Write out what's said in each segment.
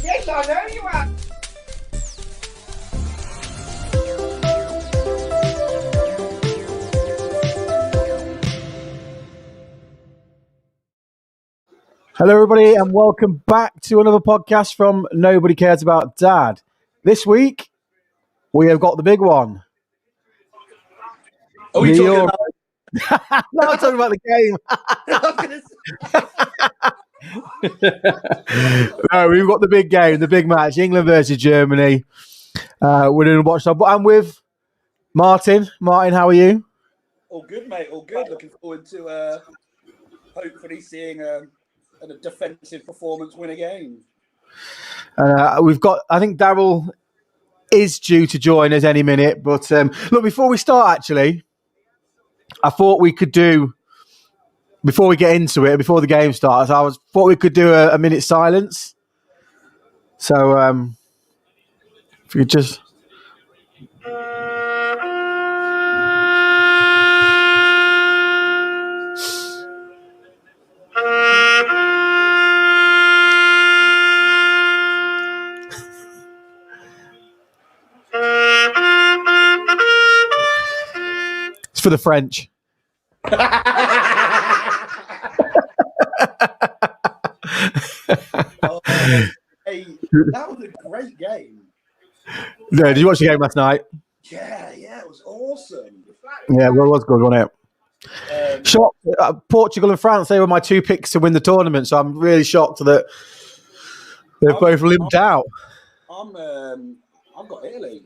Yes, I know you are. Hello, everybody, and welcome back to another podcast from Nobody Cares About Dad. This week, we have got the big one. Are we talking about? No, I'm talking about the game. No, we've got the big game, the big match, England versus Germany. We're doing a watchdog, but I'm with Martin. Martin, how are you? All good, mate. All good. Looking forward to hopefully seeing a defensive performance win a game. We've got, I think Daryl is due to join us any minute, but look, before we start, actually, I thought we could do, before we get into it, before the game starts, thought we could do a minute silence. So, if you could just. It's for the French. Hey, that was a great game. No, did you watch the game last night? Yeah, it was awesome. Yeah, well, it was good, wasn't it? Shocked. Portugal and France, they were my two picks to win the tournament, so I'm really shocked that they've both limped out. I've got Italy.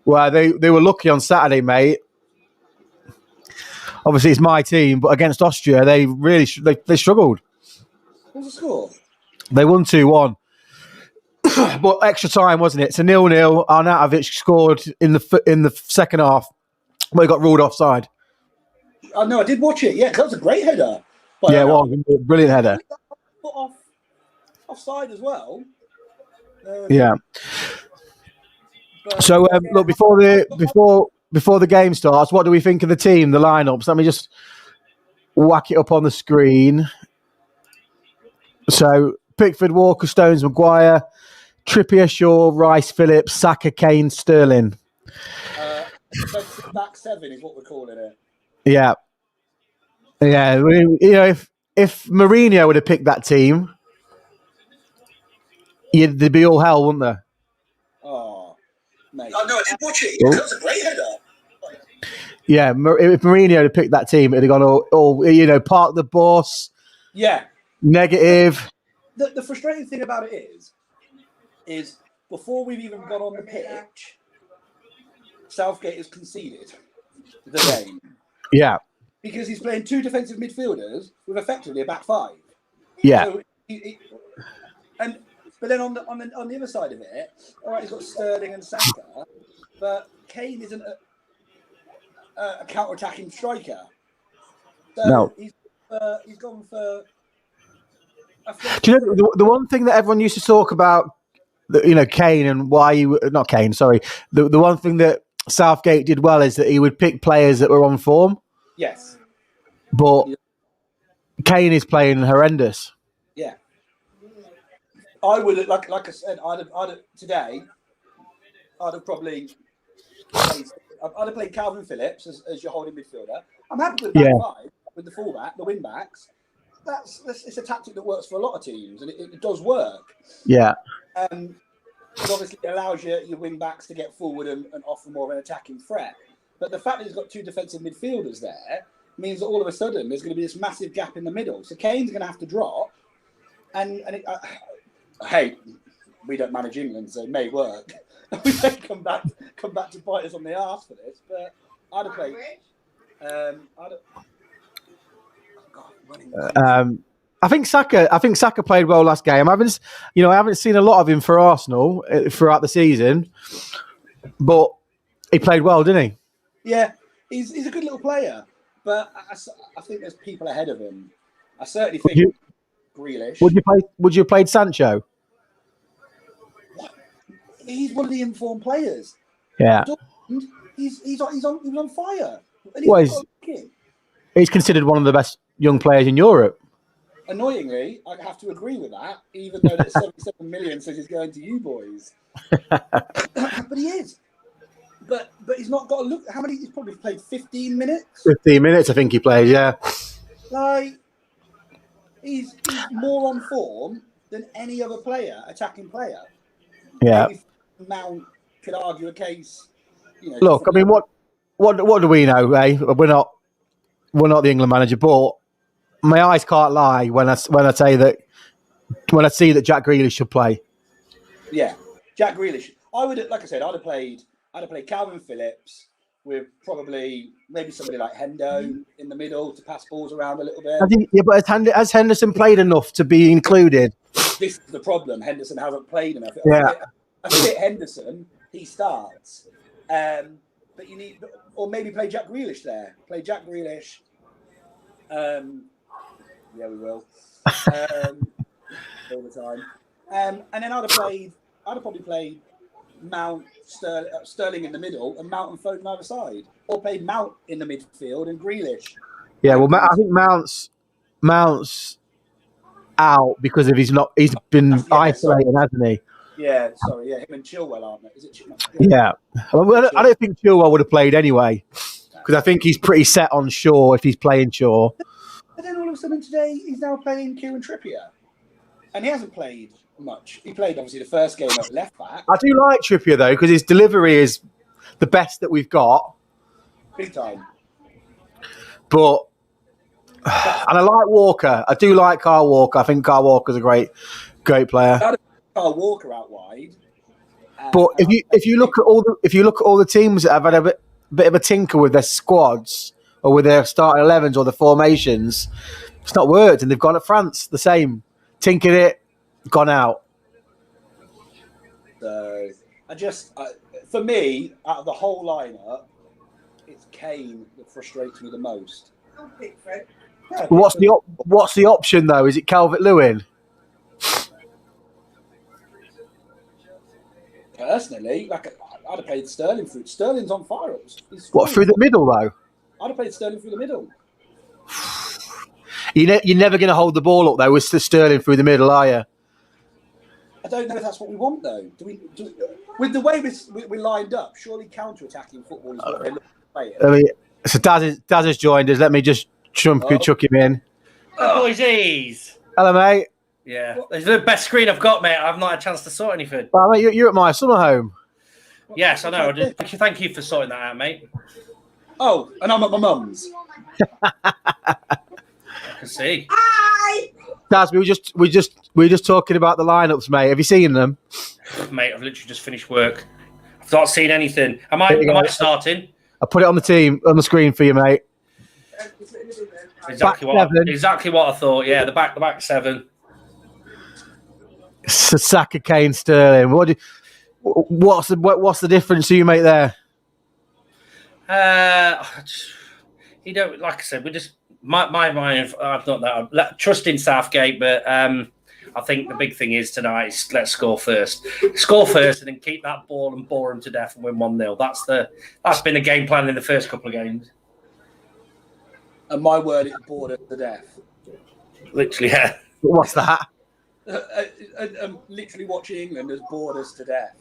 Well, they were lucky on Saturday, mate. Obviously, it's my team, but against Austria, they really they struggled. What was the score? They won 2-1. But extra time, wasn't it? It's a 0-0. Arnautovic scored in the second half, but he got ruled offside. Oh, no, I did watch it. Yeah, that was a great header. But, yeah, well, brilliant header. Offside as well. Yeah. But, so look, before the game starts, what do we think of the team, the lineups? Let me just whack it up on the screen. So Pickford, Walker, Stones, Maguire, Trippier, Shaw, Rice, Phillips, Saka, Kane, Sterling. Back seven is what we're calling it. Yeah. Yeah. You know, if Mourinho would have picked that team, there'd be all hell, wouldn't there? Oh, mate. Oh, no, I did watch it. That was a great header. Yeah, if Mourinho had picked that team, it'd have gone all park the bus. Yeah. Negative. The frustrating thing about it is before we've even got on the pitch, Southgate has conceded the game. Yeah. Because he's playing two defensive midfielders with effectively a back five. Yeah. So but then on the other side of it, all right, he's got Sterling and Saka, but Kane isn't a counter-attacking striker. So no. He's gone for. Do you know the one thing that everyone used to talk about, Kane and why not Kane? Sorry, the one thing that Southgate did well is that he would pick players that were on form. Yes, but Kane is playing horrendous. Yeah, I would like I said, I'd have probably played Calvin Phillips as your holding midfielder. I'm happy with back five with the fullback, the wing backs. It's a tactic that works for a lot of teams, and it does work. Yeah. It obviously allows your wing backs to get forward and offer more of an attacking threat. But the fact that he's got two defensive midfielders there means that all of a sudden there's going to be this massive gap in the middle. So Kane's going to have to drop. Hey, we don't manage England, so it may work. We may come back to bite us on the arse for this. But I'd have played. I think Saka played well last game. I haven't seen a lot of him for Arsenal throughout the season, but he played well, didn't he? Yeah, he's a good little player, but I think there's people ahead of him. I certainly think Grealish. Would you have played Sancho? What? He's one of the informed players. Yeah, he was on fire. He's considered one of the best young players in Europe. annoyingly, I have to agree with that, even though that 77 million says he's going to you boys. But he is. But he's not got a look. How many? He's probably played 15 minutes. 15 minutes, I think he played. Yeah. Like he's more on form than any other player, attacking player. Yeah. Maybe Mount could argue a case. Look, I mean, what do we know? Eh? We're not the England manager, but my eyes can't lie when I say that when I see that Jack Grealish should play. Yeah, Jack Grealish. I would, like I said, I'd have played Calvin Phillips with probably maybe somebody like Hendo in the middle to pass balls around a little bit. I think, yeah, but has Henderson played enough to be included? This is the problem. Henderson hasn't played enough. Yeah. I fit Henderson. He starts, but you need, or maybe play Jack Grealish there. Play Jack Grealish. Yeah, we will. All the time. And then I'd have probably played Mount, Sterling in the middle, and Mount and Foden either side, or played Mount in the midfield and Grealish. Yeah, well, I think Mount's out because of he's been isolated, hasn't he? Yeah, sorry, him and Chilwell, aren't they? Is it Chilwell? Yeah. Well, I don't think Chilwell would have played anyway because I think he's pretty set on Shaw if he's playing Shaw. But then all of a sudden today he's now playing Kieran Trippier, and he hasn't played much. He played obviously the first game at left back. I do like Trippier though because his delivery is the best that we've got. Big time. But and I like Walker. I do like Kyle Walker. I think Kyle Walker's a great player. Kyle Walker out wide. But if you look at all the teams that have had a bit of a tinker with their squads or with their starting 11s or the formations, it's not worked, and they've gone at France the same, tinkered it, gone out. So for me, out of the whole lineup, it's Kane that frustrates me the most. Yeah, what's the option though? Is it Calvert-Lewin? Personally, I'd have played Sterling through. Sterling's on fire. Through the middle though? I'd have played Sterling through the middle. You're never going to hold the ball up though with Sterling through the middle, are you? I don't know if that's what we want though. Do we with the way we're lined up? Surely counter-attacking football is what they're looking to play. I mean, so Daz has joined us. Let me just chuck him in. Oh, boys. Hello, mate. Yeah, it's the best screen I've got, mate. I've not had a chance to sort anything. Well, mate, you're at my summer home. Yes, I know. Thank you for sorting that out, mate. Oh, and I'm at my mum's. I can see. Daz, we were just talking about the lineups, mate. Have you seen them? Mate, I've literally just finished work. I've not seen anything. Am I starting? I put it on the screen for you, mate. Exactly what I thought. Yeah, the back seven. Saka, Kane, Sterling. What's the difference you make there? You know, like I said, we just my mind. I've not that. Trust in Southgate, but I think the big thing is tonight is let's score first, and then keep that ball and bore them to death and win 1-0. That's been the game plan in the first couple of games. And my word, it bored us to death. Literally, yeah. What's that? I'm literally watching England has bored us to death.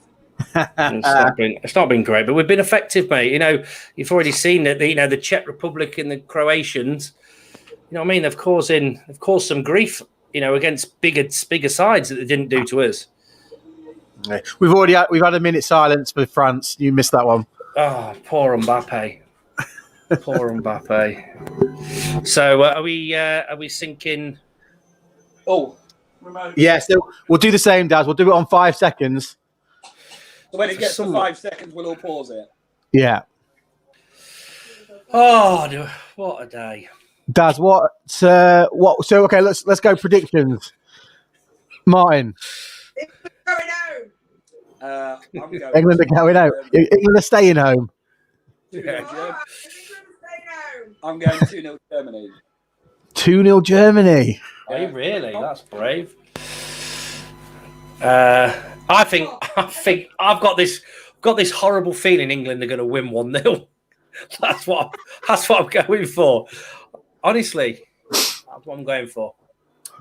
It's not been great, but we've been effective, mate. You know, you've already seen that. You know, the Czech Republic and the Croatians. You know what I mean? They've caused some grief. You know, against bigger sides that they didn't do to us. We've had a minute silence for France. You missed that one. Oh, poor Mbappe. Poor Mbappe. So are we sinking? Oh, remote. Yeah, so we'll do the same, Daz. We'll do it on 5 seconds. So when it gets to 5 seconds, we'll all pause it. Yeah. Oh, what a day. Daz, what? So okay, let's go predictions. Martin. England are going out. England are staying home. I'm going 2-0 Germany. 2-0 Germany. Are you really? That's brave. I think I've got this horrible feeling England are going to win 1-0. That's what I'm going for. Honestly, that's what I'm going for.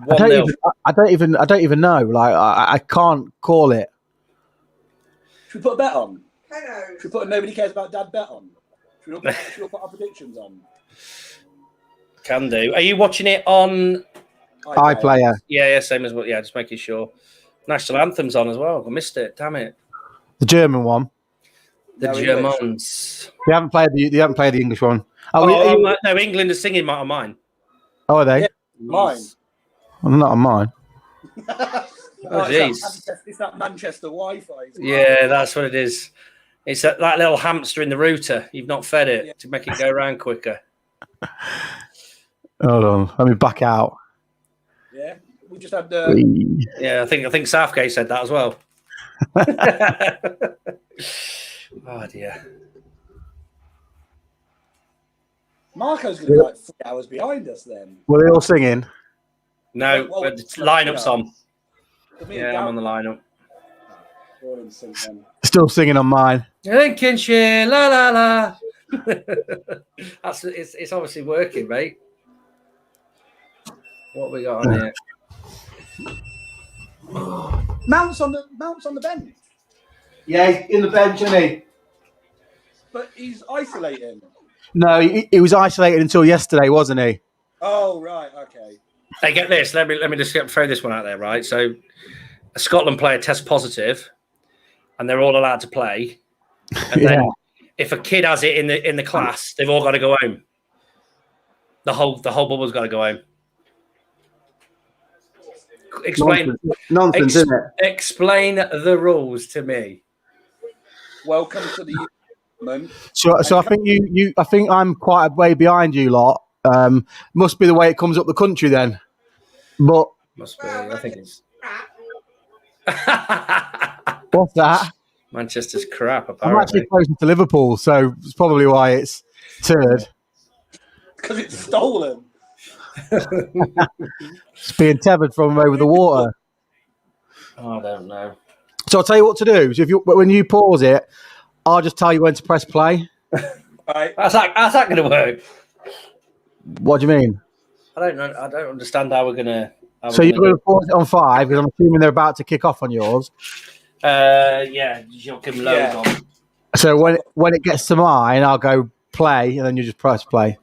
1-0. I don't even know. Like I can't call it. Should we put a bet on? Should we put a nobody cares about dad bet on? Should we put our predictions on? Can do. Are you watching it on iPlayer? Yeah, same as what. Yeah, just making sure. National anthem's on as well. I missed it. Damn it. The German one. The Germans. They haven't played the English one. No, England is singing on mine. Oh, are they? Yeah, mine. Well, not on mine. Jeez. It's that Manchester Wi-Fi. Yeah, that's what it is. It's that little hamster in the router. You've not fed it to make it go around quicker. Hold on. Let me back out. Yeah, we just had. Yeah, I think Southgate said that as well. Oh dear. Marco's going to be like 3 hours behind us then. Were they all singing? No, well, lineup's on. Yeah, I'm on the lineup. Still singing on mine. Lincolnshire, la la la. It's obviously working, mate. What we got on here? Mount's on the bench. Yeah, he's in the bench, isn't he? But he's isolating. No, he was isolated until yesterday, wasn't he? Oh right, okay. Hey, get this. Let me just throw this one out there, right? So, a Scotland player tests positive, and they're all allowed to play. And then, if a kid has it in the class, they've all got to go home. The whole bubble's got to go home. Explain nonsense, isn't it? Explain the rules to me. Welcome to the moment. So I think I think I'm quite a way behind you lot. Must be the way it comes up the country then. But must be. I think it's. What's that? Manchester's crap. Apparently, I'm actually closer to Liverpool, so it's probably why it's turd. Because it's stolen. It's being tethered from over the water. Oh, I don't know. So I'll tell you what to do. So when you pause it, I'll just tell you when to press play. Right. How's that going to work? What do you mean? I don't know. I don't understand how we're going to. So you're going to pause it on 5 because I'm assuming they're about to kick off on yours. Yeah, you'll give them loads on. So when it gets to mine, I'll go play, and then you just press play.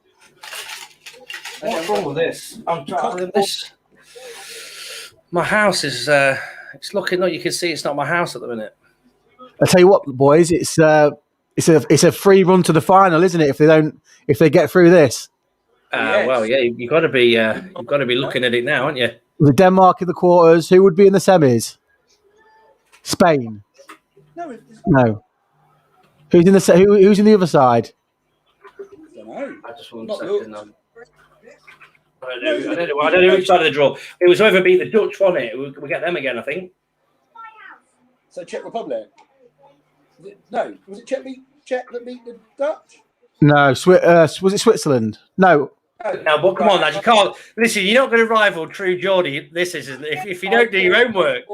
What's wrong with this? I'm trying this. My house is. It's looking like you can see it's not my house at the minute. I tell you what, boys, it's a free run to the final, isn't it? If they get through this. Yes. Well, yeah, you've got to be looking at it now, aren't you? With Denmark in the quarters, who would be in the semis? Spain. No. Who's in the other side? I don't know. I just want a second. I don't know which side of the draw. It was whoever beat the Dutch, wasn't it? We get them again, I think. So Czech Republic. No, was it Czech that beat the Dutch? No, was it Switzerland? No. Now, but come on, lad, you can't listen. You're not going to rival True Geordie. This is if you don't do your homework.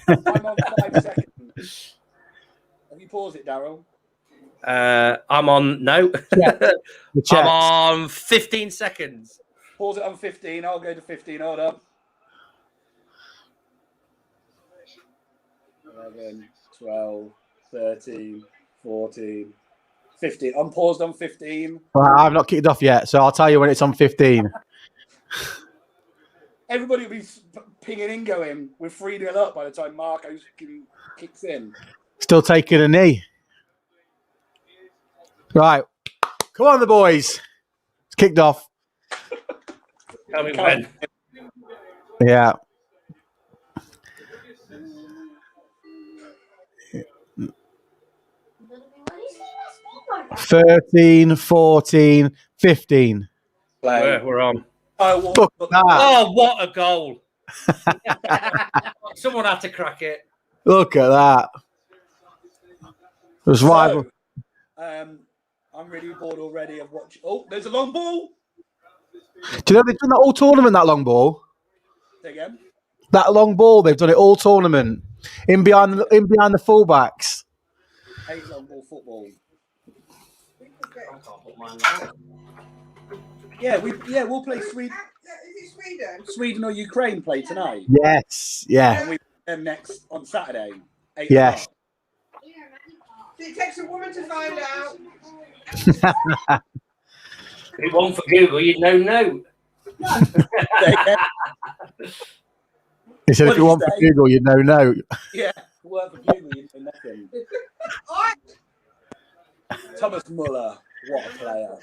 I'm on 5 seconds. Have you paused it, Daryl? I'm on no. I'm on 15 seconds. Pause it on 15. I'll go to 15. Hold up. 11, 12, 13, 14, 15. I'm paused on 15. Well, I've not kicked off yet, so I'll tell you when it's on 15. Everybody will be pinging in going, we're 3-0 up by the time Marco kicks in. Still taking a knee. Right. Come on, the boys. It's kicked off. Tell me when. Yeah. $13, 14, 15. We're on. Oh, what a goal. Someone had to crack it. Look at that. There's rival. I'm really bored already of watching. Oh, there's a long ball. Do you know they've done that all tournament, that long ball? Say again? That long ball, they've done it all tournament. In behind the fullbacks. I hate long ball football. Yeah, we'll play 3. Sweden or Ukraine play tonight? Yes, yeah. And we play them next on Saturday. 8 Yes. o'clock. It takes a woman to find out. If it wasn't for Google, you'd know no. He said, What if you did want he for say? Google, you know no. Yeah, work for Google, you know nothing. Thomas Muller, what a player.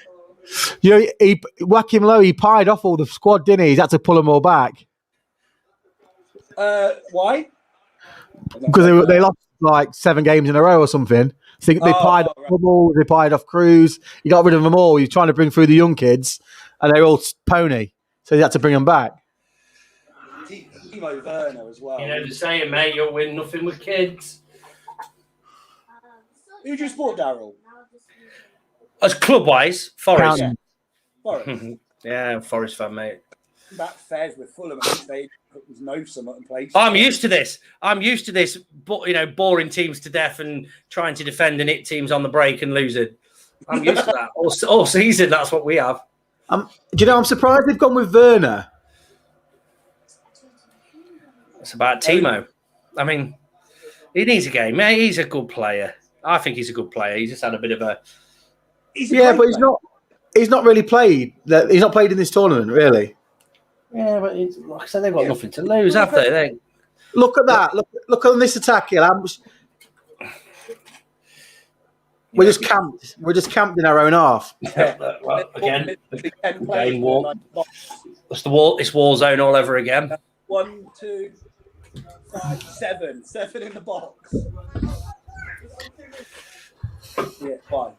You know, he whack him low. He pied off all the squad, didn't he? He's had to pull them all back Why? because they lost like 7 games in a row or something. So they pied off Bubbles, they pied off Cruz. He got rid of them all. He's trying to bring through the young kids, and they're all pony. So he had to bring them back. Timo Werner as well. You know the saying, mate, you'll win nothing with kids. Who do you support, Daryl? As club-wise, Forest. Yeah. Forest. Yeah, Forest fan, mate. That Fez with Fulham, they was no summer place. I'm used to this. But boring teams to death and trying to defend and hit teams on the break and losing. I'm used to that. All season, that's what we have. Do you know, I'm surprised they've gone with Werner. It's about Timo. I mean, he needs a game. Mate, he's a good player. I think he's a good player. He's just had a bit of a... But he's not really played. He's not played in this tournament, really. Yeah, but like I said, they've got nothing to lose, have they? Look at that. Look on this attack here. We're just camped. We're just camped in our own half. Well, again, war. It's war zone all over again. 1, 2, 5, 7. 7 in the box. Yeah, 5.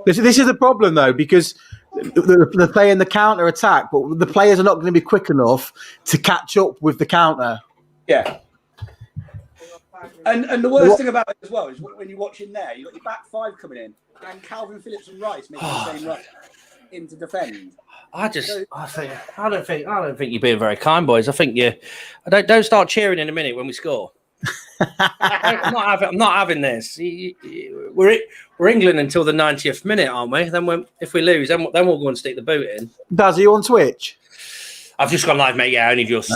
This is the problem, though, because they're playing the counter attack, but the players are not going to be quick enough to catch up with the counter. Yeah. And the worst thing about it as well is when you're watching there, you've got your back 5 coming in, and Calvin Phillips and Rice making the same run in to defend. I don't think you're being very kind, boys. I think don't start cheering in a minute when we score. I'm not having this. We're England until the 90th minute, aren't we? Then if we lose, then we'll go and stick the boot in. Daz, are you on Twitch? I've just gone live, mate. Yeah, only just.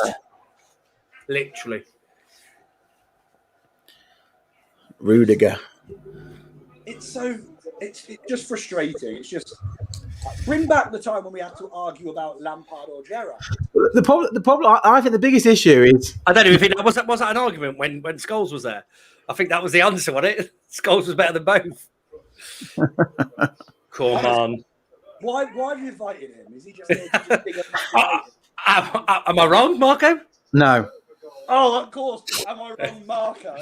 Literally. Rudiger. It's just frustrating. It's just bring back the time when we had to argue about Lampard or Gerrard. The problem. I think the biggest issue is I don't even think was that an argument when Scholes was there. I think that was the answer, wasn't it? Scholes was better than both. Come on. Why have you invited him? Is he just there to big Am I wrong, Marco? no. Oh, of course. Am I wrong, Marco?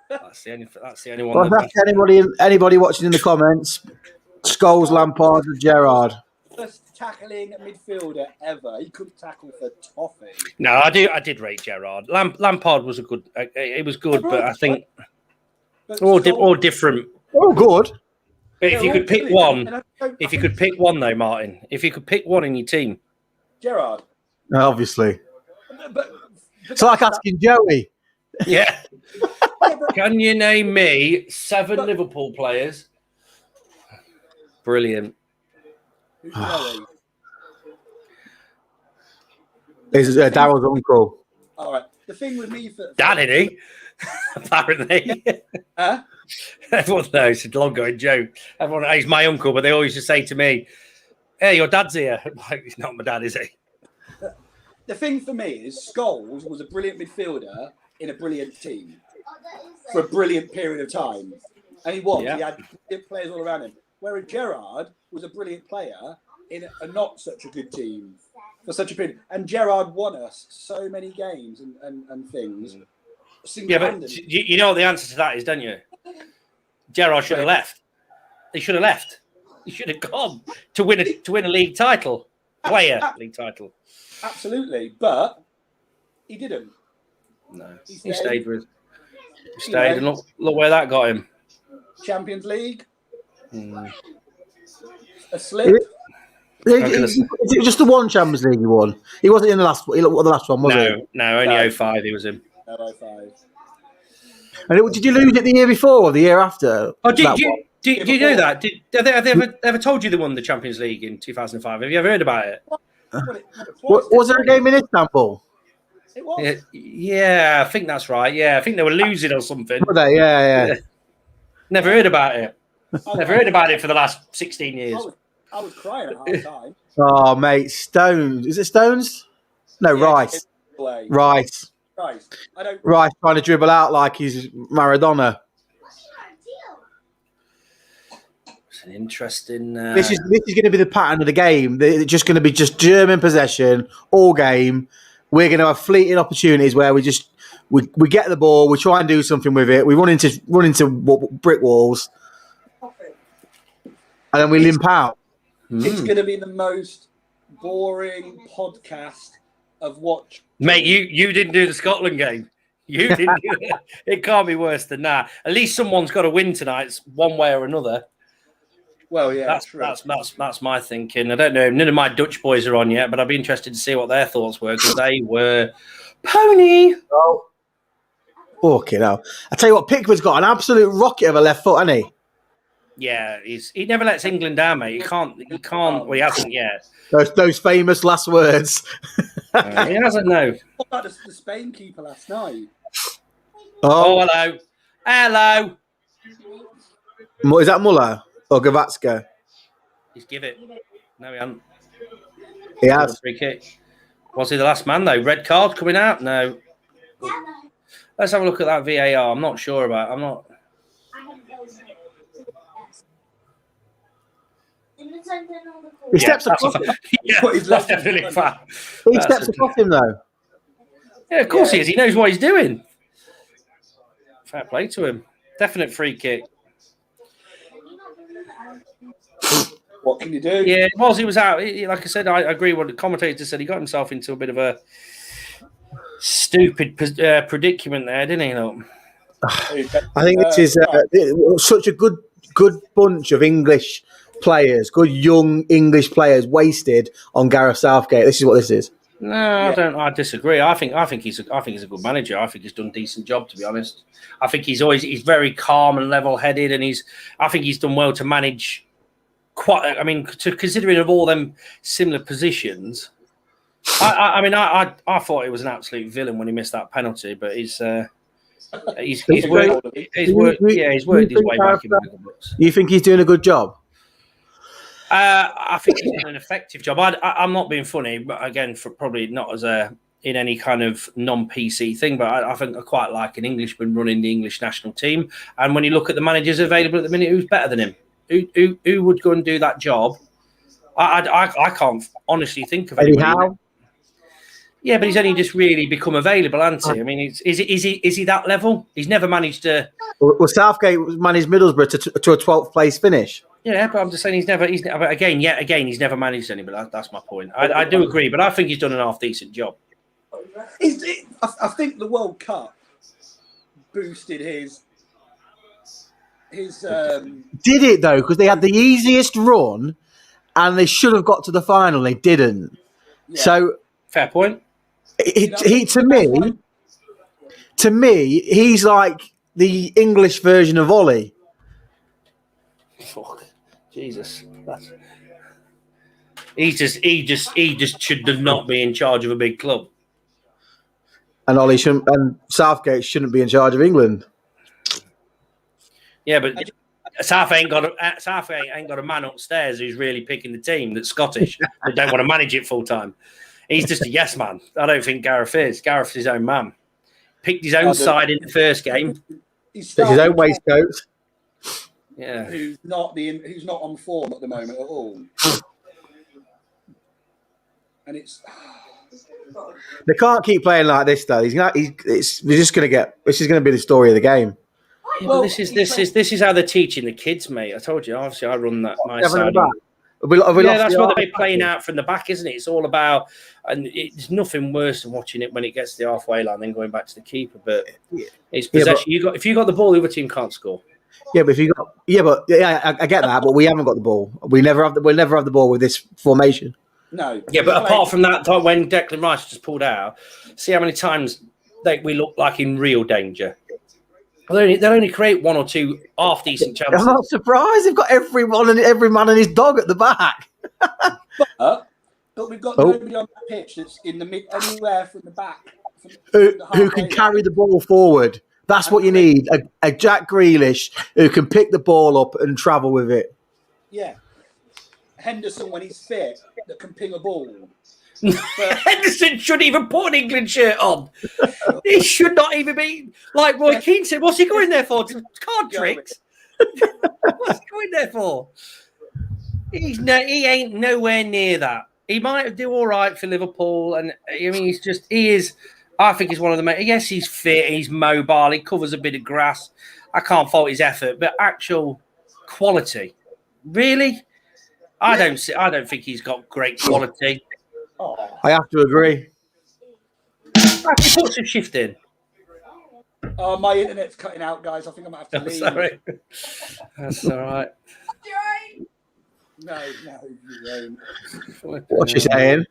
That's the only one. Well, that's anybody watching in the comments. Scholes, Lampard, and Gerrard. First tackling midfielder ever. He couldn't tackle for toffee. No, I did rate Gerrard. Lampard was a good. It was good, but I think all different. Oh, good. But if you could pick one, though, Martin, if you could pick one in your team, Gerrard. Obviously. But It's like asking Joey. yeah. Can you name me 7 Liverpool players? Brilliant. Who's Joey? This is Daryl's uncle. All right. The thing with me for Dad, isn't he? Apparently. Huh? Everyone knows it's a long going joke. Everyone knows he's my uncle, but they always just say to me, "Hey, your dad's here." I'm like, he's not my dad, is he? The thing for me is Scholes was a brilliant midfielder in a brilliant team for a brilliant period of time. And he was. Yeah. He had good players all around him. Whereas Gerrard was a brilliant player in a not such a good team for such a period. And Gerrard won us so many games and things. Yeah, but you know what the answer to that is, don't you? Gerrard should have left. He should have left. He should have gone to win a league title. League title. Absolutely. But he didn't. No. He stayed and look where that got him. Champions League. Mm. A slip. Is it just the one Champions League he won? He wasn't in the last one, was he? No, only 05 he was in. 05. And did you lose it the year before or the year after? Oh, do you know that? Have they ever told you they won the Champions League in 2005? Have you ever heard about it? Was there a game in Istanbul? It was. Yeah, I think that's right. Yeah, I think they were losing or something. Were they? Yeah. Never heard about it. Never heard about it for the last 16 years. I was crying at half time. Oh, mate, Stones. Is it Stones? No, Rice. Rice. Rice trying to dribble out like he's Maradona. It's an interesting. This is going to be the pattern of the game. It's just going to be just German possession all game. We're going to have fleeting opportunities where we get the ball, we try and do something with it, we run into brick walls, and then we limp out. It's going to be the most boring podcast of watch. Mate, you didn't do the Scotland game. You didn't do it. It can't be worse than that. At least someone's got to win tonight, one way or another. Well, yeah, that's my thinking. I don't know. None of my Dutch boys are on yet, but I'd be interested to see what their thoughts were because they were pony. Oh, fucking hell! I tell you what, Pickford's got an absolute rocket of a left foot, hasn't he? Yeah, he never lets England down, mate. He can't. Well, he hasn't yet. Those famous last words. He hasn't. No. What about the Spain keeper last night? Oh, hello. Is that Muller or Gavatska? He's give it. No, he hasn't. He has. Free kick. Was he the last man though? Red card coming out? No. Let's have a look at that VAR. I'm not sure about. I'm not. He steps across him. Yeah, that's definitely fat. He steps across him though. Yeah, of course he is. He knows what he's doing. Fair play to him. Definite free kick. What can you do? Yeah, he was out. Like I said, I agree with what the commentator said. He got himself into a bit of a stupid predicament there, didn't he? Look? I think this is such a good bunch of English players, good young English players wasted on Gareth Southgate. This is what this is. No, I disagree. I think he's a good manager. I think he's done a decent job, to be honest. I think he's very calm and level-headed, and I think he's done well to manage. Considering of all them similar positions, I thought he was an absolute villain when he missed that penalty, but he's worked his way back in the books. You think he's doing a good job? I think he's done an effective job. I'm not being funny, but again, for probably not as in any kind of non-PC thing, but I think I quite like an Englishman running the English national team. And when you look at the managers available at the minute, who's better than him? Who would go and do that job? I can't honestly think of anybody. Anyhow? Yeah, but he's only just really become available, hasn't he? I mean, is he that level? He's never managed to. Well, Southgate managed Middlesbrough to a 12th place finish. Yeah, but I'm just saying he's never. But again, he's never managed anybody. That's my point. I do agree, but I think he's done an half decent job. I think the World Cup boosted his. Did it though? Because they had the easiest run, and they should have got to the final. They didn't. Yeah. So fair point. To me, he's like the English version of Ollie. Fuck, Jesus, he just should not be in charge of a big club. And Ollie shouldn't, and Southgate shouldn't be in charge of England. Yeah, but Southgate ain't got a man upstairs who's really picking the team that's Scottish. They don't want to manage it full time. He's just a yes man. I don't think Gareth is. Gareth's his own man. Picked his own side in the first game. He's his own waistcoat. Yeah, who's not on form at the moment at all. And it's they can't keep playing like this though. This is going to be the story of the game. Yeah, well, this is how they're teaching the kids, mate. I told you. Obviously, I run that my side. That's what they're playing out from the back, isn't it? It's all about, and it's nothing worse than watching it when it gets to the halfway line, then going back to the keeper. But it's possession. If you got the ball, the other team can't score. Yeah, but I get that, but we haven't got the ball. We'll never have the ball with this formation. No. Yeah, but apart from that, when Declan Rice just pulled out, see how many times we look like in real danger. They'll only create one or two half-decent chances. I'm not surprised. They've got every man and his dog at the back. But But we've got nobody on that pitch that's in the mid, anywhere from the back. Who can carry the ball forward. That's what you need. A Jack Grealish who can pick the ball up and travel with it. Yeah. Henderson, when he's fit, that can ping a ball. Henderson shouldn't even put an England shirt on. He should not even be, like Roy Keane said, what's he going there for? Card tricks? What's he going there for? He ain't nowhere near that. He might do all right for Liverpool. And I mean, I think he's one of the, yes, he's fit, he's mobile, he covers a bit of grass. I can't fault his effort, but actual quality, really? I don't think he's got great quality. I have to agree. He puts a shift in. Oh, my internet's cutting out, guys. I think I might have to leave. Sorry. That's all right. No, you won't. What's she saying?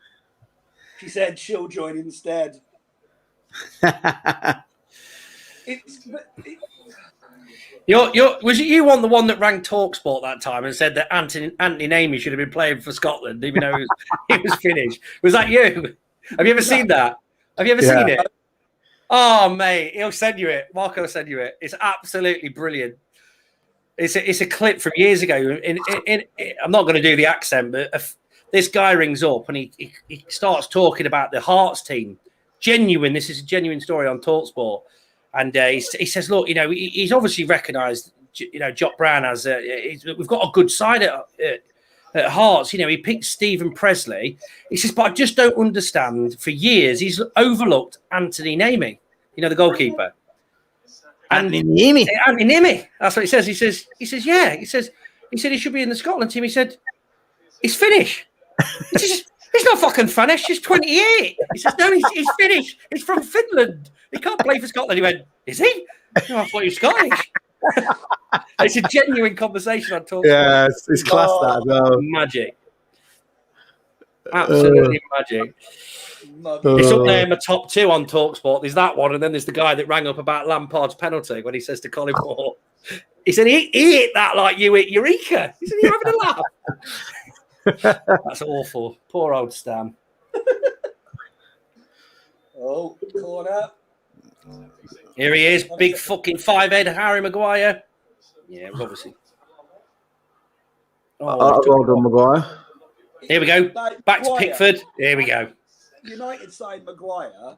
She said she'll join instead. Was it you on the one that rang TalkSport that time and said that Anthony Namey should have been playing for Scotland, even though he was finished? Was that you? Have you ever seen that? Have you ever seen it? Oh, mate, he'll send you it. Marco will send you it. It's absolutely brilliant. It's a clip from years ago. I'm not going to do the accent, but this guy rings up and he starts talking about the Hearts team. This is a genuine story on TalkSport. And he says, look, he's obviously recognised, Jock Brown as we've got a good side at Hearts. He picked Stephen Presley. He says, but I just don't understand. For years, he's overlooked Anthony Namey, the goalkeeper. Anthony Namey. That's what he says. He says, yeah. He said he should be in the Scotland team. He said, he's Finnish. He says, he's not fucking Finnish. He's 28. He says, no, he's Finnish. He's from Finland. He can't play for Scotland. He went, is he? No, I thought he was Scottish. It's a genuine conversation on TalkSport. Yeah, it's class that as well. Magic. Absolutely magic. It's up there in the top 2 on TalkSport. There's that one, and then there's the guy that rang up about Lampard's penalty when he says to Colin Moore, he said, he hit that like you hit Eureka. He said, you're having a laugh. That's awful. Poor old Stan. Oh, corner. Here he is, big fucking 5-head Harry Maguire. Yeah, obviously. Well done, Maguire. Here we go. Back to Pickford. Here we go. United signed Maguire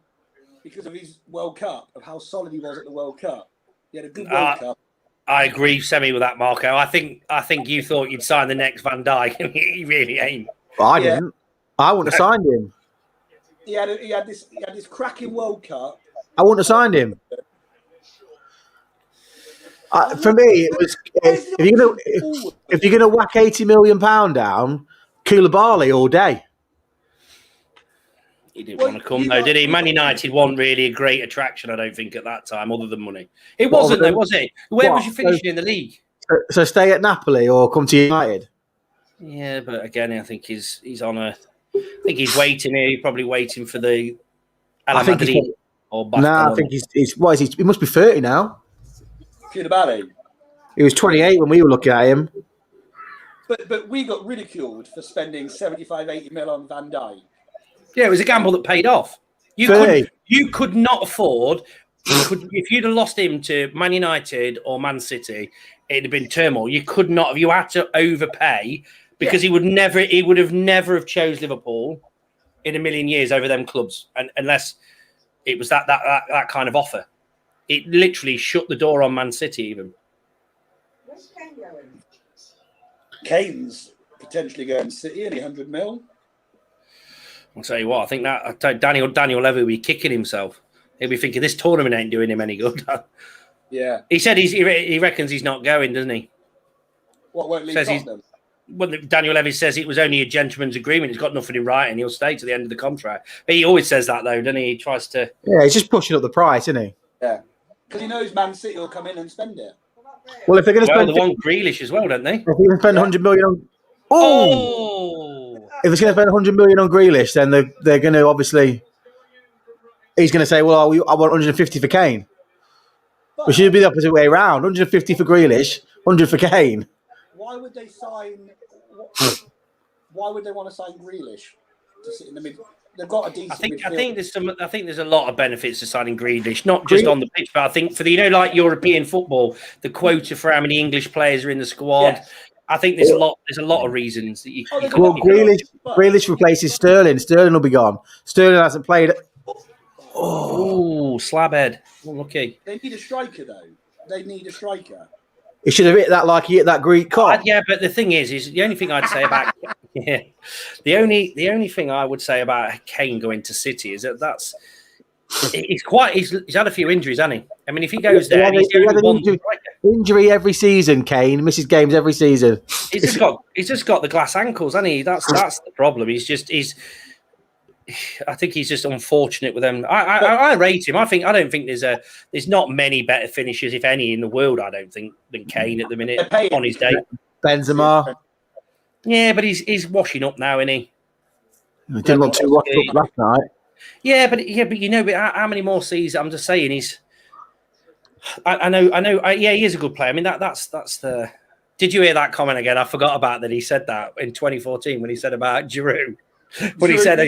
because of his World Cup, of how solid he was at the World Cup. He had a good World Cup. I agree, Semi, with that, Marco. I think you thought you'd sign the next Van Dijk, and he really ain't. Well, I didn't. I wouldn't have signed him. He had this cracking World Cup. I wouldn't have signed him. For me, it was if you're gonna whack £80 million down, Koulibaly all day. He didn't want to come though, did he? Man United wasn't really a great attraction, I don't think, at that time, other than money. It wasn't though, was it? Where was you finishing in the league? So stay at Napoli or come to United. Yeah, but again, I think he's on a. I think he's waiting here. He's probably waiting for the. I think he's. What is he? He must be 30 now. Koulibaly. He was 28 when we were looking at him. But we got ridiculed for spending 75-80 mil on Van Dijk. Yeah, it was a gamble that paid off. You could not afford. If you'd have lost him to Man United or Man City, it'd have been turmoil. You could not have. You had to overpay because he would have never chose Liverpool in a million years over them clubs, unless it was that kind of offer. It literally shut the door on Man City. Even where's Kane going? Kane's potentially going to City, any 100 mil. I'll tell you what. I think that Daniel Levy will be kicking himself. He'll be thinking this tournament ain't doing him any good. Yeah. He said he reckons he's not going, doesn't he? What won't leave Tottenham? Well, Daniel Levy says it was only a gentleman's agreement. He's got nothing in writing. He'll stay to the end of the contract. But he always says that, though, doesn't he? He tries to. Yeah, he's just pushing up the price, isn't he? Yeah, because he knows Man City will come in and spend it. Well, if they're going to spend, they want Grealish as well, don't they? If they're going to spend 100 million on. If it's going to spend 100 million on Grealish, then they're going to obviously. He's going to say, "Well, I want 150 for Kane." We should be the opposite way around: 150 for Grealish, 100 for Kane. Why would they sign? Why would they want to sign Grealish to sit in the mid. They've got a decent. I think there's a lot of benefits to signing Grealish, not just on the pitch, but I think for the like European football, the quota for how many English players are in the squad. Yes. I think there's a lot of reasons that you. Grealish replaces Sterling. Sterling will be gone. Sterling hasn't played. Oh, slabhead! Unlucky. They need a striker though. They need a striker. He should have hit that like he hit that Greek cop. Yeah, but the thing is the only thing I'd say about the only thing I would say about Kane going to City is that he's had a few injuries, hasn't he? I mean, if he goes there, he's doing injury every season. Kane misses games every season. He's just got the glass ankles, hasn't he? That's the problem. I think he's just unfortunate with them. I rate him. I don't think there's not many better finishers, if any, in the world. I don't think than Kane at the minute on his day. Benzema. Yeah, but he's washing up now, isn't he? He didn't look too washed up last night. Yeah, but how many more seasons? I'm just saying he's. I know. Yeah, he is a good player. I mean, that's the. Did you hear that comment again? I forgot about that. He said that in 2014 when he said about Giroud. But he said, I'm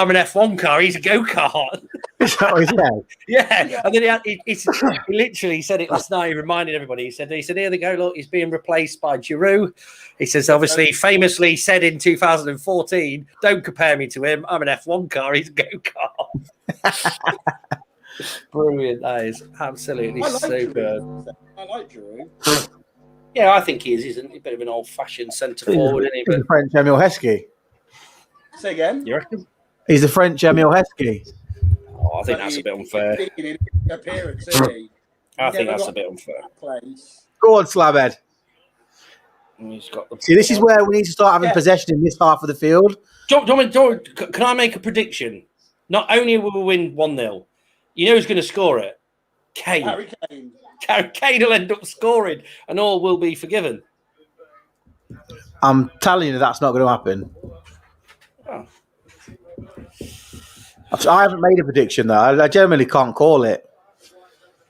an F1 car. He's a go-kart. Is that what he said? Yeah. And then he literally said it last night. He reminded everybody. He said, here they go. Look, he's being replaced by Giroud. He says, obviously, famously said in 2014, don't compare me to him. I'm an F1 car. He's a go-kart. Brilliant. That is absolutely super. I like Giroud. Yeah, I think he is. He's a bit of an old-fashioned centre-forward, isn't he? He's the French Emile Heskey. Say again? You reckon? He's the French Emile Heskey. Oh, I think that's a bit unfair. I think that's a bit unfair. Go on, Slabhead. See, this is where we need to start having possession in this half of the field. Can I make a prediction? Not only will we win 1-0, you know who's going to score it? Kane. Harry Kane. Kane will end up scoring and all will be forgiven. I'm telling you that's not going to happen. Oh. I haven't made a prediction, though. I generally can't call it.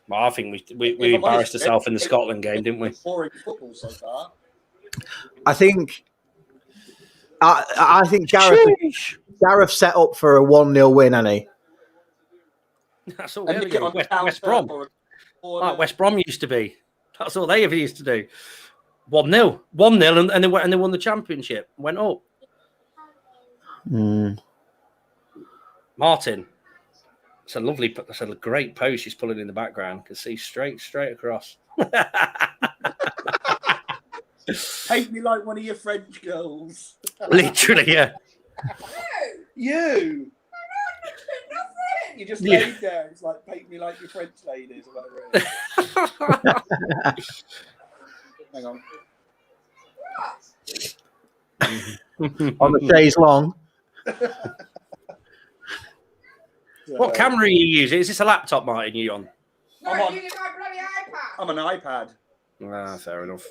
Well, I think we embarrassed ourselves in the Scotland game, didn't we? Boring football so far. I think Gareth set up for a 1-0 win, hasn't he? That's all they do. West Brom. Like West Brom used to be. That's all they ever used to do. 1-0. 1-0 and they won the championship. Went up. Martin. It's a great post she's pulling in the background. Can see straight across. Hate me like one of your French girls. Literally, yeah. You just laid there. It's like, paint me like your French ladies or whatever. Hang on. On the chaise long. What camera are you using? Is this a laptop, Martin, you on? No, I'm using my bloody iPad. I'm an iPad. Fair enough.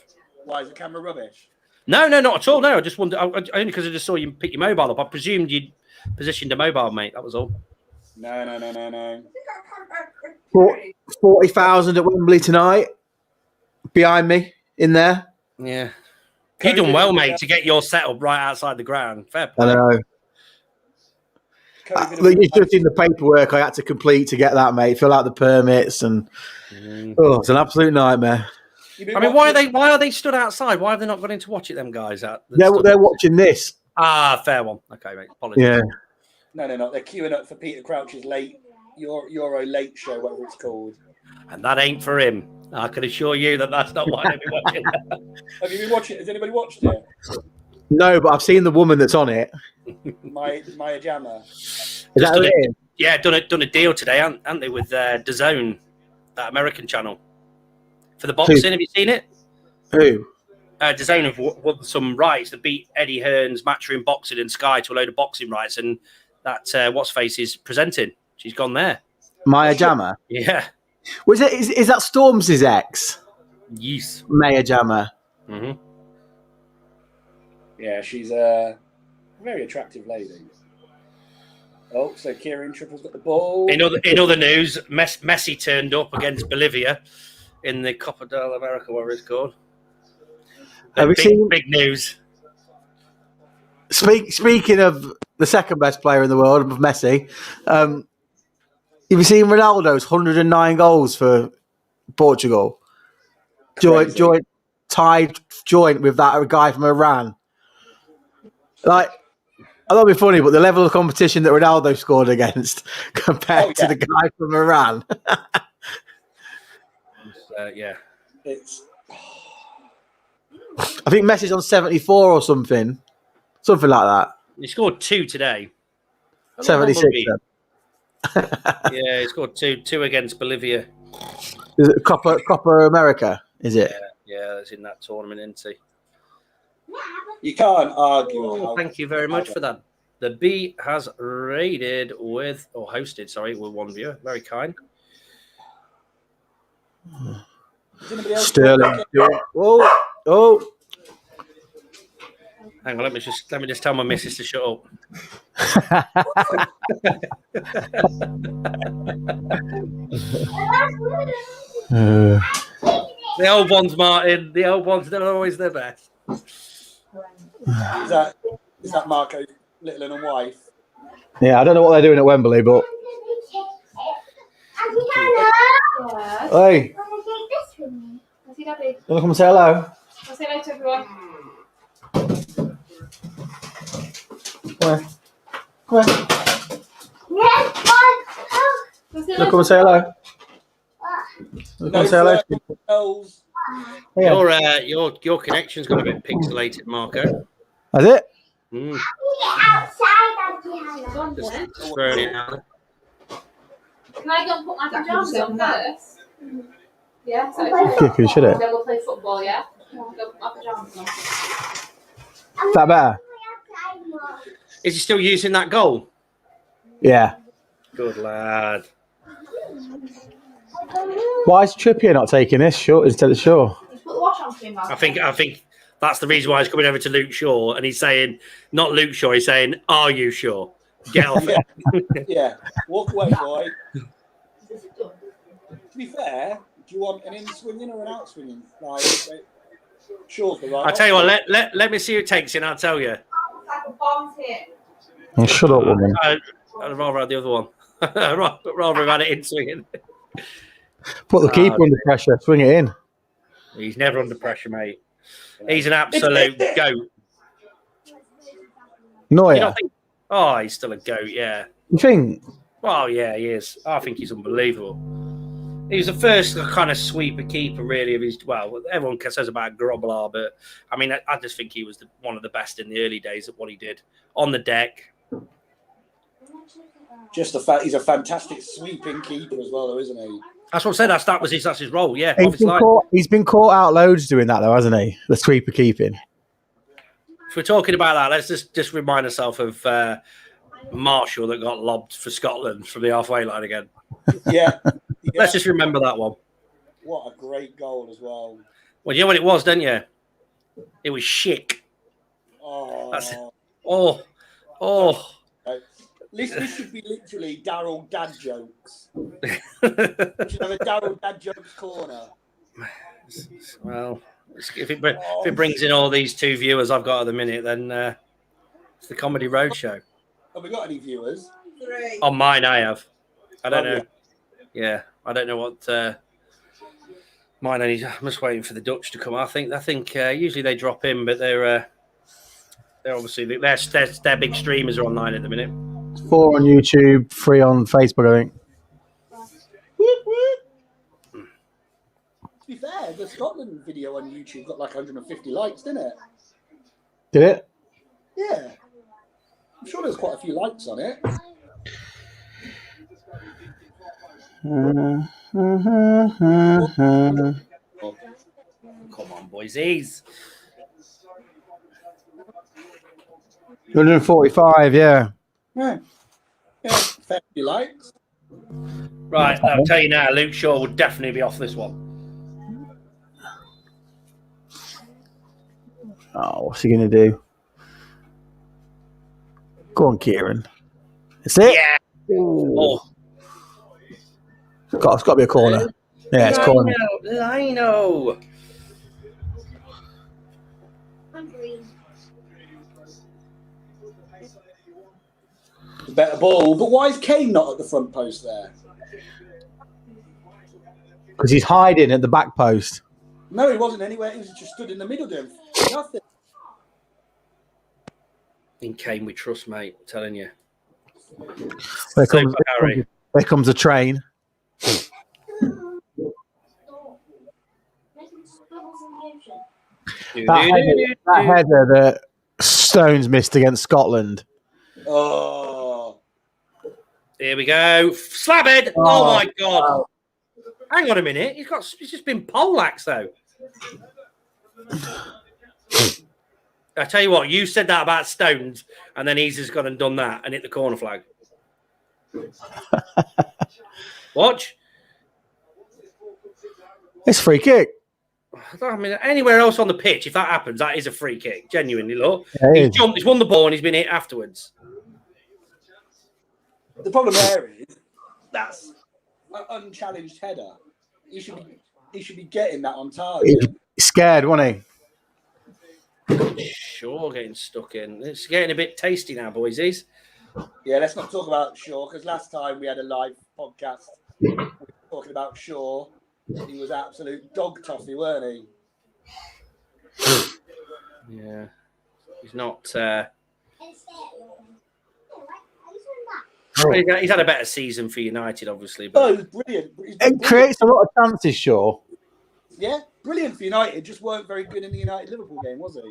Why is the camera rubbish? No, not at all. No, I just wondered, only because I just saw you pick your mobile up. I presumed you'd positioned a mobile, mate. That was all. No. 40,000 at Wembley tonight. Behind me, in there. Yeah. You've done well, mate, to get your setup right outside the ground. Fair play. I know. It's just in the paperwork I had to complete to get that, mate. Fill out the permits and it's an absolute nightmare. I mean, why are they stood outside? Why have they not gone in to watch it? Them guys out. They're watching this. Fair one. Okay, mate. Apologies. Yeah. No. They're queuing up for Peter Crouch's Euro late show, whatever it's called. And that ain't for him. I can assure you that's not why they'll be watching. Have you been watching it? Has anybody watched it? No, but I've seen the woman that's on it. Maya Jama. Is that who it is? Yeah, done a deal today, haven't they, with DAZN, that American channel, for the boxing. Who? Have you seen it? Who? DAZN have won some rights that beat Eddie Hearn's Matchroom Boxing and Sky to a load of boxing rights, and that what's face is presenting. She's gone there. Maya Jama. Yeah. Was it? Is that Storms' ex? Yes. Maya Jama. Mm-hmm. Yeah, she's a very attractive lady. Oh, so Kieran Tripple's got the ball. In other news, Messi turned up against Bolivia in the Copa del America, whatever it's called. Big news. Speaking of the second best player in the world, Messi, have you seen Ronaldo's 109 goals for Portugal? Tied joint with that guy from Iran. Like, I thought it'd be funny, but the level of competition that Ronaldo scored against compared to the guy from Iran. Yeah. It's I think Messi's on 74 or something. Something like that. He scored 2 today. 76. Yeah, he scored two against Bolivia. Is it Copper America? Is it? Yeah, that's in that tournament, isn't he? you can't argue. Oh, thank you very much for that. The B has hosted with one viewer. Very kind. Sterling. Oh. Hang on, let me just tell my missus to shut up. The old ones, Martin. The old ones, they're always the best. Is that Marco's little and wife? Yeah, I don't know what they're doing at Wembley, but hey, you want to come and say hello? I'll say hello to everyone. Come on. Look, come and say hello. Look, come and say hello. Your connection's got a bit pixelated, Marco. Has it? Just throwing it out. Can I go and put my pajamas on first? Yeah, so Yeah, should it? then we'll play football, yeah? Go put my pajamas on. Is that better? Is he still using that goal? Yeah. Good lad. Why is Trippier not taking this shot instead of Shaw? Just put the wash on for me, Mark. I think that's the reason why he's coming over to Luke Shaw, and he's saying, not Luke Shaw, he's saying, are you sure? Get off it. Yeah. Walk away, boy. To be fair, do you want an in-swinging or an out-swinging? Like, Shaw's the right. I'll tell you what, let me see who takes it, and I'll tell you. Oh, shut up, woman. I'd rather have the other one. rather have had it in swinging. Put the keeper under pressure. Swing it in. He's never under pressure, mate. He's an absolute goat. No, You yeah. don't think, he's still a goat, yeah. You think? Well, yeah, he is. I think he's unbelievable. He was the first kind of sweeper keeper, really, of his. Well, everyone says about Grobler, but I mean, I just think he was one of the best in the early days at what he did on the deck. Just the fact he's a fantastic sweeping keeper as well, though, isn't he? That's what I'm saying. That's his role. Yeah, He's been caught out loads doing that, though, hasn't he? The sweeper keeping. If we're talking about that, let's just remind ourselves of Marshall that got lobbed for Scotland from the halfway line again. Yeah. Let's just remember that one. What a great goal as well. Well, you know what it was, don't you? It was chic. Oh. That's it. Oh. This should be literally Daryl Dad Jokes. We should have a Daryl Dad Jokes corner. Well, if it brings in all these 2 viewers I've got at the minute, then it's the Comedy Roadshow. Have we got any viewers? 3. On mine, I have. I don't Oh, know. Yeah, I don't know what mine. I'm just waiting for the Dutch to come. I think usually they drop in, but they're obviously their big streamers are online at the minute. 4 on YouTube, 3 on Facebook, I think. Whoop, whoop. To be fair, the Scotland video on YouTube got like 150 likes, didn't it? Did it? Yeah. I'm sure there's quite a few likes on it. Come on, boysies. 145, yeah. Yeah, fair few likes. Right, I'll tell you now, Luke Shaw would definitely be off this one. Oh, what's he going to do? Go on, Kieran. That's it? Yeah. Oh. It's got to be a corner. Yeah, it's corner. Lino. The better ball. But why is Kane not at the front post there? Because he's hiding at the back post. No, he wasn't anywhere. He was just stood in the middle doing nothing. In Kane we trust, mate. I'm telling you. There Super Harry. comes a train. That header that Stones missed against Scotland. Oh. Here we go. Slab it. Oh my God. Hang on a minute. He's just been poleaxed though. I tell you what, you said that about Stones, and then he's just gone and done that and hit the corner flag. Watch. It's free kick. I mean, anywhere else on the pitch, if that happens, that is a free kick. Genuinely, look. Yeah, He's jumped, he's won the ball, and he's been hit afterwards. The problem there is that's an unchallenged header. He should be getting that on target. He's scared, wasn't he? Sure, getting stuck in. It's getting a bit tasty now, boysies. Yeah, let's not talk about Shaw, because last time we had a live podcast we were talking about Shaw. He was absolute dog toffee, weren't he? Yeah. He's not... He's had a better season for United, obviously. But... Oh, he was brilliant. It creates a lot of chances, Shaw. Yeah, brilliant for United. Just weren't very good in the United-Liverpool game, was he?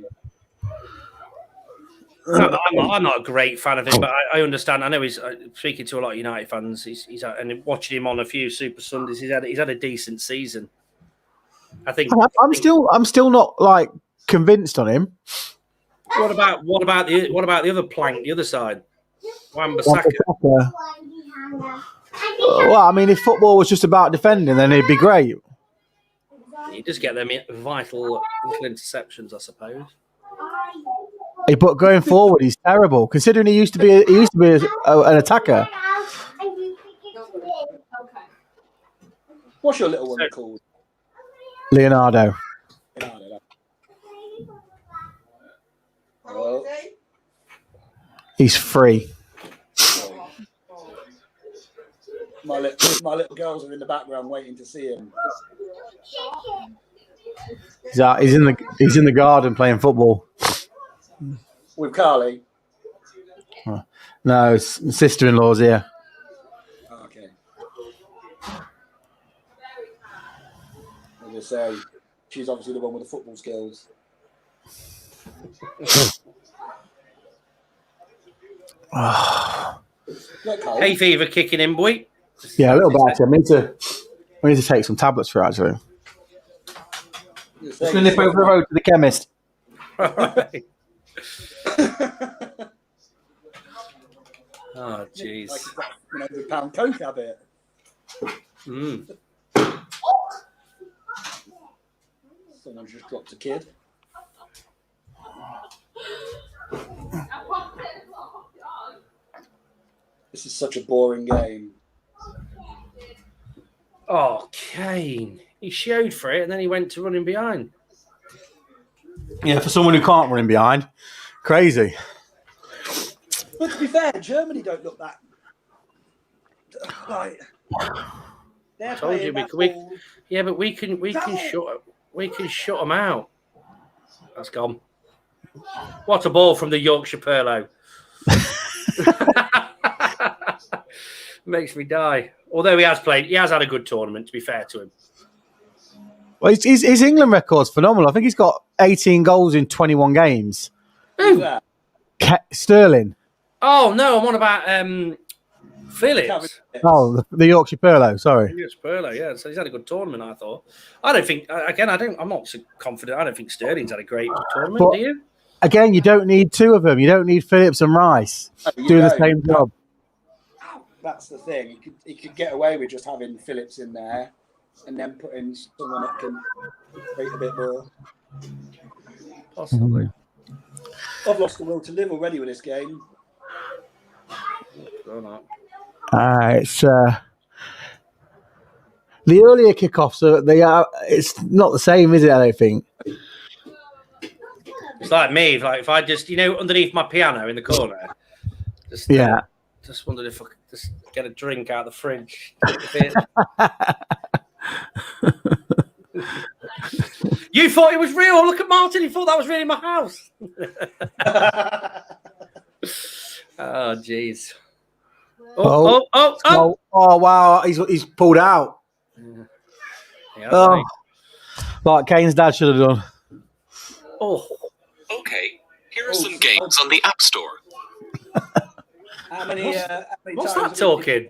I'm not a great fan of him, but I understand. I know he's speaking to a lot of United fans. He's and watching him on a few Super Sundays. He's had a decent season. I think. I'm still not like convinced on him. What about the other plank, the other side? Wan-Bissaka. Well, I mean, if football was just about defending, then it'd be great. You just get them vital little interceptions, I suppose. But going forward, he's terrible. Considering he used to be an attacker. What's your little one called? Leonardo. Well, He's free. my little girls are in the background waiting to see him. He's in the garden playing football. With Carly. No, his sister-in-law's here. Oh, okay. As I say, she's obviously the one with the football skills. Hay fever kicking in, boy. Yeah, a little bit. Actually. I need to take some tablets for it, actually. Just going to nip over the road to the chemist. All right. Oh, jeez. Like a £100 Coke habit. Someone's just dropped a kid. This is such a boring game. Oh, Kane. He showed for it and then he went to running behind. Yeah, for someone who can't run in behind. Crazy. But to be fair, Germany don't look that like they're Told you but we can shut them out. That's gone. What a ball from the Yorkshire Perlo. Makes me die. Although he has had a good tournament, to be fair to him. Well, his England record's phenomenal. I think he's got 18 goals in 21 games. Who? Sterling. Oh, no, I'm on about Phillips. Oh, the Yorkshire Perlo, sorry. Yorkshire Perlo, yeah. So he's had a good tournament, I thought. I don't think, again, I'm not so confident. I don't think Sterling's had a great tournament, but, do you? Again, you don't need two of them. You don't need Phillips and Rice doing the same job. That's the thing. He could get away with just having Phillips in there and then put in someone that can create a bit more. Possibly. I've lost the will to live already with this game. It's the earlier kickoffs. It's not the same, is it? I don't think. It's like me. If I just, underneath my piano in the corner, just just wondered if I could just get a drink out of the fridge. You thought it was real. Look at Martin. He thought that was really my house. Oh, jeez. Oh, wow. He's pulled out. Yeah, like Kane's dad should have done. Oh. Okay, here are some games on the App Store. How many What's times that talking?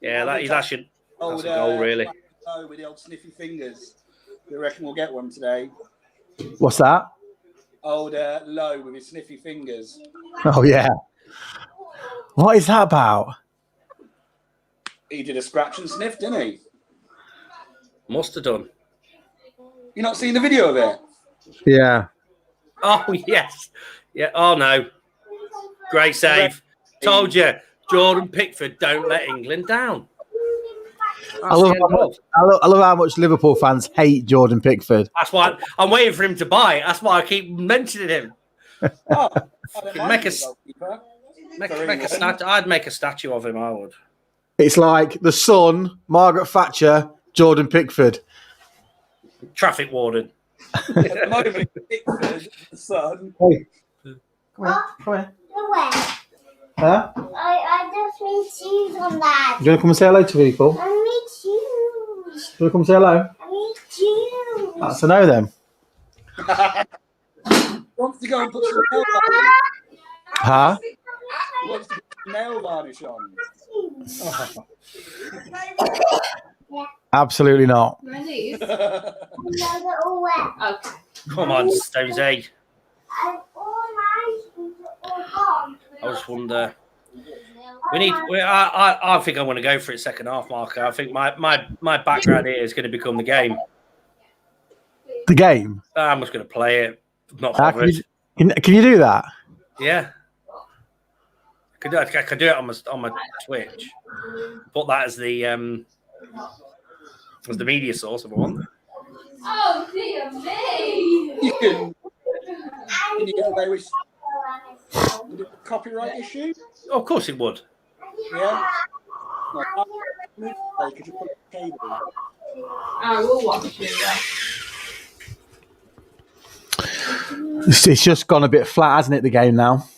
Yeah, that should. That's a goal, really. With the old sniffy fingers. You reckon we'll get one today? What's that? Old Low with his sniffy fingers. Oh, yeah. What is that about? He did a scratch and sniff, didn't he? Must have done. You not seen the video of it? Yeah. Oh, yes. Yeah. Oh, no. Great save. Told you. Jordan Pickford, don't let England down. I love how much Liverpool fans hate Jordan Pickford. That's why I'm waiting for him to buy it. That's why I keep mentioning him. I'd make a statue of him, I would. It's like the Sun, Margaret Thatcher, Jordan Pickford. Traffic warden. At the moment, Pickford, the Sun. Hey. Come here. Huh? I just need shoes on that. Do you want to come and say hello to people? I need shoes. Do you want to come and say hello? I need shoes. That's a no then. Wants to go and put some nail varnish. Huh? Wants to put nail varnish on. Absolutely not. Ready? They're all wet. Okay. Come on, Stonesy. And all my shoes are all gone. I just wonder. I think I want to go for it second half, Marco. I think my background here is going to become the game. The game? I'm just going to play it. Not bothered. Can you do that? Yeah. I could do it on my Twitch. Put that as the media source if I want. Oh dear me! You can you get away with copyright issue? Oh, of course it would. Yeah. Could you put a cable? I will watch you. It's just gone a bit flat, hasn't it, the game now?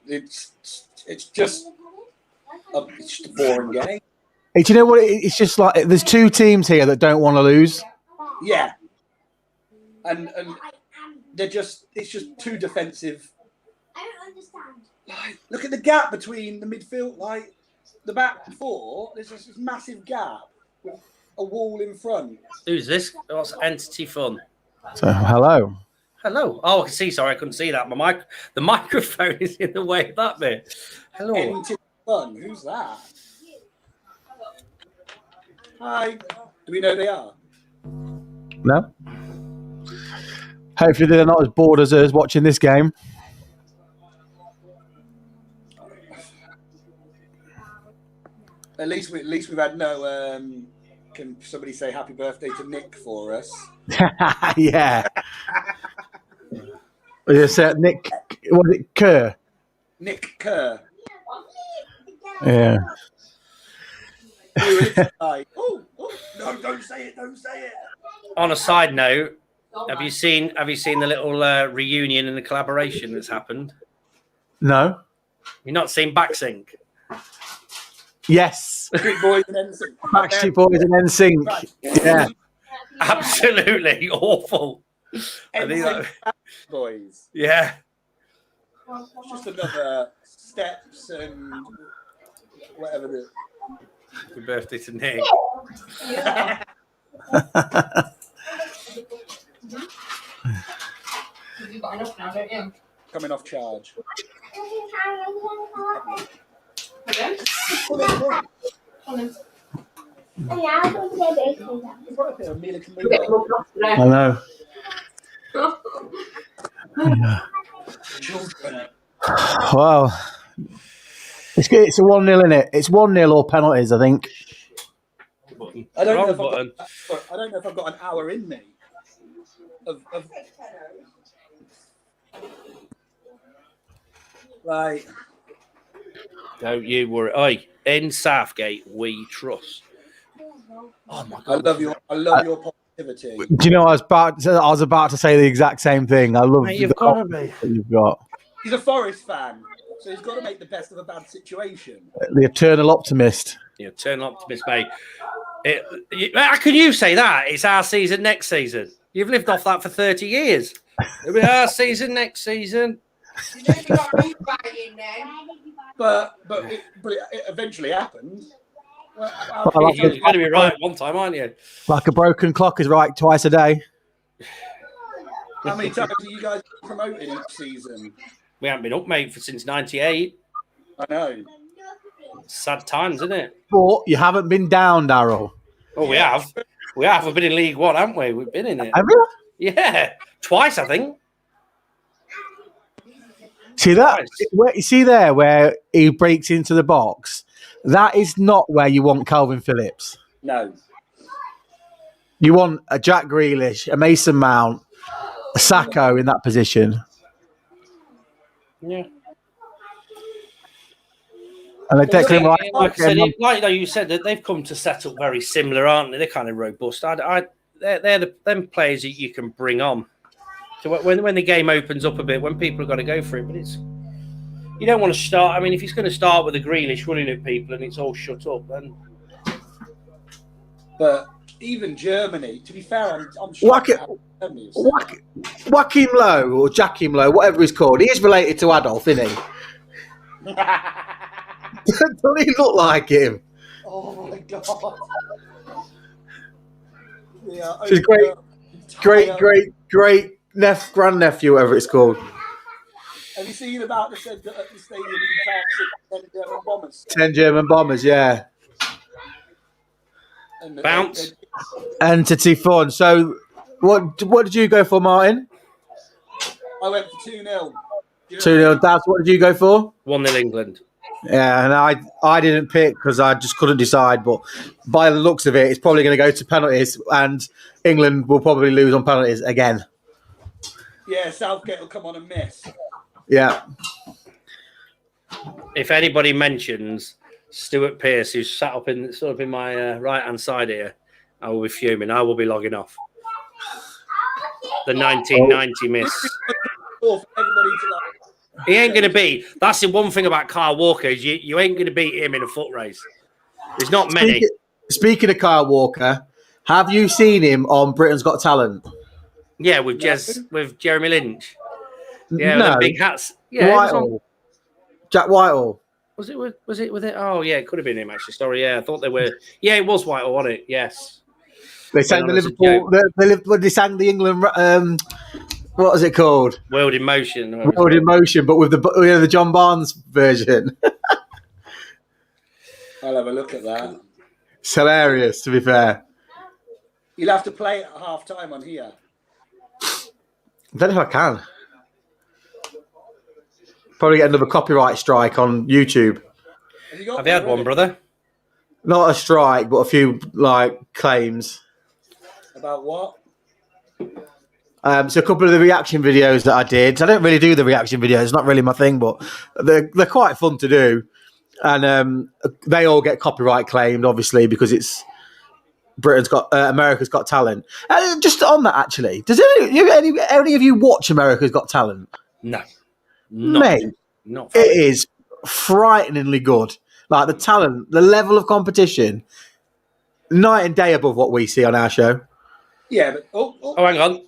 It's just a boring game. Hey, do you know what? It's just like there's two teams here that don't want to lose. Yeah. And it's just too defensive. I don't understand. Like, look at the gap between the midfield, like the back four. There's this massive gap with a wall in front. Who's this? What's Entity Fun? So, hello. Hello. Oh, I can see. Sorry, I couldn't see that. The microphone is in the way of that bit. Hello. Entity Fun. Who's that? Hi. Do we know who they are? No. Hopefully they're not as bored as us watching this game. At least we've had no. Can somebody say happy birthday to Nick for us? Yeah. Yes, Nick. Was it Kerr? Nick Kerr. Yeah. Oh, no! Don't say it! Don't say it! On a side note, have you seen the little reunion and the collaboration that's happened? No. You've not seen Backsync? Yes. Backstreet Boys and NSYNC. Backstreet Boys and NSYNC. Right. Yeah. Absolutely awful. NSYNC Boys. Yeah. It's just another steps and whatever. Happy birthday to Nick. You've got enough now, don't you? Coming off charge. Okay. I know. Well, it's good. It's a 1-0, isn't it? It's 1-0 or penalties, I think. I don't know if I've got an hour in me. Like, Don't you worry. Oi, in Southgate, we trust. Oh my God! I love your positivity. Do you know I was about to say the exact same thing. I love Mate, you've the got to be. that you've got. He's a Forest fan, so he's got to make the best of a bad situation. The eternal optimist. Yeah, turn optimist, mate. How can you say that? It's our season next season. You've lived off that for 30 years. It'll be our season next season. You nearly got me fighting then. But it eventually happened. You're going to be right one time, aren't you? Like a broken clock is right twice a day. How many times are you guys promoted each season? We haven't been up, mate, since '98. I know. Sad times, isn't it? But you haven't been down, Daryl. Oh, we have. We have. We've been in League One, haven't we? We've been in it. Have you? Yeah, twice, I think. See that? You see there where he breaks into the box? That is not where you want Calvin Phillips. No. You want a Jack Grealish, a Mason Mount, a Sacco in that position. Yeah. And they take him like you said, that they've come to set up very similar, aren't they? They're kind of robust. They're them players that you can bring on. So when the game opens up a bit, when people have got to go for it, but you don't want to start. I mean, if he's going to start with a Grealish running at people and it's all shut up, then. But even Germany, to be fair, I'm sure. Joachim Low or Jackim Low, whatever he's called, he is related to Adolf, isn't he? Doesn't he look like him? Oh my God. Yeah, She's great grandnephew, whatever it's called. Have you seen about the said that at the stadium you can't sit 10 German bombers? 10 German bombers, yeah. And Bounce. Entity fun. So, what did you go for, Martin? I went for 2-0. 2-0. Daz, what did you go for? 1-0 England. Yeah, and I didn't pick because I just couldn't decide. But by the looks of it, it's probably going to go to penalties, and England will probably lose on penalties again. Yeah, Southgate will come on and miss. Yeah. If anybody mentions Stuart Pearce, who's sat up in my right hand side here, I will be fuming. I will be logging off. The 1990 miss. For everybody to He ain't going to beat. That's the one thing about Kyle Walker is you ain't going to beat him in a foot race. There's not many. Speaking of Kyle Walker, have you seen him on Britain's Got Talent? Yeah, with Jeremy Lynch. Yeah, no. with the big hats. Yeah, Whitehall. Jack Whitehall. Was it with it? Oh yeah, it could have been him actually. Sorry, yeah, I thought they were. Yeah, it was Whitehall, wasn't it? Yes. They sang the Liverpool. They sang the England. What was it called? World in Motion. World in Motion, but with the John Barnes version. I'll have a look at that. It's hilarious, to be fair. You'll have to play it at half time on here. I don't know if I can. Probably get another copyright strike on YouTube. Have you had one, brother? Not a strike, but a few claims. About what? So a couple of the reaction videos that I did. I don't really do the reaction videos; it's not really my thing, but they're quite fun to do, and they all get copyright claimed, obviously, because it's America's Got Talent. Just on that, actually, does any of you watch America's Got Talent? No, mate, not. It is frighteningly good. Like the talent, the level of competition, night and day above what we see on our show. Yeah, but oh, hang on.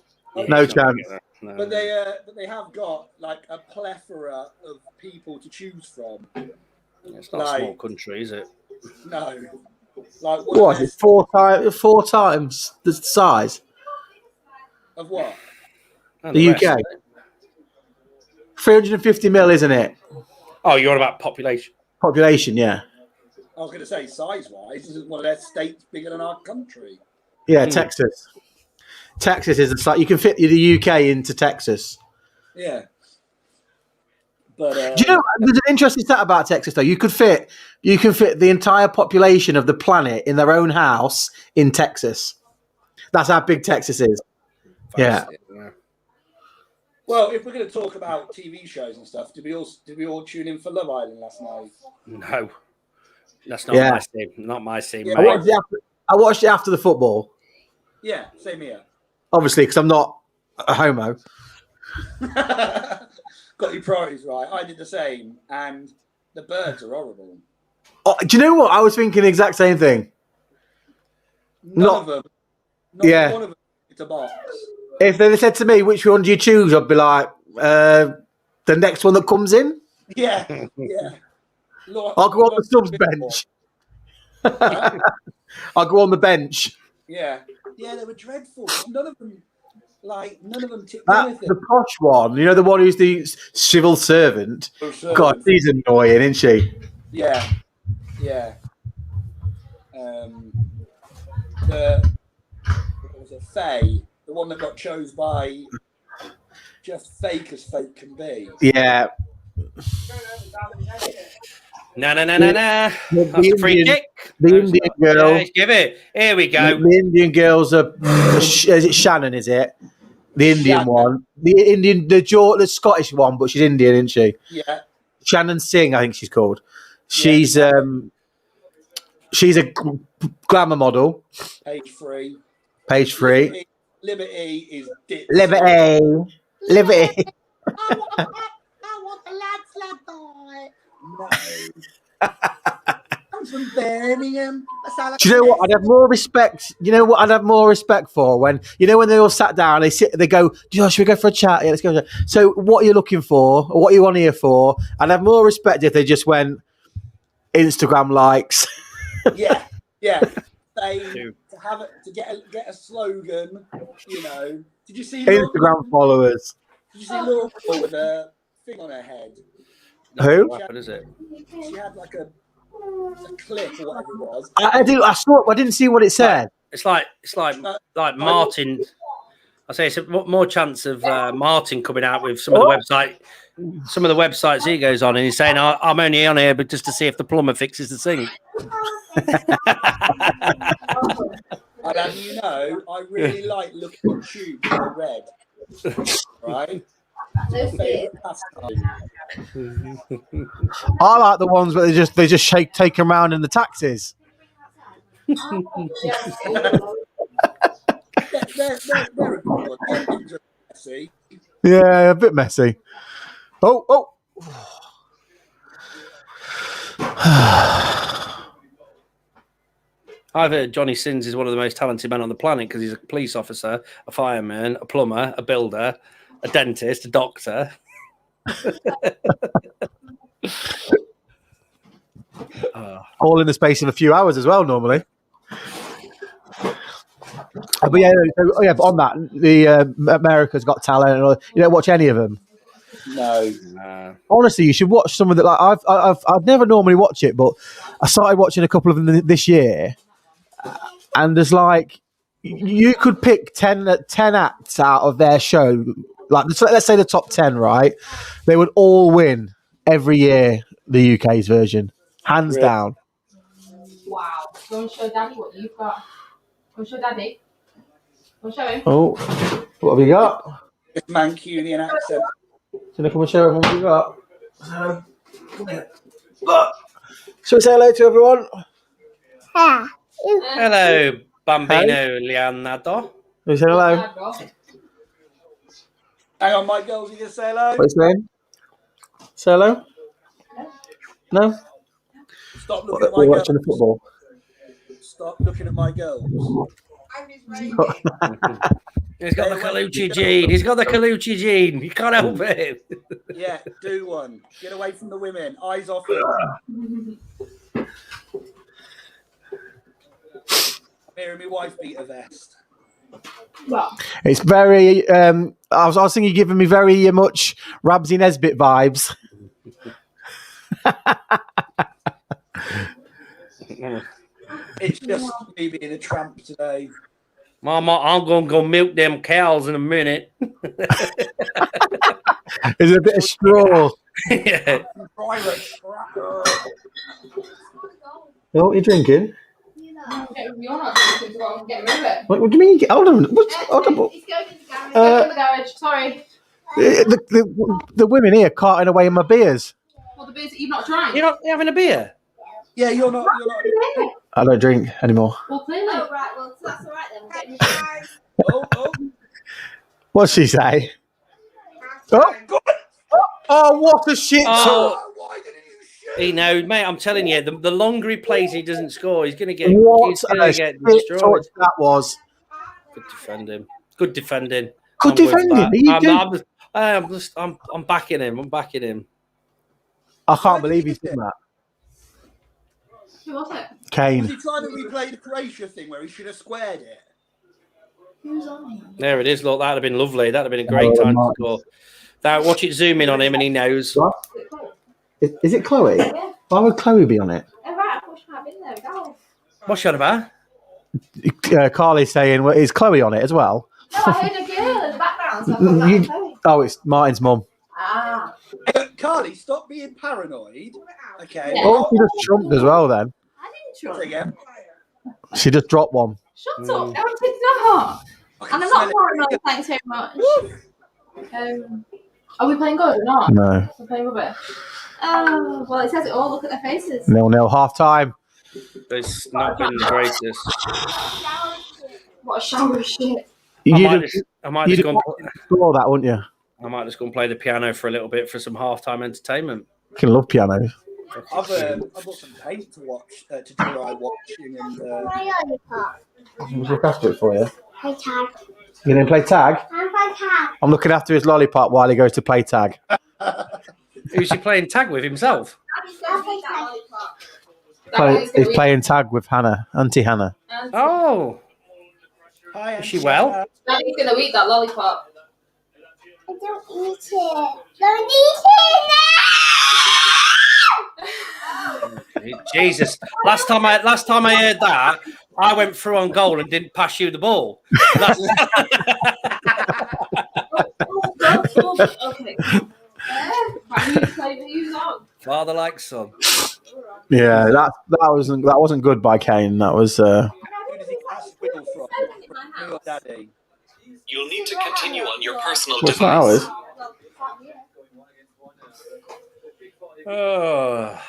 No chance. No. But they have got like a plethora of people to choose from. It's not a small country, is it? No. Like what is it? Four times the size of what? The UK. 350 mil, isn't it? Oh, you're on about population. Population, yeah. I was going to say size-wise, isn't one of their states bigger than our country? Yeah, Texas. Texas is the site. You can fit the UK into Texas. Yeah. But do you know there's an interesting stat about Texas though? You can fit the entire population of the planet in their own house in Texas. That's how big Texas is. Yeah. Well, if we're going to talk about TV shows and stuff, did we all tune in for Love Island last night? No, that's not my scene. Not my scene, Yeah. mate. I watched it after the football, Yeah, same here. obviously, because I'm not a homo. Got your priorities right. I did the same, and the birds are horrible. Oh, do you know what? I was thinking the exact same thing. None Not- of them. Yeah. One of them. It's a box. If they said to me, which one do you choose? I'd be like, the next one that comes in. Yeah, yeah. I'll go on the subs bench. I'll go on the bench. Yeah, yeah. They were dreadful. None of them tipped anything. The posh one, you know, the one who's the civil servant. God, she's annoying, isn't she? Yeah, yeah. What was it? Faye, the one that got chose by just fake as fake can be. Yeah. No. That's a free kick. The Indian girl. Yeah, give it. Here we go. The Indian girls are. Is it Shannon? Is it the Indian Shannon. one? The Scottish one, but she's Indian, isn't she? Yeah. Shannon Singh, I think she's called. She's a glamour model. Page 3. Page 3. Liberty is dick. Liberty. I want the lad boy. No. I'm from Birmingham. Do you know what? I'd have more respect. You know what? I'd have more respect for when they all sat down. They go, should we go for a chat? Yeah, let's go. So, what are you looking for? Or what are you on here for? I'd have more respect if they just went Instagram likes. Yeah. To get a slogan, you know. Did you see Instagram followers? Did you see Laura with a thing on her head? Who? What is it? She had like a clip or whatever it was. I saw it. I didn't see what it said. It's like Martin. I say it's more chance of Martin coming out with some of the websites he goes on, and he's saying, "I'm only on here, but just to see if the plumber fixes the sink." And as you know, I really like looking at tubes that are red. Right? Favorite pastime. I like the ones where they just take them around in the taxis. They're a good one. The endings are messy. Yeah, a bit messy. Oh. I've heard Johnny Sins is one of the most talented men on the planet because he's a police officer, a fireman, a plumber, a builder, a dentist, a doctor. All in the space of a few hours as well, normally. But but on that, the America's Got Talent. You don't watch any of them? No. Honestly, you should watch some of the. Like I've never normally watch it, but I started watching a couple of them this year, and there's like you could pick 10 acts out of their show. Like let's say the top 10, right? They would all win every year. The UK's version, hands down. Wow. Go and show Daddy what you've got. Go and show Daddy. Go and show him. Oh, what have you got? This Mancunian accent. Can I come and show everyone what you got? Shall we say hello to everyone? Hello, Bambino Leonardo. We say hello. Hang on, my girls, you can say hello? What's his name? Say hello? No? Stop looking at my We're girls. watching the football. Stop looking at my girls. He's got the Colucci gene. He's got the Colucci gene. You can't help it. Yeah, do one. Get away from the women. Eyes off them. I'm hearing my wife beat a vest. It's very. I was thinking you're giving me very much Rabsy Nesbitt vibes. It's just me being a tramp today. Mama, I'm going to go milk them cows in a minute. Is it a bit of straw? Yeah. Private. What are you drinking? You're not drinking, so I'll get rid of it. What do you mean? Hold on. Hold on. He's going in the garage. Go in the garage. Sorry. The women here carting away my beers. Well, the beers that you've not drank. You're not having a beer? Yeah, you're not. I don't drink anymore. Well, clearly. Oh, right, well, that's all right then. We'll get you guys. Oh. What's she say? Oh, what a shit! Oh, Why didn't you shoot? he knows, mate. I'm telling you, the longer he plays, he doesn't score. He's going to get. What He's going to a get shit destroyed. touch that was. Good defending. Good defending. Good I'm with defending. that. I'm backing him. I'm backing him. I can't believe he's done that. Who was it? Was Kane. he trying to replay the Croatia thing where he should have squared it? Who's on here? There it is. Look, that'd have been lovely. That'd have been a great time to score. Now, watch it zoom in on him, and he knows. What? Is it Chloe? Yeah. Why would Chloe be on it? Oh, right, I thought she might have been there. Go. What's she on about? Carly's saying, well, is Chloe on it as well? No, I heard a girl in the background, so I thought that was Chloe. Oh, it's Martin's mum. Ah. Carly, stop being paranoid. Okay. Yeah. Oh, she just trumped as well then. I didn't Say trust. again. She just dropped one. Shut up. No, I did not. I And can I'm smell not it. paranoid, thanks very much. Are we playing good or not? No. We're playing rubbish. Oh, well, it says it all. Look at their faces. 0-0 half time. It's not been the greatest. What a shower of shit. I might just go and score that, wouldn't you? I might just go and play the piano for a little bit for some halftime entertainment. You can love pianos. I've got some paint to watch to do eye watching and. My lollipop. We'll look after it for you. Play tag. You're going to play tag? I'm play tag. I'm looking after his lollipop while he goes to play tag. Who's he playing tag with himself? I'll play tag. He's playing tag with Hannah, Auntie Hannah. Oh, Hi, is she well? Daddy's going to eat that lollipop. I don't eat it. Don't eat it Jesus! Last time I heard that, I went through on goal and didn't pass you the ball. That's- Okay. Father like son. Yeah, that wasn't good by Kane. That was. Who does he ask Will from? Me or Daddy? You'll need to continue on your personal What's not device. ours? Oh.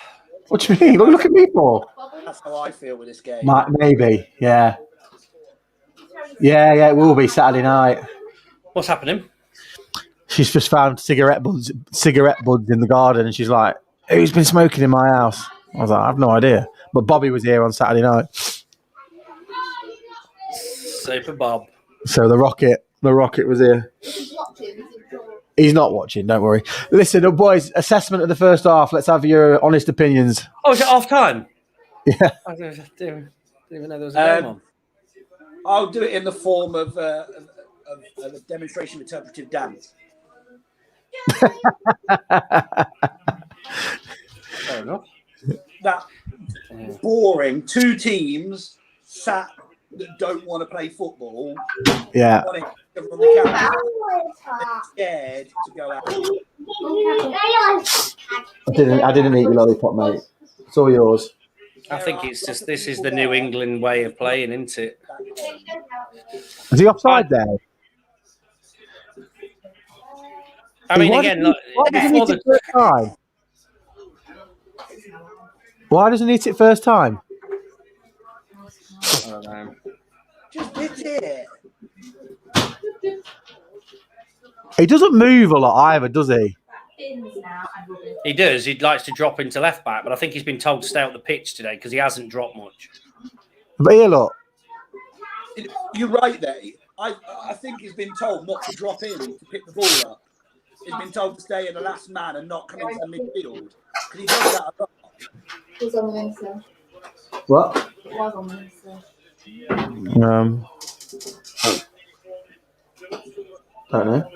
What do you mean? Look at me for. That's how I feel with this game. Maybe, yeah. Yeah, it will be Saturday night. What's happening? She's just found cigarette buds in the garden, and she's like, "Who's been smoking in my house?" I was like, "I have no idea." But Bobby was here on Saturday night, Super Bob. so the rocket was here. He's not watching. Don't worry. Listen, boys. Assessment of the first half. Let's have your honest opinions. Oh, is it half time? Yeah. I didn't even know there was a game on. I'll do it in the form of a demonstration of interpretive dance. Fair enough. That boring. Two teams sat that don't want to play football. Yeah. Want to get on the couch. They're scared to go out. I didn't eat your lollipop, mate. It's all yours. I think it's just this is the New England way of playing, isn't it? Is he offside there? I mean, Why again, doesn't look, he before hit it first time? Why doesn't he hit it first time? I don't know. Just hit it. He doesn't move a lot either, does he? He does. He likes to drop into left back, but I think he's been told to stay out the pitch today because he hasn't dropped much. But here, look. You're right there. I think he's been told not to drop in to pick the ball up. He's been told to stay in the last man and not come into the midfield. Because he does that a lot. It was on Wednesday. What? It was on Wednesday. Don't know.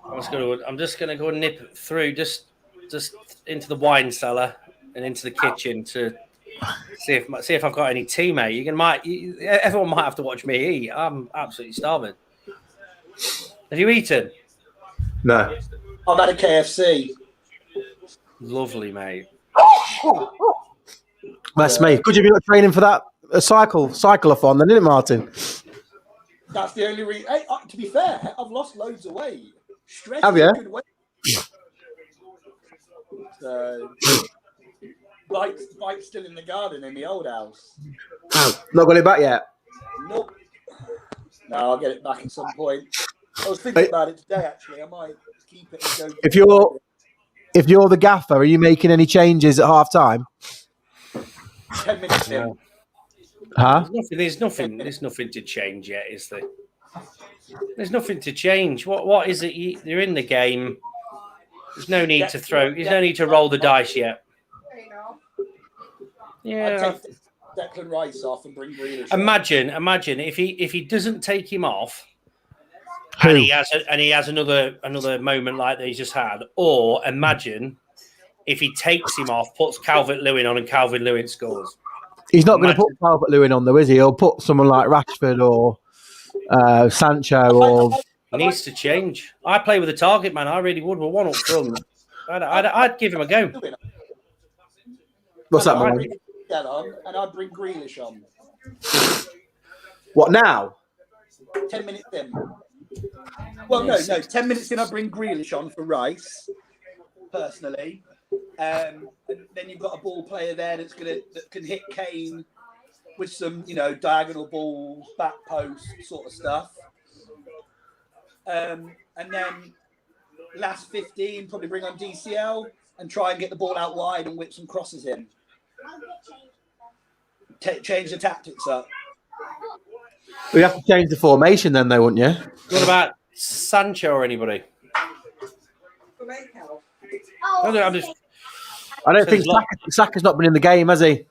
I'm just gonna go and nip through just into the wine cellar and into the kitchen to see if I've got any tea, mate. Everyone might have to watch me eat. I'm absolutely starving. Have you eaten? No. I've had a KFC. Lovely, mate. That's me. Could you be training for that cycleathon then, didn't it, Martin? That's the only reason. Hey, to be fair, I've lost loads of weight. Stress Have is you? a good weight. So, bike's still in the garden in the old house. Not got it back yet. Nope. No, I'll get it back at some point. I was thinking about it today. Actually, I might keep it and go. If you're the gaffer, are you making any changes at half time? 10 minutes in. Huh? There's nothing to change yet, is there? There's nothing to change. What is it? You're in the game. There's no need to throw. There's no need to roll the dice yet. Yeah. I'd take Declan Rice off and bring Grealish. Imagine if he doesn't take him off, and he has another moment like that he's just had, or imagine if he takes him off, puts Calvert-Lewin on, and Calvert-Lewin scores. He's not going to put Calvert-Lewin on, though, is he? He'll put someone like Rashford or Sancho. Or he needs to change. I play with a target man. I really would. With one up front, I'd give him a go. What's that, man? And I'd bring Grealish on. What now? 10 minutes in. Well, no. 10 minutes in, I'd bring Grealish on for Rice, personally. And then you've got a ball player there that can hit Kane with some, diagonal balls, back post sort of stuff. And then last 15, probably bring on DCL and try and get the ball out wide and whip some crosses in. Change the tactics up. We have to change the formation then, though, wouldn't you? What about Sancho or anybody? I don't think Saka's not been in the game, has he?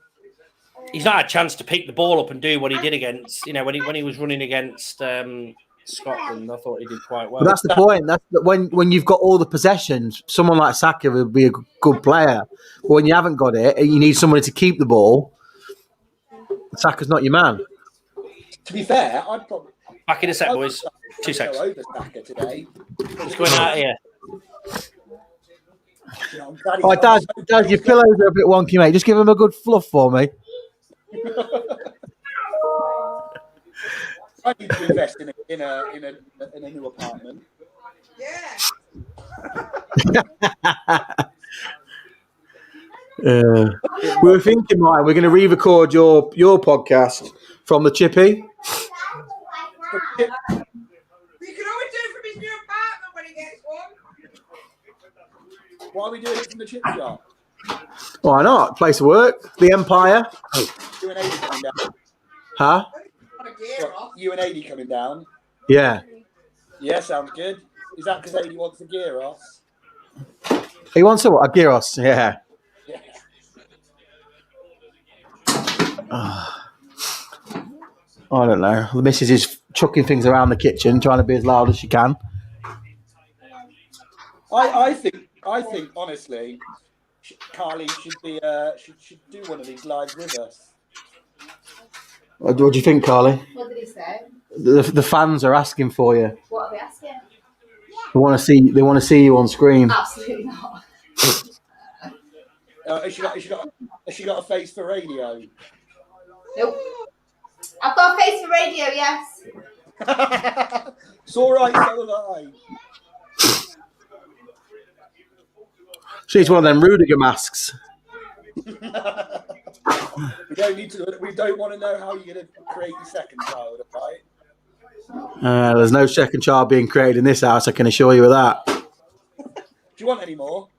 He's not had a chance to pick the ball up and do what he did against, when he was running against Scotland. I thought he did quite well. But that's the point. That's when you've got all the possessions, someone like Saka would be a good player. But when you haven't got it, you need somebody to keep the ball. Saka's not your man. To be fair, I'd probably back in a sec, boys. 2 seconds. Over Saka today. What's going out here? Oh, Dad, your pillows are a bit wonky, mate. Just give him a good fluff for me. I need to invest in a new apartment. Yeah. We were thinking, right, we're going to re-record your podcast from the Chippy. You can always do it from his new apartment when he gets one. Why are we doing it from the chip shop? Why not? Place of work, the Empire. You and AD coming down. Huh? What, you and AD coming down? Yeah. Yeah, sounds good. Is that because AD wants the gyros? He wants a what? A gyros, yeah. Yeah. I don't know. The missus is chucking things around the kitchen, trying to be as loud as she can. I think honestly, Carly should be should do one of these lives with us. What do you think, Carly? What did he say? The fans are asking for you. What are they asking? They want to see you on screen. Absolutely not. Has she got a face for radio? Nope. I've got a face for radio, yes. It's all right, so have I. She's one of them Rudiger masks. We don't want to know how you're going to create your second child, right? There's no second child being created in this house, I can assure you of that. Do you want any more?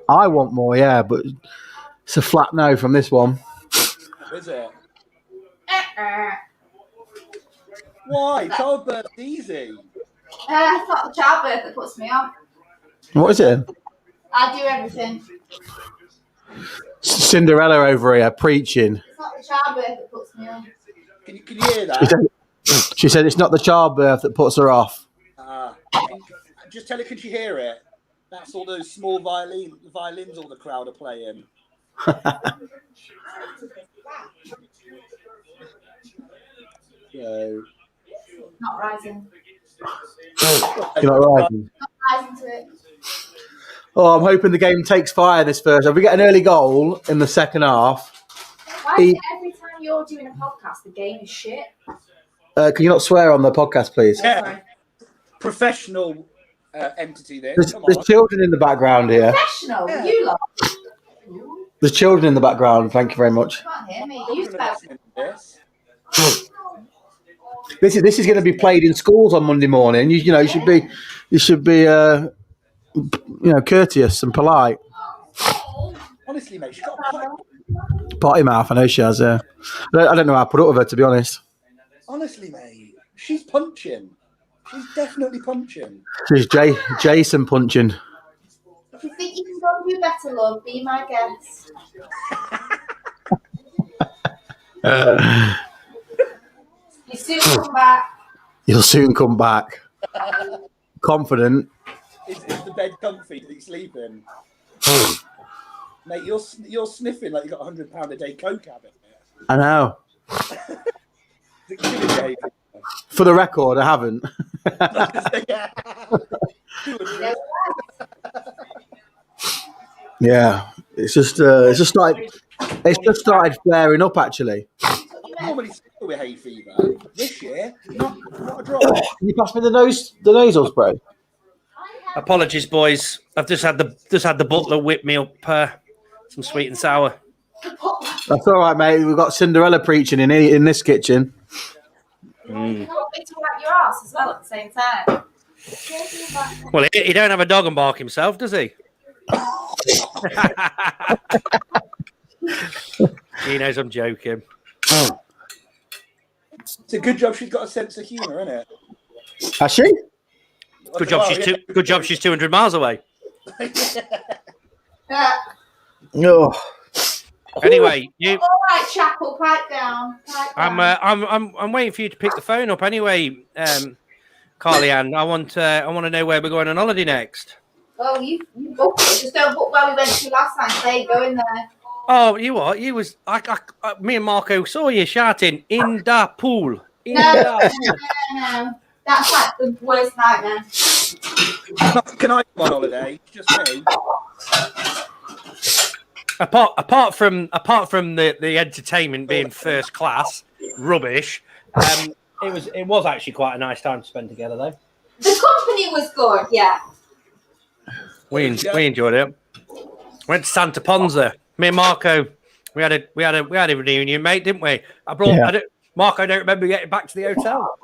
I want more, yeah, but it's a flat no from this one. Is it? Why? Childbirth's easy. It's not the childbirth that puts me on. What is it? I do everything. Cinderella over here preaching. It's not the childbirth that puts me on. Can you hear that? She said it's not the childbirth that puts her off. Just tell her, can she hear it? That's all those small violins all the crowd are playing. So, Not rising. You're not rising. Not rising to it. Oh, I'm hoping the game takes fire this first. If we get an early goal in the second half. Why is it every time you're doing a podcast, the game is shit? Can you not swear on the podcast, please? Yeah. Professional entity there. There's children in the background here. Professional, Yeah. you lot. There's children in the background. Thank you very much. Can't hear me. You Children are spoke. listening to this. This is going to be played in schools on Monday morning. You should be courteous and polite. Honestly, mate, she's got a pipe. Potty mouth, I know she has. I don't know how to put up with her, to be honest. Honestly, mate, she's punching. She's definitely punching. She's Jason punching. If you think you can go and do better, love, be my guest. You soon come back. You'll soon come back. Confident. Is the bed comfy? Do you sleep in? Mate, you're sniffing like you got £100 a day coke habit. I know. For the record, I haven't. Yeah, it's just started flaring up actually. I normally still with hay fever. This year, not a drop. Can you pass me the nasal spray? Apologies, boys. I've just had the butler whip me up some sweet and sour. That's all right, mate. We've got Cinderella preaching in this kitchen. You want me to wipe your ass as well at the same time? Well, he don't have a dog and bark himself, does he? He knows I'm joking. It's a good job she's got a sense of humour, isn't it? Has she? Good job. She's 200 miles away. No. Anyway, you. All right, Chappell, pipe down. I'm waiting for you to pick the phone up. Anyway, Carly Ann, I want to know where we're going on holiday next. Well, you book it. Just don't book where we went to last time. There you go in there. Oh, you what? You was me and Marco saw you shouting in the pool. No. That's like the worst nightmare. Can I come on holiday? Just me. Apart from the entertainment being first class rubbish, it was actually quite a nice time to spend together though. The company was good, yeah. We enjoyed it. Went to Santa Ponza. Me and Marco, we had a reunion, mate, didn't we? Marco, I don't remember getting back to the hotel.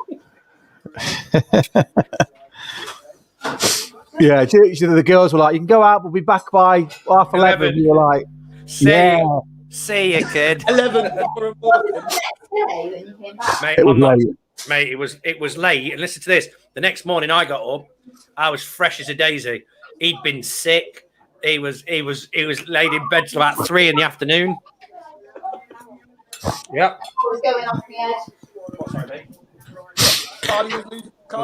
Yeah, the girls were like, "You can go out. We'll be back by 11:30." You were like, See you, kid. 11. Mate, It was late. Mate, it was late. And listen to this. The next morning I got up, I was fresh as a daisy. He'd been sick. He was laid in bed till about 3 in the afternoon. Yep. I was going off the edge. What's that, mate? Carly was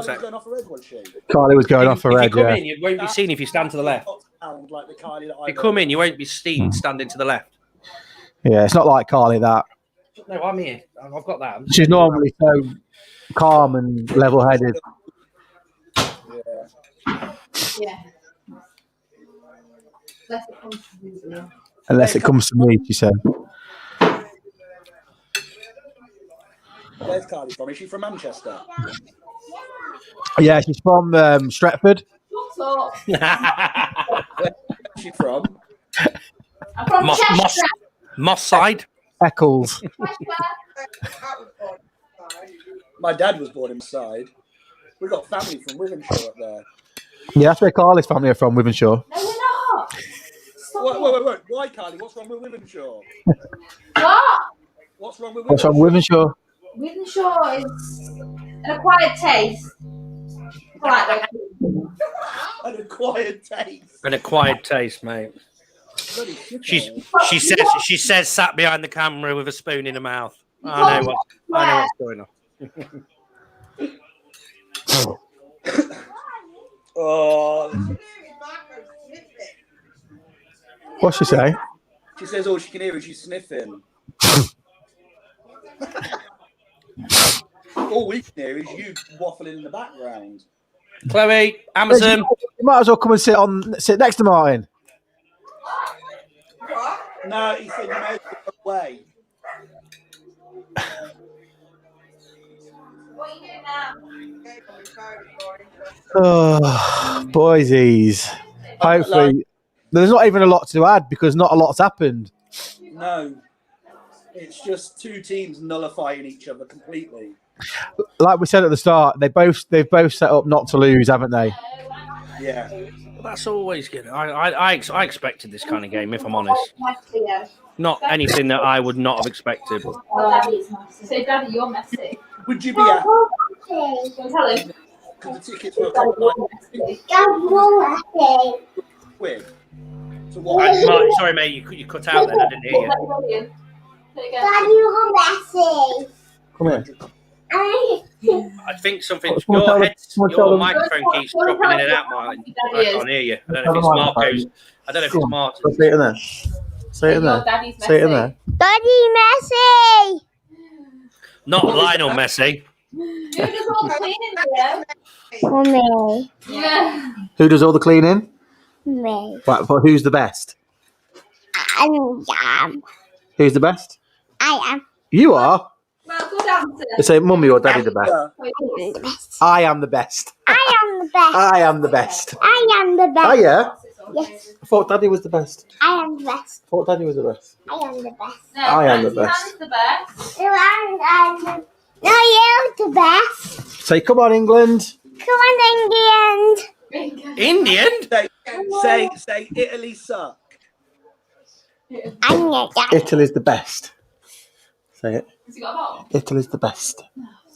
going off her head, was she? Carly was going off her If head. you come Yeah. in, you won't be seen if you stand to the left. Like the Carly that If you come in, you won't be seen standing to the left. Yeah, it's not like Carly that. No, I'm here. I've got that. She's normally so calm and level-headed. Yeah. Unless it comes to me, she said. Where's Carly from? Is she from Manchester? Yeah, she's from Stretford. Where's she from? I'm from Chester. Moss Side. Eccles. My dad was born inside. We got family from Wivenshaw up there. Yeah, that's where Carly's family are from, Wivenshaw. No, we're not. Wait. Why, Carly? What's wrong with Wivenshaw? What? What's wrong with What's from Wivenshaw? Wivenshaw? Wivenshaw is an acquired taste. Right, An acquired taste. An acquired taste, mate. She says sat behind the camera with a spoon in her mouth. I know what's going on. Oh. What's she say? She says all she can hear is you sniffing. All we can hear is you waffling in the background. Chloe, Amazon. You might as well come and sit next to Martin. No, he said you may go away. What are you doing now? Oh, boysies. Hopefully, there's not even a lot to add because not a lot's happened. No. It's just two teams nullifying each other completely. Like we said at the start, they've both set up not to lose, haven't they? Yeah. Well, that's always good. I expected this kind of game, if I'm honest. Not anything that I would not have expected. Say, Daddy, you're messy. Would you be at? Don't tell him. Because the tickets were a couple quid. So what? Mark, sorry, mate, you cut out then. I didn't hear you. Daddy, you're messy. Come here. I think something. Your microphone keeps dropping in and out, Martin. I can't hear you. I don't know if it's Marco's. I don't know if it's Martin's. Say it in there. Say it in there. Say it in there. Daddy, messy. Not Lionel Messi. Who does all the cleaning here? Mommy. Yeah. Who does all the cleaning? Me. Right, but who's the best? I am. Who's the best? I am. You are. Well, good answer. They say mummy or daddy the best. The best. I am the best. I am the best. I am the best. I am the best. Oh yeah. Yes, I thought daddy was the best. I am the best. I thought daddy was the best. I am the best. No, I am the Auntie best. Hannah's the best. No, you're the best. Say, come on, England. Come on, England. Indian? Say Italy suck. I'm your dad. Italy's the best. Say it. Has he got a ball? Italy's the best.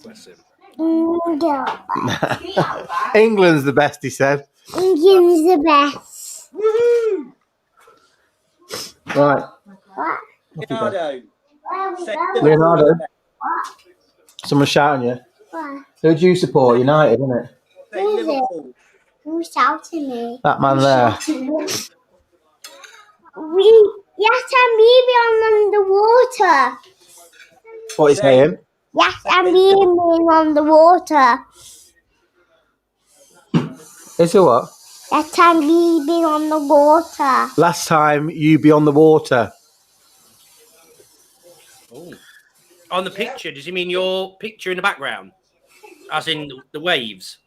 Bless him. England's the best, he said. England's the best. Woohoo! Right. What? Leonardo. Where are we Say going? Leonardo. What? Someone's shouting you. What? Who do you support? United, isn't it? Say Who is it? Liverpool. Who's shouting me? That man there. Yes, I'm leaving on the water. What he's saying? Yes, I'm leaving on the water. Is it what? Yes, I'm leaving on the water. Last time you be on the water. On the picture, does he mean your picture in the background? As in the waves?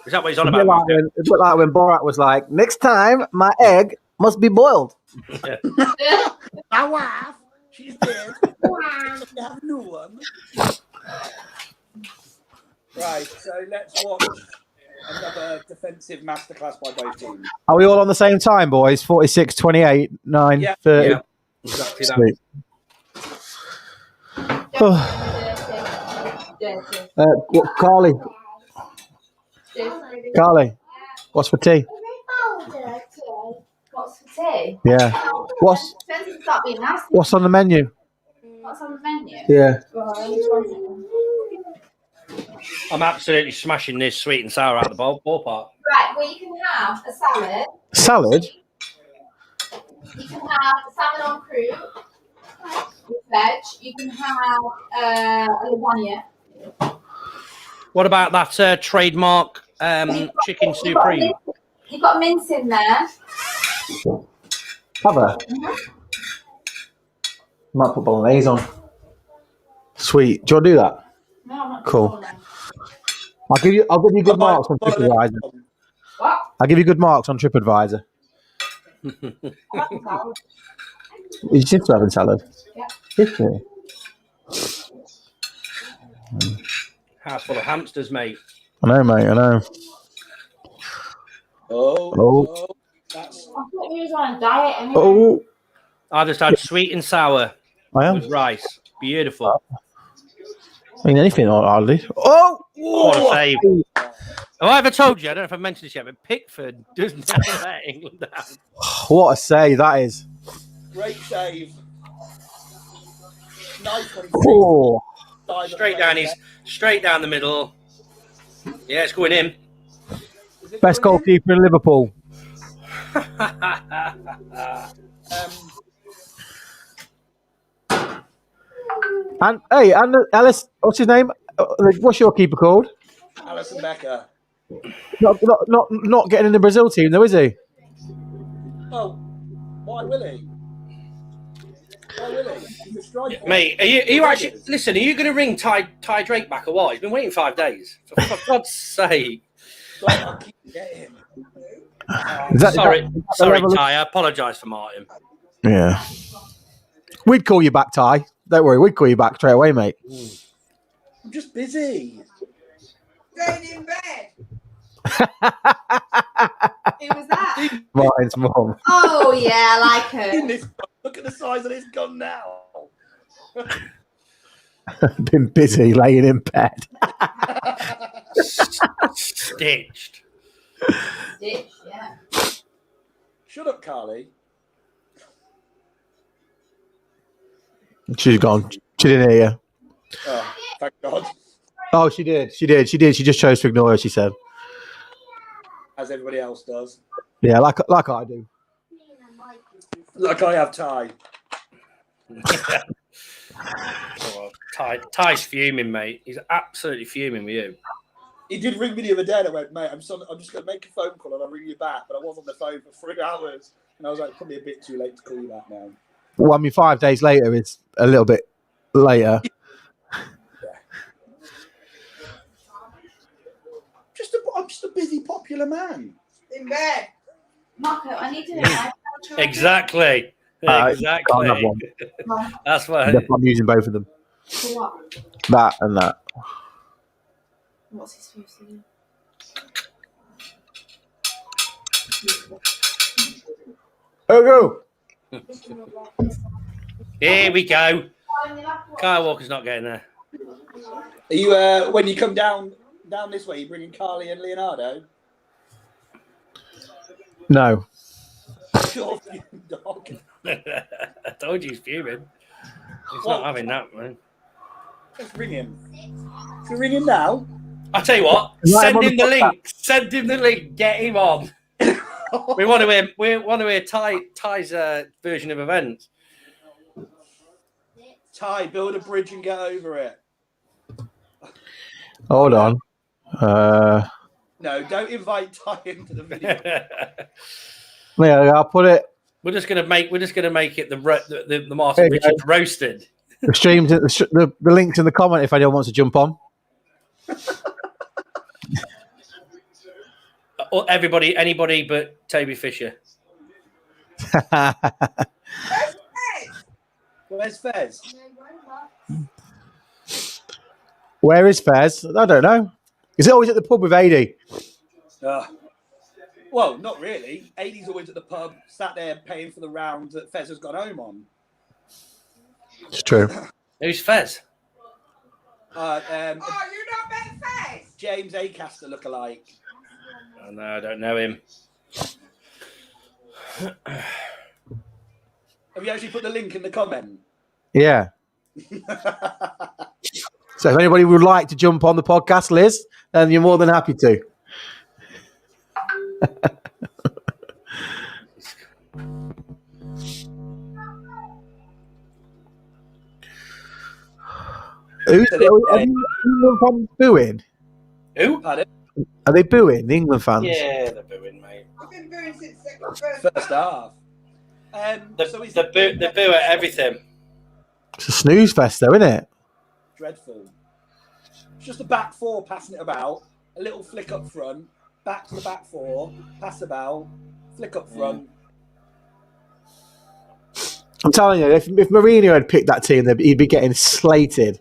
Is that what he's on It's a about? bit like when Borat was like, next time my egg must be boiled. My wife, she's dead. I have a new one. Right, so let's watch another defensive masterclass by both teams. Are we all on the same time, boys? 46, 28, 9, Yeah. 30. Yeah. Exactly that. Sweet. Carly, what's for tea? What's for tea? Yeah. What's Depends if it's not being nasty. what's on the menu? What's on the menu? Yeah. I'm absolutely smashing this sweet and sour out of the ballpark. Right, well, you can have a salad. Salad? You can have salmon on fruit with veg. You can have a lasagna. What about that trademark chicken supreme? You've got mince in there. Have a. Might put bolognese on. Sweet. Do you want to do that? No, I'm not Cool. doing that. I'll give you good marks on TripAdvisor. What? I'll give you good marks on TripAdvisor. You seem to having salad. Yeah. Did you? House full of hamsters, mate. I know, mate. I know. Oh. That's I thought you was on a diet anyway. Oh, I just had sweet and sour I am. with rice. Beautiful. I mean, anything hardly. Oh, What a save. Have I ever told you? I don't know if I've mentioned this yet, but Pickford doesn't let England down. what a save that is. great save. Nice one. Oh, Straight down the middle. Yeah, it's going in. best goalkeeper in Liverpool. And hey, and Alice, what's his name? What's your keeper called? Alison Becker. Not getting in the Brazil team though, is he? Oh, why will he? Oh, really? He's a striker. Mate, are you actually... Listen, are you going to ring Ty Drake back or what? He's been waiting 5 days. For God's sake. God, I keep getting him. Sorry, Ty. I apologise for Martin. Yeah. We'd call you back, Ty. Don't worry, we'd call you back straight away, mate. I'm just busy. Going in bed. Who was that? Martin's mum. Oh yeah, I like her. Look at the size of this gun now. Been busy laying in bed. Stitched. Stitch, yeah. Shut up, Carly. She's gone. She didn't hear you. Oh, thank God. Oh, she did. She just chose to ignore her, she said. As everybody else does. Yeah, like I do. Like I have Ty. Oh, Ty's fuming, mate. He's absolutely fuming with you. He did ring me the other day and I went, mate, I'm just going to make a phone call and I'll ring you back. But I was on the phone for 3 hours. And I was like, probably a bit too late to call you back now. Well, I mean, 5 days later is a little bit later. I'm just a busy, popular man. In bed. Marco, I need to know. Exactly. Can't have one. That's what. I'm using both of them. For what? That and that. What's he supposed to do? Oh, go. Here we go. Kyle Walker's not getting there. Are you, when you come down this way, you bringing Carly and Leonardo? No. Sure, you dog. I told you he's fuming. He's not having that, man. Let's ring him. Should we ring him now? I'll tell you what. Send him the link. Send him the link. Get him on. We want to hear. We want to hear Ty's version of events. Ty, build a bridge and get over it. Hold on. No, don't invite Ty into the video. Yeah, I'll put it. We're just gonna make it the Martin Richards roasted. The streams, the links in the comment if anyone wants to jump on. Anybody but Toby Fisher. Where's Fez? Where is Fez? I don't know. Is it always at the pub with AD? Well, not really. AD's always at the pub, sat there paying for the round that Fez has gone home on. It's true. Who's Fez? Oh, you not met Fez? James Acaster lookalike. Oh, no, I don't know him. Have you actually put the link in the comment? Yeah. So if anybody would like to jump on the podcast, Liz, then you're more than happy to. Who's England fans booing? Who? Pardon? Are they booing, the England fans? Yeah, they're booing, mate. I've been doing since First half. They boo at everything. It's a snooze fest, though, isn't it? Dreadful. It's just a back four passing it about, a little flick up front, back to the back four, pass about, flick up front. I'm telling you, if Mourinho had picked that team, he'd be getting slated.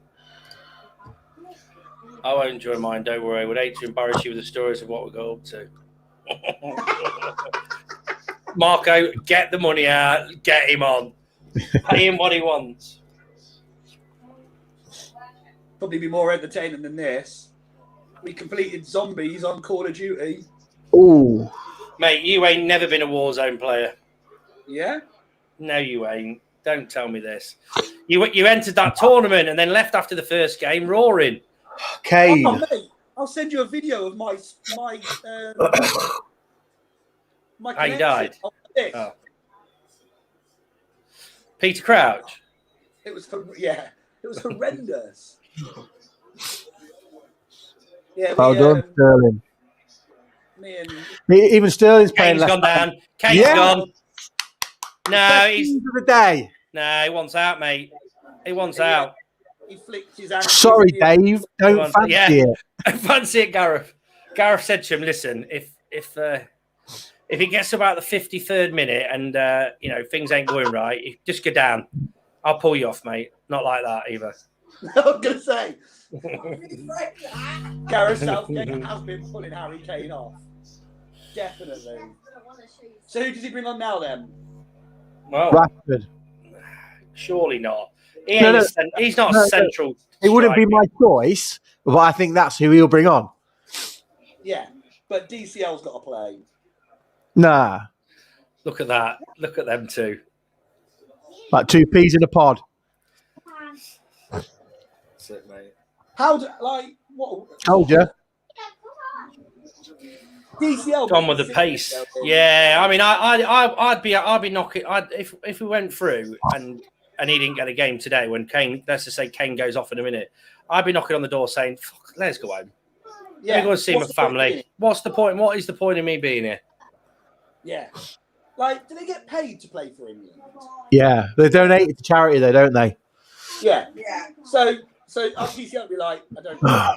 I won't enjoy mine, don't worry. I would hate to embarrass you with the stories of what we go up to. Marco, get the money out, get him on. Pay him what he wants. Probably be more entertaining than this. We completed zombies on Call of Duty. Ooh. Mate, you ain't never been a Warzone player. Yeah? No, you ain't. Don't tell me this. You entered that tournament and then left after the first game roaring. Kane. Oh, mate, I'll send you a video of my How you died? This. Oh. Peter Crouch? It was horrendous. Yeah, Well done, Sterling. Me and Even Sterling's playing Kane's left gone back. down. Kane's gone. No, Best he's teams of the day. Nah, he wants out, mate. He wants out. He flicked his hand. Sorry, Dave. Don't fancy it. Fancy it, Gareth. Gareth said to him, "Listen, if it gets about the 53rd minute and things ain't going right, you just go down. I'll pull you off, mate. Not like that either." I was gonna say, Gareth Southgate has been pulling Harry Kane off. Definitely. So who does he bring on now then? Well, Rashford. surely not. He's not central. It wouldn't be my choice, but I think that's who he'll bring on. Yeah, but DCL's got to play. Nah. Look at that. Look at them two. Like 2 peas in a pod. That's it, mate. What? Told you. DCL Gone with the pace. Yeah, I mean, I'd be knocking. If we went through and he didn't get a game today, when Kane, let's just say Kane goes off in a minute, I'd be knocking on the door saying, "Fuck, let's go home. Yeah. Let me go and see my family. What's the point? What is the point of me being here?" Yeah. Do they get paid to play for England? Yeah, they donate it to charity, though, don't they? Yeah. So our DCL would be like, I don't know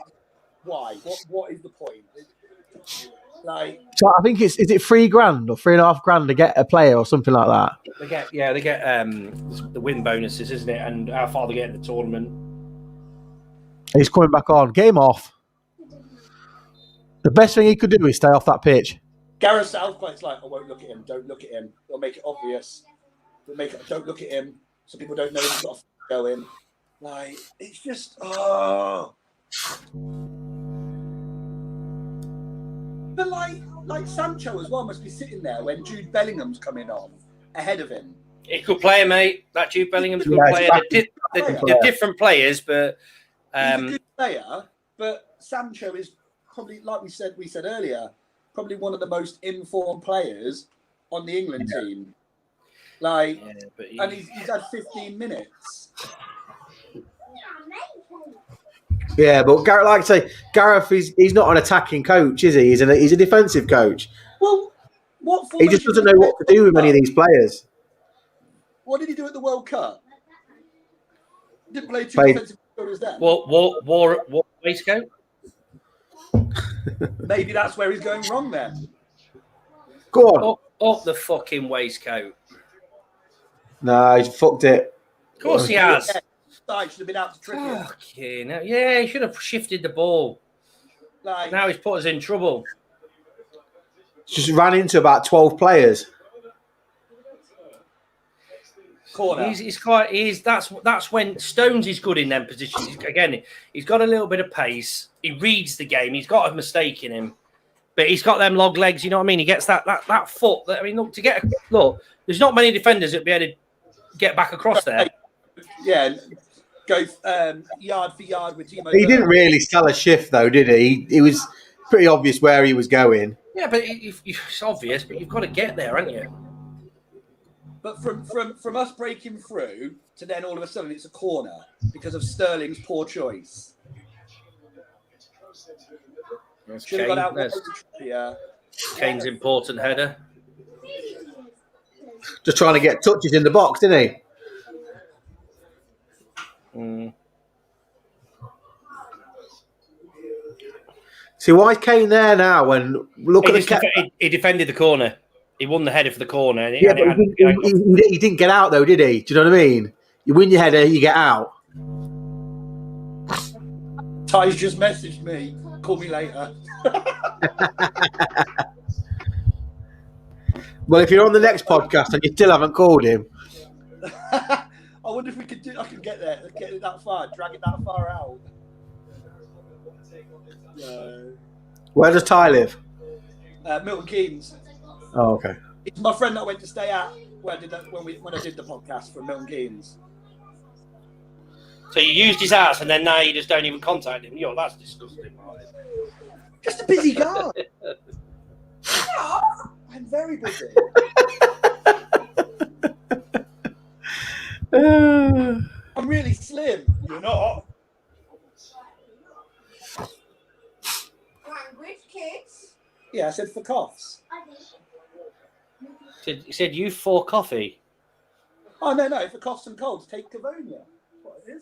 why. What is the point? So I think is it $3,000 or $3,500 to get a player or something like that? They get the win bonuses, isn't it? And how far they get in the tournament. He's coming back on. Game off. The best thing he could do is stay off that pitch. Gareth Southgate's like, I won't look at him. Don't look at him. They'll make it obvious. Don't look at him, so people don't know he's got a going. It's just But like Sancho as well must be sitting there when Jude Bellingham's coming on ahead of him. He could play, mate. That Jude Bellingham's a good player. They're different players, but he's a good player. But Sancho is probably, like we said earlier, probably one of the most informed players on the England team. And he's had 15 minutes. Yeah, but Gareth, like I say, Gareth, he's not an attacking coach, is he? He's a defensive coach. Well, he just doesn't know what to do with many of these players. What did he do at the World Cup? Didn't play two defensive midfielders then. War waistcoat. Maybe that's where he's going wrong then. Go on. Up the fucking waistcoat. No, he's fucked it. Of course he has. Should have been out to trip him. Yeah, he should have shifted the ball. Now he's put us in trouble. Just ran into about 12 players. Corner. That's when Stones is good in them positions. Again, he's got a little bit of pace. He reads the game. He's got a mistake in him, but he's got them log legs. You know what I mean? He gets that foot. Look, there's not many defenders that be able to get back across there. Yeah, go yard for yard with Timo. He didn't really sell a shift though, did he? It was pretty obvious where he was going. Yeah, but it's obvious. But you've got to get there, haven't you? But from us breaking through to then all of a sudden it's a corner because of Sterling's poor choice. Should have got out there. Yeah. Kane's important header. Just trying to get touches in the box, didn't he? See, why is Kane there now? When he defended the corner. He won the header for the corner. And he didn't get out though, did he? Do you know what I mean? You win your header, you get out. Ty's just messaged me. Call me later. Well, if you're on the next podcast and you still haven't called him, I wonder if we could I can get there, get it that far, drag it that far out. No. Where does Ty live? Milton Keynes. Oh, okay. It's my friend that I went to stay at when I did the podcast from Milton Keynes. So you used his house and then now you just don't even contact him. That's disgusting. Just a busy guy. I'm very busy. I'm really slim. You're not. Language, kids. Yeah, I said for coughs. He said you for coffee. Oh no! For coughs and colds, take Cavonia. What it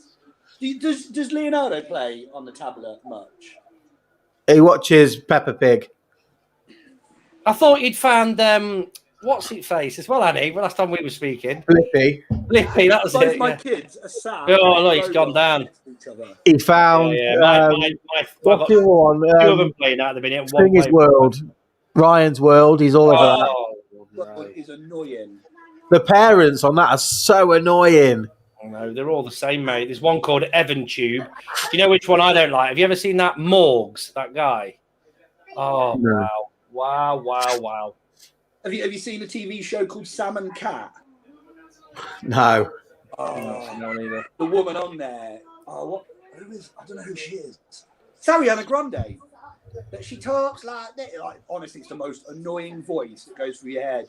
is? Does Leonardo play on the tablet much? He watches Peppa Pig. I thought he'd found what's it face as well, Annie. Last time we were speaking, Lippy. Lippy. That was Both it. my Yeah. kids are sad. Oh, look, he's gone down. next to each other. He found. Yeah. My What's the other one? two of them playing out at the minute. Spring his world. Ryan's world. He's all over that. Oh, Well, no. is annoying. The parents on that are so annoying. No, they're all the same, mate. There's one called Evan Tube. Do you know which one I don't like? Have you ever seen that Morgs? That guy. Oh No. wow. Have you seen a TV show called Sam and Cat? No. Oh, No, neither. the woman on there. Oh, what? Who is? I don't know who she is. It's Ariana Grande. But she talks like that. Like, honestly, it's the most annoying voice that goes through your head.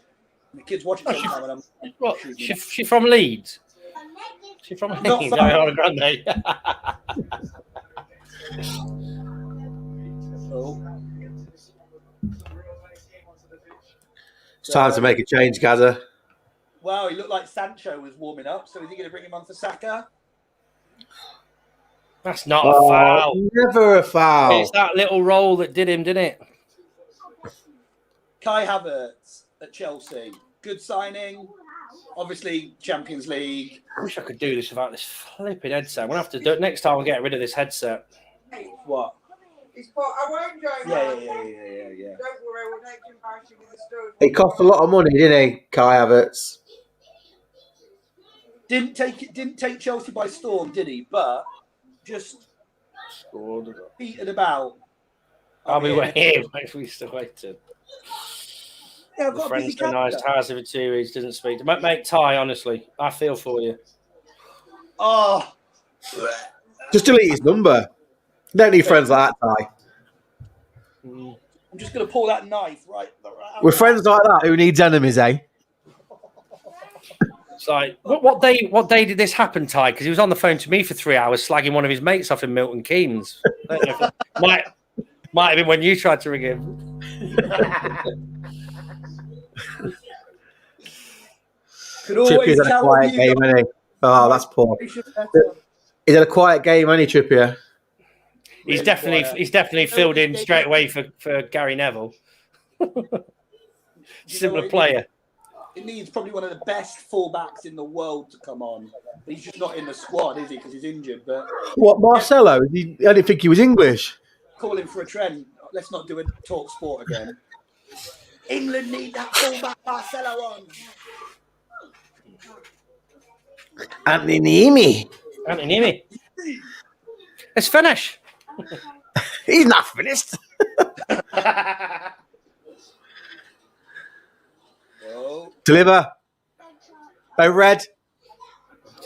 And the kids watch it sometime, and I'm. What? She from Leeds. She from Not Leeds. far. Ariana Grande. Oh. It's time to make a change, Gaza. Wow, he looked like Sancho was warming up. So is he going to bring him on for Saka? That's not a foul. Never a foul. It's that little roll that did him, didn't it? Kai Havertz at Chelsea. Good signing. Obviously, Champions League. I wish I could do this without this flipping headset. I'm going to have to do it next time. I'll get rid of this headset. What? I won't join Yeah. Don't worry, we'll take him back in the store. He cost a lot of money, didn't he, Kai Havertz? Didn't take Chelsea by storm, did he? But just beaten about. I'll be waiting. We still waiting. Yeah, I've The got a busy friend's so nice. calendar. Tires of it too. He doesn't speak. Mate, Ty, honestly, I feel for you. Oh, Just delete his number. Don't need friends like that, Ty. I'm just going to pull that knife right out. With friends like that, who needs enemies, eh? It's like, what day did this happen, Ty? Because he was on the phone to me for 3 hours slagging one of his mates off in Milton Keynes. I don't know if it might have been when you tried to ring him. Could always Trippier's had a tell quiet you game, got- hasn't he? Oh, that's poor. He's had a quiet game, hasn't he, Trippier? He's Really definitely filled in straight away for Gary Neville. Similar player. It needs probably one of the best fullbacks in the world to come on. He's just not in the squad, is he? Because he's injured. But What, Marcelo? I didn't think he was English. call him for a trend. Let's not do a talk sport again. England need that fullback Marcelo on. Anthony Niemi. Let's finish. He's not finished. Oh, Deliver. Oh, red.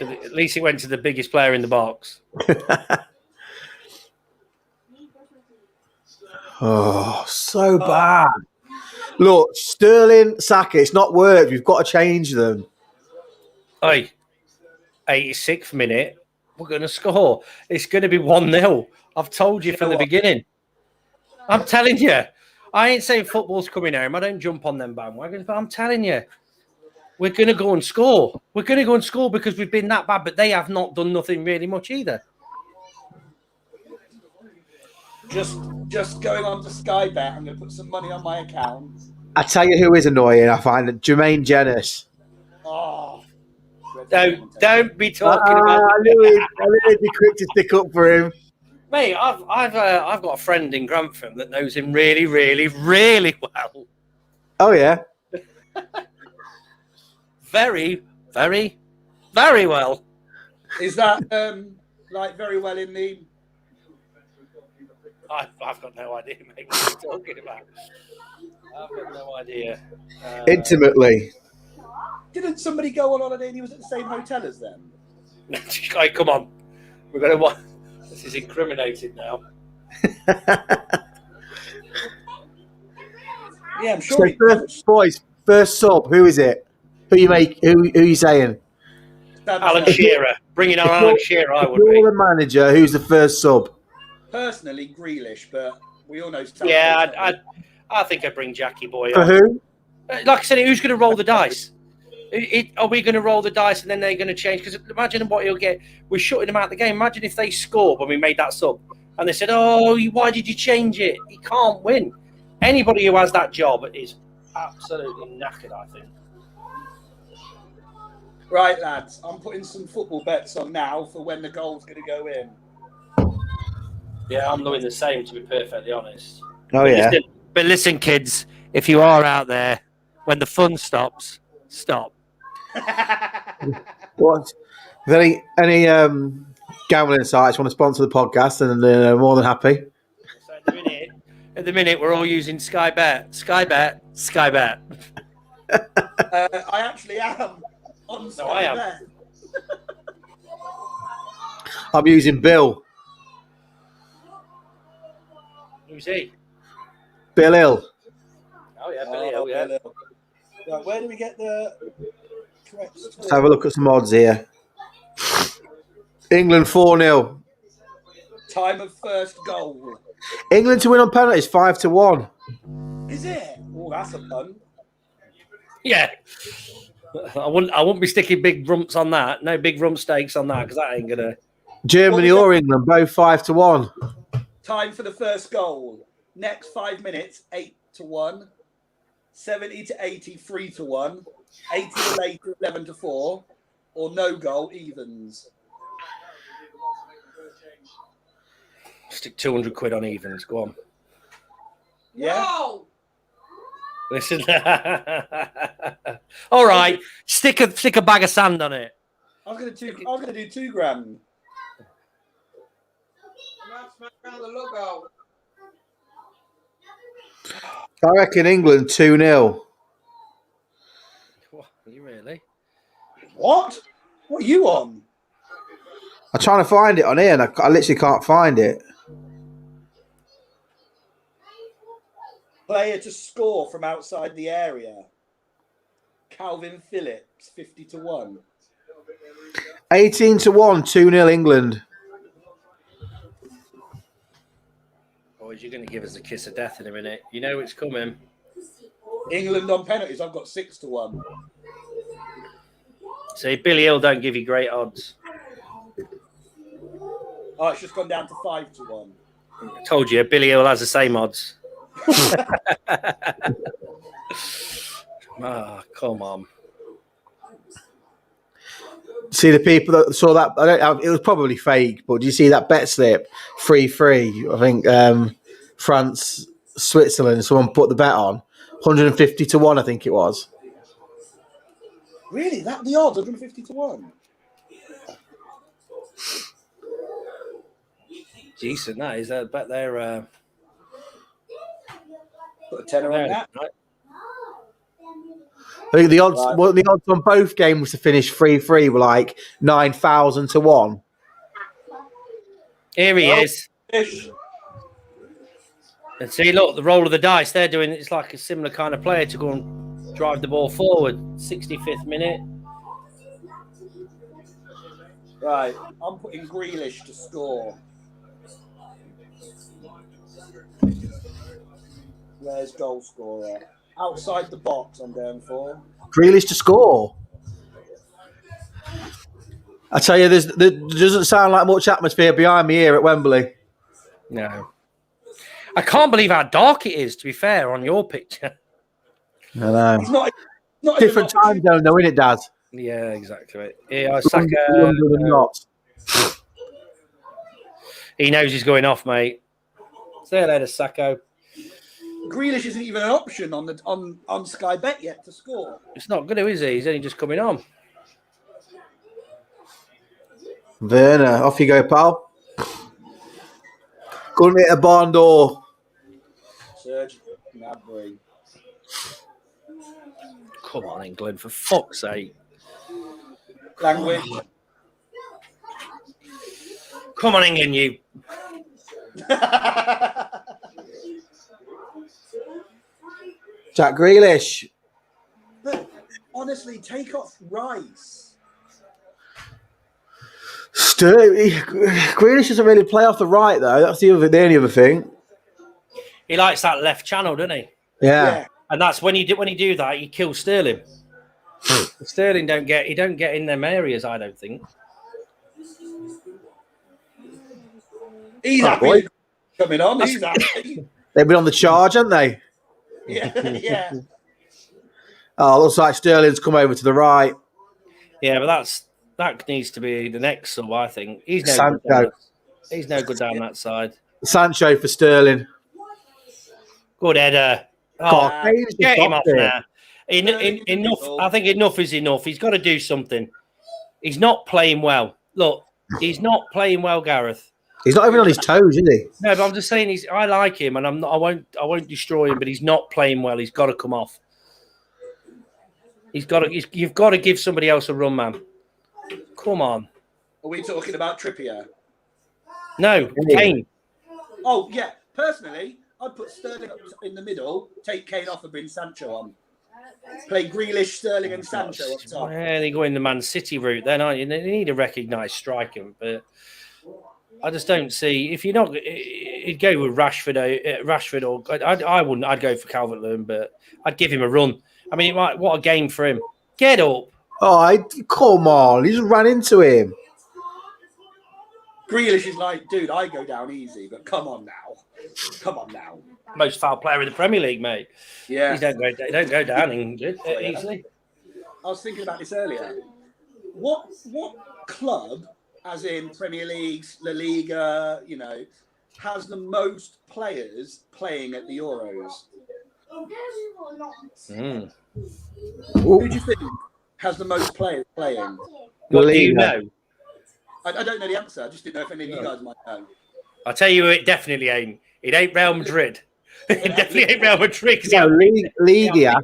At least he went to the biggest player in the box. Oh, so bad. Look, Sterling, Saka, it's not worked. We've got to change them. Oi, 86th minute, we're going to score. It's going to be 1-0. I've told you from the beginning. I'm telling you. I ain't saying football's coming home. I don't jump on them bandwagons, but I'm telling you, we're going to go and score. We're going to go and score because we've been that bad, but they have not done nothing really much either. just going on to Sky Bet. I'm going to put some money on my account. I tell you who is annoying, I find it. Jermaine Jennings. Oh, Don't be talking about I knew he'd be quick to stick up for him. mate. I've got a friend in Grantham that knows him really, really, really well. Oh, yeah. Very, very, very well. Is that like very well in the? I've got no idea, mate. What are you talking about? I've got no idea. Intimately. Didn't somebody go on holiday and he was at the same hotel as them? Hey, come on. We're going to. This is incriminating now. Yeah, I'm sure. So he boys, first sub, who is it? Who you saying? Alan Shearer. Bringing on Alan Shearer, I would If be. you're the manager, who's the first sub? Personally, Grealish, but we all know. Yeah, I think I'd bring Jackie Boy For on. who? Like I said, who's going to roll the dice? Are we going to roll the dice and then they're going to change? Because imagine what he'll get. We're shutting him out of the game. Imagine if they scored when we made that sub and they said, "Oh, why did you change it? He can't win." Anybody who has that job is absolutely knackered, I think. Right, lads, I'm putting some football bets on now for when the goal's going to go in. Yeah, I'm doing the same, to be perfectly honest. Oh, yeah. But listen, kids, if you are out there, when the fun stops, stop. What? If any gambling sites want to sponsor the podcast, and they're more than happy. So at the minute, we're all using Sky Bet. I actually am on Sky I am. Bet. I'm using Bill. Who's he? Bill Hill. Oh, yeah, Billy Hill, yeah. Bill Hill. Right, where do we get the correct score? Let's have a look at some odds here. England 4-0. Time of first goal. England to win on penalties 5-1. Is it? Oh, that's a pun. Yeah. I wouldn't be sticking big rumps on that. No big rump stakes on that, because that ain't going to... Germany or England, both 5-1. Time for the first goal. Next 5 minutes, 8-1. 70 to 80, 3-1. 80 to later, 11-4. Or no goal, evens. Stick 200 quid on evens. Go on. Yeah? No! Listen. All right. Stick a bag of sand on it. I was gonna do $2,000. Smack around the logo. I reckon England 2-0. What, are you really? What? What are you on? I'm trying to find it on here, and I literally can't find it. Player to score from outside the area. Calvin Phillips, 50-1. 18-1, 2-0 England. Boys, you're going to give us a kiss of death in a minute. You know it's coming. England on penalties, I've got 6-1. See, Billy Hill don't give you great odds. Oh, it's just gone down to 5-1. I told you, Billy Hill has the same odds. Come on. See the people that saw that? It was probably fake, but do you see that bet slip? 3-3. I think France, Switzerland. Someone put the bet on 150-1. I think it was. Really? That the odds 150-1? Decent, that is. I bet they're. Put a tenner on that. Right? I think the odds. Right. Well, the odds on both games to finish 3-3 were like 9,000-1. Here he is. Fish. And see, look, the roll of the dice. They're doing. It's like a similar kind of player to go and drive the ball forward. 65th minute. Right, I'm putting Grealish to score. Where's goal scorer? Outside the box, I'm going for. Grealish to score. I tell you, there doesn't sound like much atmosphere behind me here at Wembley. No. I can't believe how dark it is, to be fair, on your picture. I know. It's not different time zone, though, isn't it, Dad? Yeah, exactly. Yeah, Saka. He knows he's going off, mate. Say hello to Sacco. Grealish isn't even an option on Sky Bet yet to score. It's not good, is he? He's only just coming on. Werner, off you go, pal. Couldn't hit a barn door. Serge Gnabry. Come on, England, for fuck's sake. Language. Come on, England, you. Jack Grealish. But honestly, take off Rice. Grealish doesn't really play off the right, though. That's the only other thing. He likes that left channel, doesn't he? Yeah. And that's when you do that, you kill Sterling. Sterling don't get in them areas, I don't think. He's Oh, happy boy. coming on. He's happy. They've been on the charge, haven't they? Yeah. Oh, looks like Sterling's come over to the right. Yeah, but that needs to be the next sub, I think. He's no Sancho. good down that, he's no good down that side. Sancho for Sterling. Good header. God, Oh, Kane's just get him stopped off it. now. Enough. I think enough is enough. He's got to do something. He's not playing well. Look, he's not playing well, Gareth. He's not even on his toes, is he? No, but I'm just saying I like him, and I won't destroy him, but he's not playing well. He's got to come off. You've got to give somebody else a run, man. Come on. Are we talking about Trippier? No, Kane. Oh, yeah. Personally, I'd put Sterling up in the middle, take Kane off and bring Sancho on. Play Grealish, Sterling and Sancho up top. Yeah, they go in the Man City route then, aren't you? They need a recognised striker, but I just don't see... If you're not... You'd go with Rashford or... I wouldn't. I'd go for Calvert-Lewin, but I'd give him a run. I mean, what a game for him. Get up. Oh, come on. He just ran into him. Grealish is like, dude, I go down easy, but come on now. Come on now. Most foul player in the Premier League, mate. Yeah. He don't go down easily. I was thinking about this earlier. What club, as in Premier League, La Liga, has the most players playing at the Euros? Who do you think has the most players playing? What do you know? I don't know the answer. I just didn't know if any of you guys might know. I'll tell you, it definitely ain't. It ain't Real Madrid. It definitely ain't Real Madrid. Yeah, league, yeah.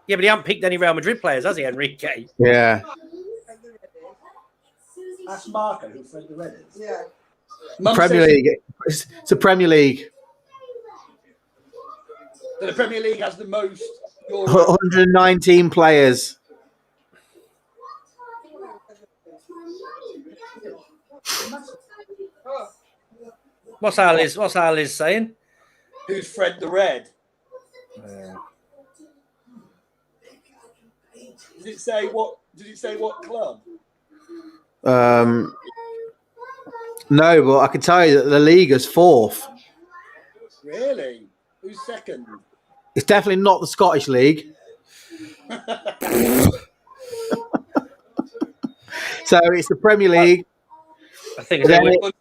Yeah, but he hasn't picked any Real Madrid players, has he, Enrique? Yeah. Ask Marco who Fred the Red is. Yeah. Premier League. It's a Premier League. So the Premier League has the most. 119 players. What's Ali's saying? Who's Fred the Red? Did it say what club? No, but I can tell you that the Liga's fourth. Really? Who's second? It's definitely not the Scottish League. So it's the Premier League. I think it's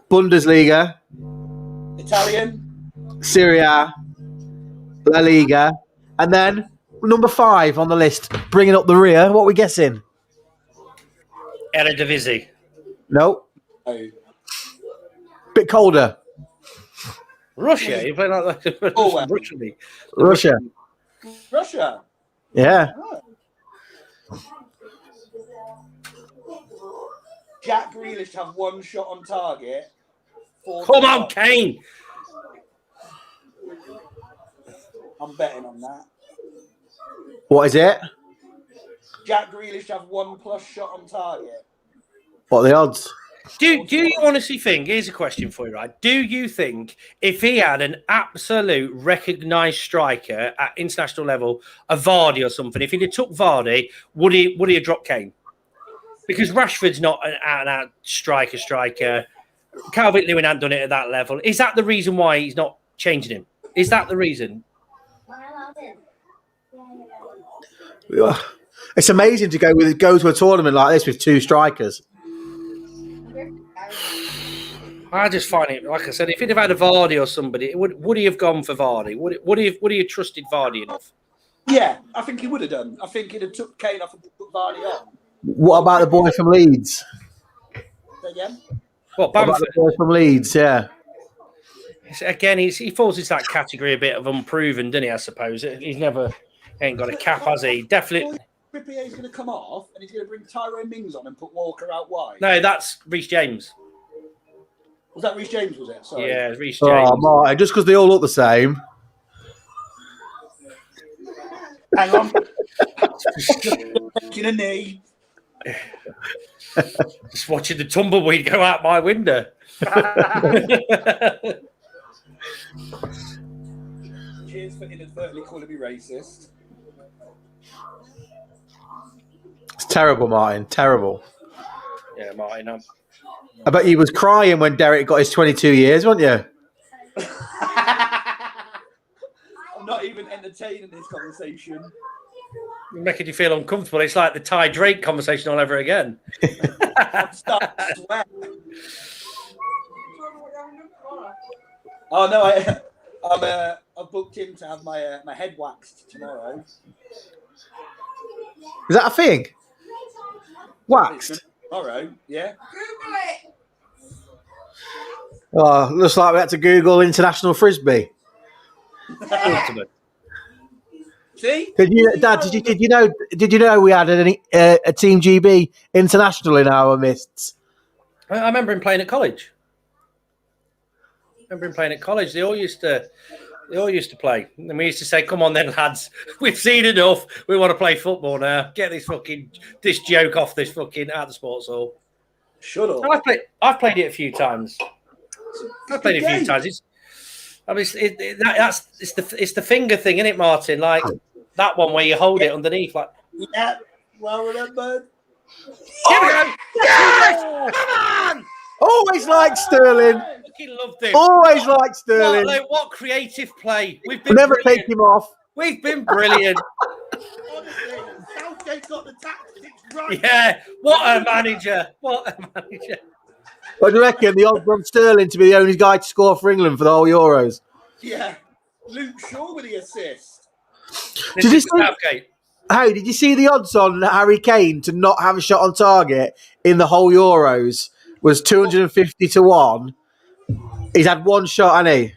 Bundesliga, Italian. Serie A, La Liga, and then number 5 on the list, bringing up the rear. What are we guessing? Eredivisie. No. Oh. Bit colder. Russia. You play like that? Oh, well. Russia. Russia. Yeah. Oh. Jack Grealish to have one shot on target. Come on, Kane. I'm betting on that. What is it? Jack Grealish to have 1+ shot on target. What are the odds? Do you honestly think, here's a question for you, right? Do you think if he had an absolute recognised striker at international level, a Vardy or something, if he'd have took Vardy, would he have dropped Kane? Because Rashford's not an out-and-out striker. Calvert-Lewin hadn't done it at that level. Is that the reason why he's not changing him? Is that the reason? It's amazing to go to a tournament like this with 2 strikers. I just find it, like I said, if he'd have had a Vardy or somebody, would he have gone for Vardy? Would he have trusted Vardy enough? Yeah, I think he would have done. I think he'd have took Kane off and put Vardy on. What about the boy from Leeds? Say again? What, What about Bamford? the boy from Leeds? Yeah. Again, he falls into that category a bit of unproven, doesn't he, I suppose? He's never ain't got a cap, has he? Definitely. Trippier's going to come off and he's going to bring Tyrone Mings on and put Walker out wide. No, that's Reece James. Was that Reece James, was it? Sorry. Yeah, Reece James. Oh, Martin, just because they all look the same. Hang on. Taking a knee. Just watching the tumbleweed go out my window. Cheers for inadvertently calling me racist. It's terrible, Martin. Terrible. Yeah, Martin. I bet you was crying when Derek got his 22 years, weren't you? I'm not even entertaining this conversation. Making you feel uncomfortable. It's like the Ty Drake conversation all over again. I'm starting to sweat. Oh no, I've booked him to have my my head waxed tomorrow. Is that a thing? Waxed? Tomorrow, yeah. Google it. Oh, looks like we had to Google international frisbee. See? Did you know we had a Team GB international in our midst? I remember him playing at college. They all used to play, and we used to say, "Come on, then, lads. We've seen enough. We want to play football now. Get this joke off this fucking out of the sports hall." Shut up. I've played it a few times. It's it's the finger thing, isn't it, Martin? Like that one where you hold it underneath, like. Yeah, well remembered. Here we go. Yes! Come on! Always liked Sterling. Fucking loved him. Always liked Sterling. What creative play. We've We'll been never brilliant. take him off. We've been brilliant. Honestly, Southgate got the tactics right. Yeah. What a manager. What do you reckon? The odds on Sterling to be the only guy to score for England for the whole Euros. Yeah. Luke Shaw with the assist. Did you see, Southgate. hey, did you see the odds on Harry Kane to not have a shot on target in the whole Euros was 250 to 1? He's had one shot, hasn't he?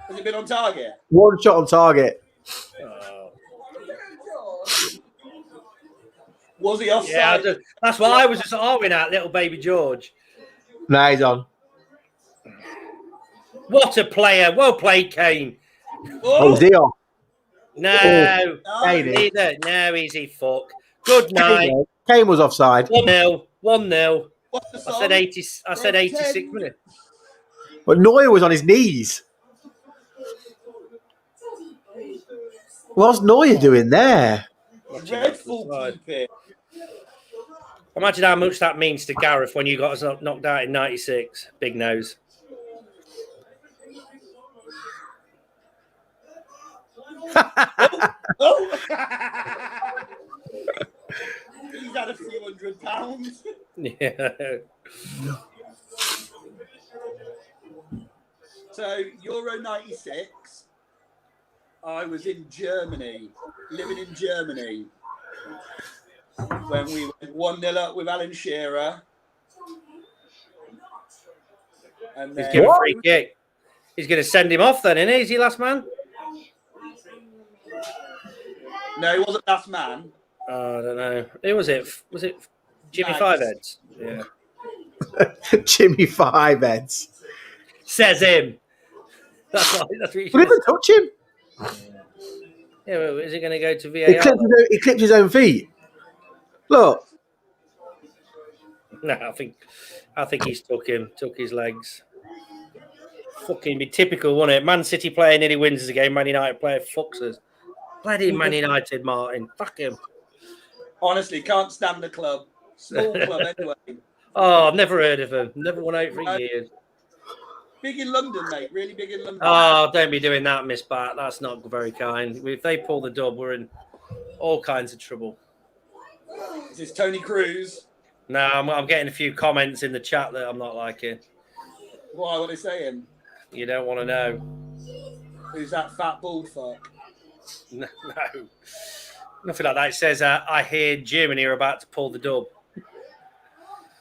Has it been on target? One shot on target. Was he offside? Yeah, that's what I was just arguing at, little baby George. No, he's on. What a player. Well played, Kane. Oh, is he off? No. Kane is. No, easy fuck. Good night. Kane was offside. 1-0. 1-0. What's the I song? said 86 minutes. But Neuer was on his knees. What's Neuer doing there? Dreadful keeping. Imagine how much that means to Gareth when you got us knocked out in 96. Big nose. Oh! He's had a few £100. Yeah. So, Euro 96, I was in Germany, living in Germany, when we went 1-0 up with Alan Shearer. And He's then, giving a free kick. He's going to send him off then, isn't he? Is he last man? no, he wasn't last man. Oh, I don't know. Who was it? Was it Jimmy Nice. Fiveheads? Yeah. Jimmy Fiveheads. Says him. That's what you Would even touch him. Yeah, well, is it going to go to He VAR? clipped his own feet. Look. No, I think he's took his legs. Fucking be typical, wouldn't it? Man City player nearly wins the game. Man United player fucks us. Bloody Man United, Martin. Fuck him. Honestly, can't stand the club. Small club anyway. Oh, I've never heard of him. Never won out for years. Big in London, mate. Really big in London. Oh, don't be doing that, Miss Bat. That's not very kind. If they pull the dub, we're in all kinds of trouble. Is this Tony Cruz? No, I'm getting a few comments in the chat that I'm not liking. Why? What are they saying? You don't want to know. Who's that fat bald fuck? No. Nothing like that. It says, I hear Germany are about to pull the dub.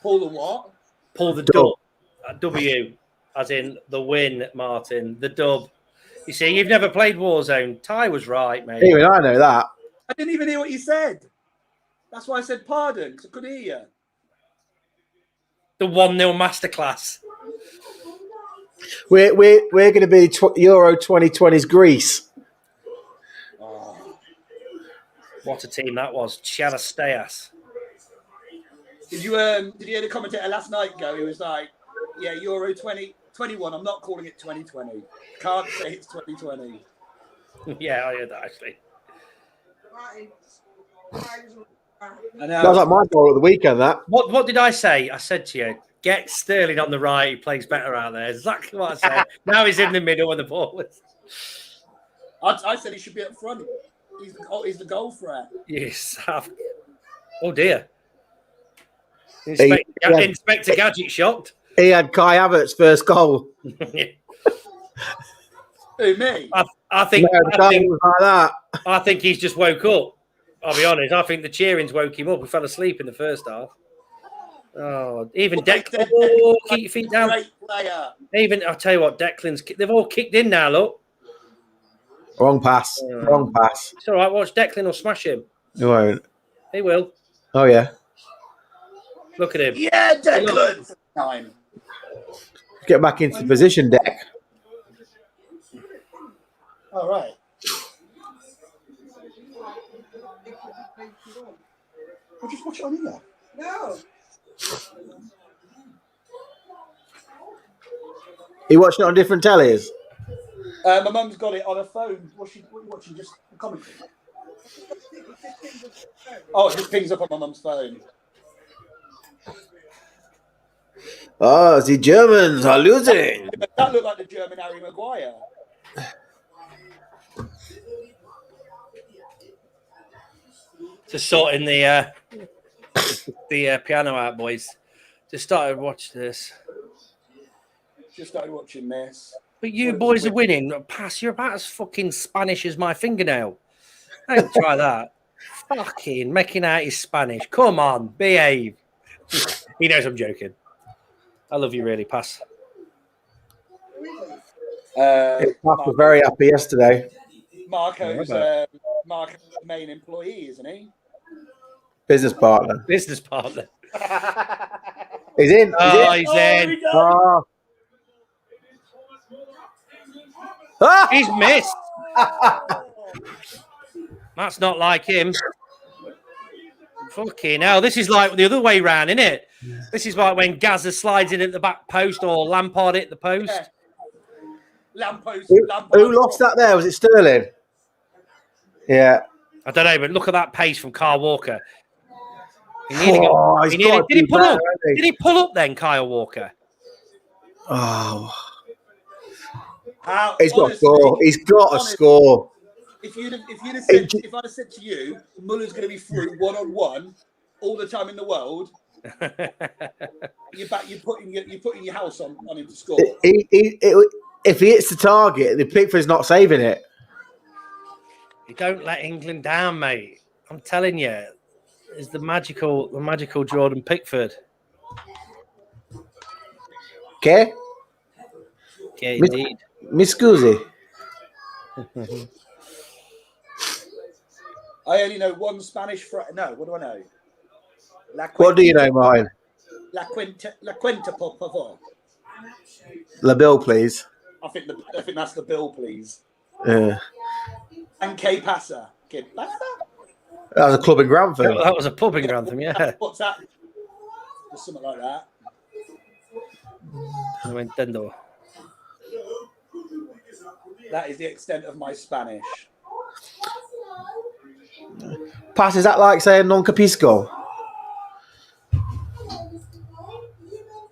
Pull the what? Pull the dub. W, as in the win, Martin. The dub. You see, you've never played Warzone. Ty was right, mate. Even I know that. I didn't even hear what you said. That's why I said pardon, because I couldn't hear you. The 1-0 masterclass. We're going to be Euro 2020's Greece. Oh. What a team that was. Chalasteas. Did you hear the commentator last night go? He was like, yeah, Euro 2021. I'm not calling it 2020. Can't say it's 2020. Yeah, I heard that actually. Right. I That was know. like my goal at the weekend, that. What did I say? I said to you, get Sterling on the right. He plays better out there. Exactly what I said. Now he's in the middle of the ball. I said he should be up front. He's the goal threat. Yes. Oh dear. Inspector Gadget shocked. He had Kai Havertz's first goal. Who, me? I think was like that. I think he's just woke up. I'll be honest. I think the cheering's woke him up. He fell asleep in the first half. Oh, even Declan. Oh, keep your feet down. Great player. Even I'll tell you what, they've all kicked in now. Look, Wrong pass. Wrong pass. it's all right. Watch Declan or smash him. He won't. He will. Oh, yeah. Look at him. Yeah, Declan. Time. Get back into position, Deck. All right. I'll just watch it on here. No. You watching it on different tellies? My mum's got it on her phone. What are you watching? Just a commentary. Oh, it just pings up on my mum's phone. Oh, the Germans are losing. That looked like the German Harry Maguire. Just sorting the piano out, boys. Just started watching this. Just started watching this. But you boys are winning. Pass, you're about as fucking Spanish as my fingernail. Don't try that. Fucking making out his Spanish. Come on, behave. He knows I'm joking. I love you, really. Pass. Mark was very happy yesterday. Marco's Marco's main employee, isn't he? Business partner. Business partner. He's in. Oh, he's in. Oh. Ah! He's missed. That's not like him. Fucking hell. This is like the other way round, isn't it? This is like when Gaza slides in at the back post or Lampard hit the post. Yeah. Lamppost. Who lost that there? Was it Sterling? Yeah. I don't know, but look at that pace from Kyle Walker. Did he pull up? Did he pull up then, Kyle Walker? Oh. He's got to score. He's got to score. If I'd have said to you, Muller's going to be through 1-on-1 all the time in the world, you're putting your house on him to score. If he hits the target, the Pickford's not saving it. You don't let England down, mate. I'm telling you, it's the magical Jordan Pickford. Okay. Okay, indeed. Mi scusi. I only know one Spanish phrase. No, what do I know? What do you know, Martin? La cuenta, por favor. La bill, please. I think that's the bill, please. Yeah. And que pasa? Que pasa? That was a club in Grantham. That was a pub in Grantham, yeah. What's that? Or something like that. Nintendo. That is the extent of my Spanish. Pass, is that like saying non capisco?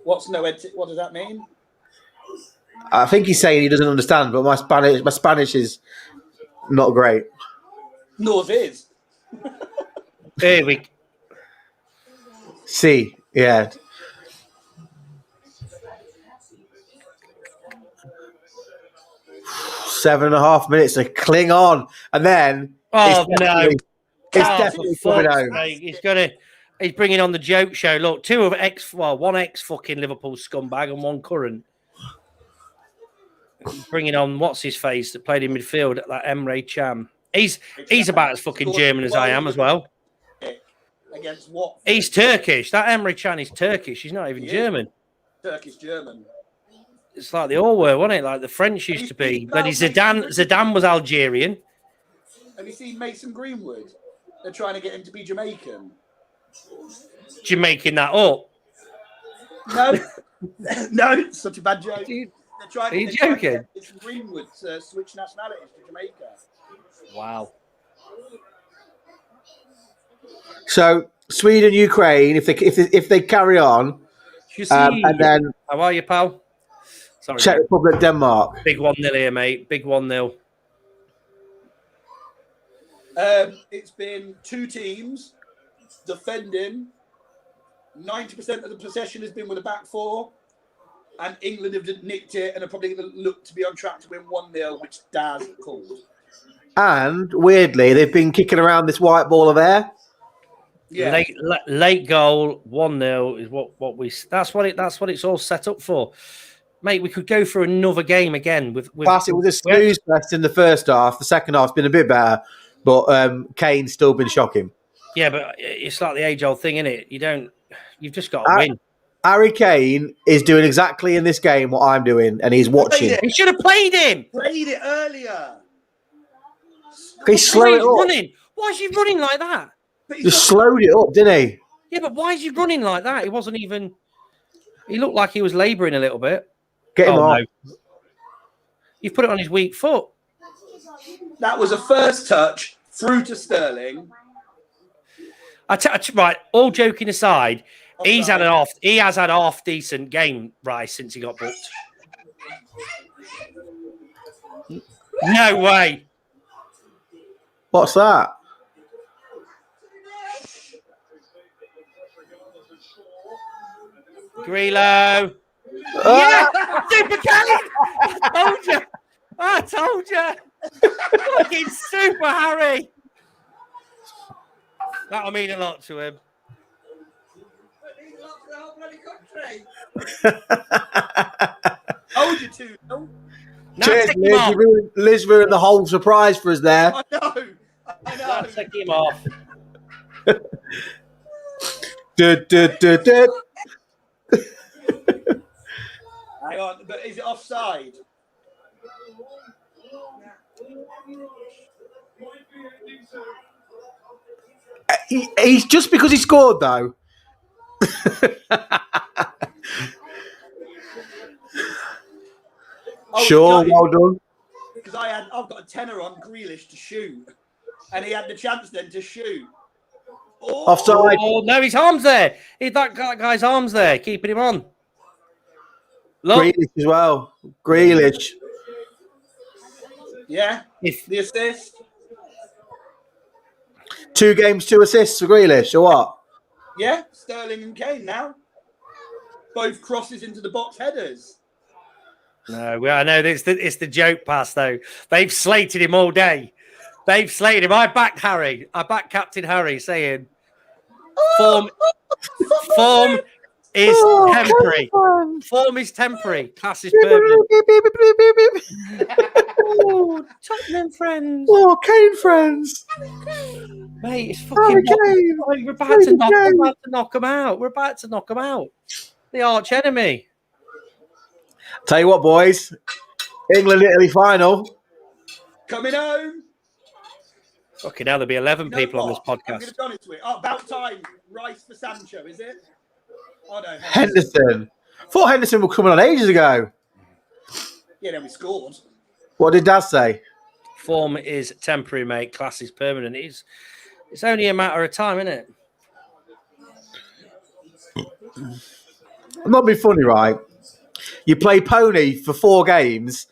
What does that mean? I think he's saying he doesn't understand, but my Spanish is not great. Nor's is. Here we See, yeah. Seven and a half minutes to cling on, and then no. It's definitely coming home. He's bringing on the joke show. Look, one ex fucking Liverpool scumbag and one current. He's bringing on what's his face that played in midfield at that Emre Can. He's about as fucking German as I am as well. Against what? He's Turkish. That Emre Can is Turkish. He's not even German. Turkish German. It's like they all were, wasn't it? Like the French used to be. Bloody Zidane was Algerian. Have you seen Mason Greenwood? They're trying to get him to be Jamaican. Jamaican that up. No, no, such a bad joke. Are you joking? Mason Greenwood to switch nationalities to Jamaica. Wow. So Sweden, Ukraine, if they carry on, You see, and then how are you, pal? Sorry, Czech mate. Republic, Denmark. Big 1-0 here, mate. Big 1-0. It's been two teams defending. 90% of the possession has been with a back four, and England have nicked it and are probably going to look to be on track to win 1-0, which Daz called. And weirdly, they've been kicking around this white ball of air. Yeah, Late goal, 1-0 is what we. That's what it's all set up for, mate. We could go for another game again with Plus, it was a snooze fest in the first half. The second half's been a bit better, but Kane's still been shocking. Yeah, but it's like the age-old thing, isn't it? You've just got to win. Harry Kane is doing exactly in this game what I'm doing, and he's watching. He should have played him. Played it earlier. He's slowing it up. Running. Why is he running like that? Just slowed it up, didn't he? Yeah, but why is he running like that? He wasn't even. He looked like he was labouring a little bit. Get him off. No. You've put it on his weak foot. That was a first touch through to Sterling. Right, all joking aside, he has had a half decent game, Rice, since he got booked. No way. What's that? Grillo. Yeah, Super Kane. I told you. Fucking Super Harry. That'll mean a lot to him. It means a lot to the whole bloody country. Told you to. No? Cheers, Liz. Liz ruined the whole surprise for us there. I know. Take him off. Hang on, but is it offside? He's just because he scored, though. Sure, well done. Because I've got a tenner on Grealish to shoot, and he had the chance then to shoot. Oh. Offside. Oh no, his arm's there. That guy's arm's there, keeping him on. Look. Grealish as well. Grealish. Yeah. The assist. 2 games, 2 assists for Grealish, or what? Yeah, Sterling and Kane now. Both crosses into the box headers. No, I know it's the joke pass though. They've slated him all day. They've slated him. I backed Harry. I backed Captain Harry, saying form is temporary. Form is temporary. Class is permanent. Oh, Tottenham friends. Oh, Kane friends. Mate, it's fucking. We're about to knock them out. We're about to knock them out. The arch enemy. Tell you what, boys. England-Italy final. Coming home. Okay, now there'll be 11 people on this I'm podcast. going to be honest with you. Oh, about time. Rice for Sancho, is it? Oh, no. Henderson. Thought Henderson were coming on ages ago. Yeah, then we scored. What did Dad say? Form is temporary, mate. Class is permanent. It's only a matter of time, isn't it? I'm not being funny, right? You play pony for 4 games,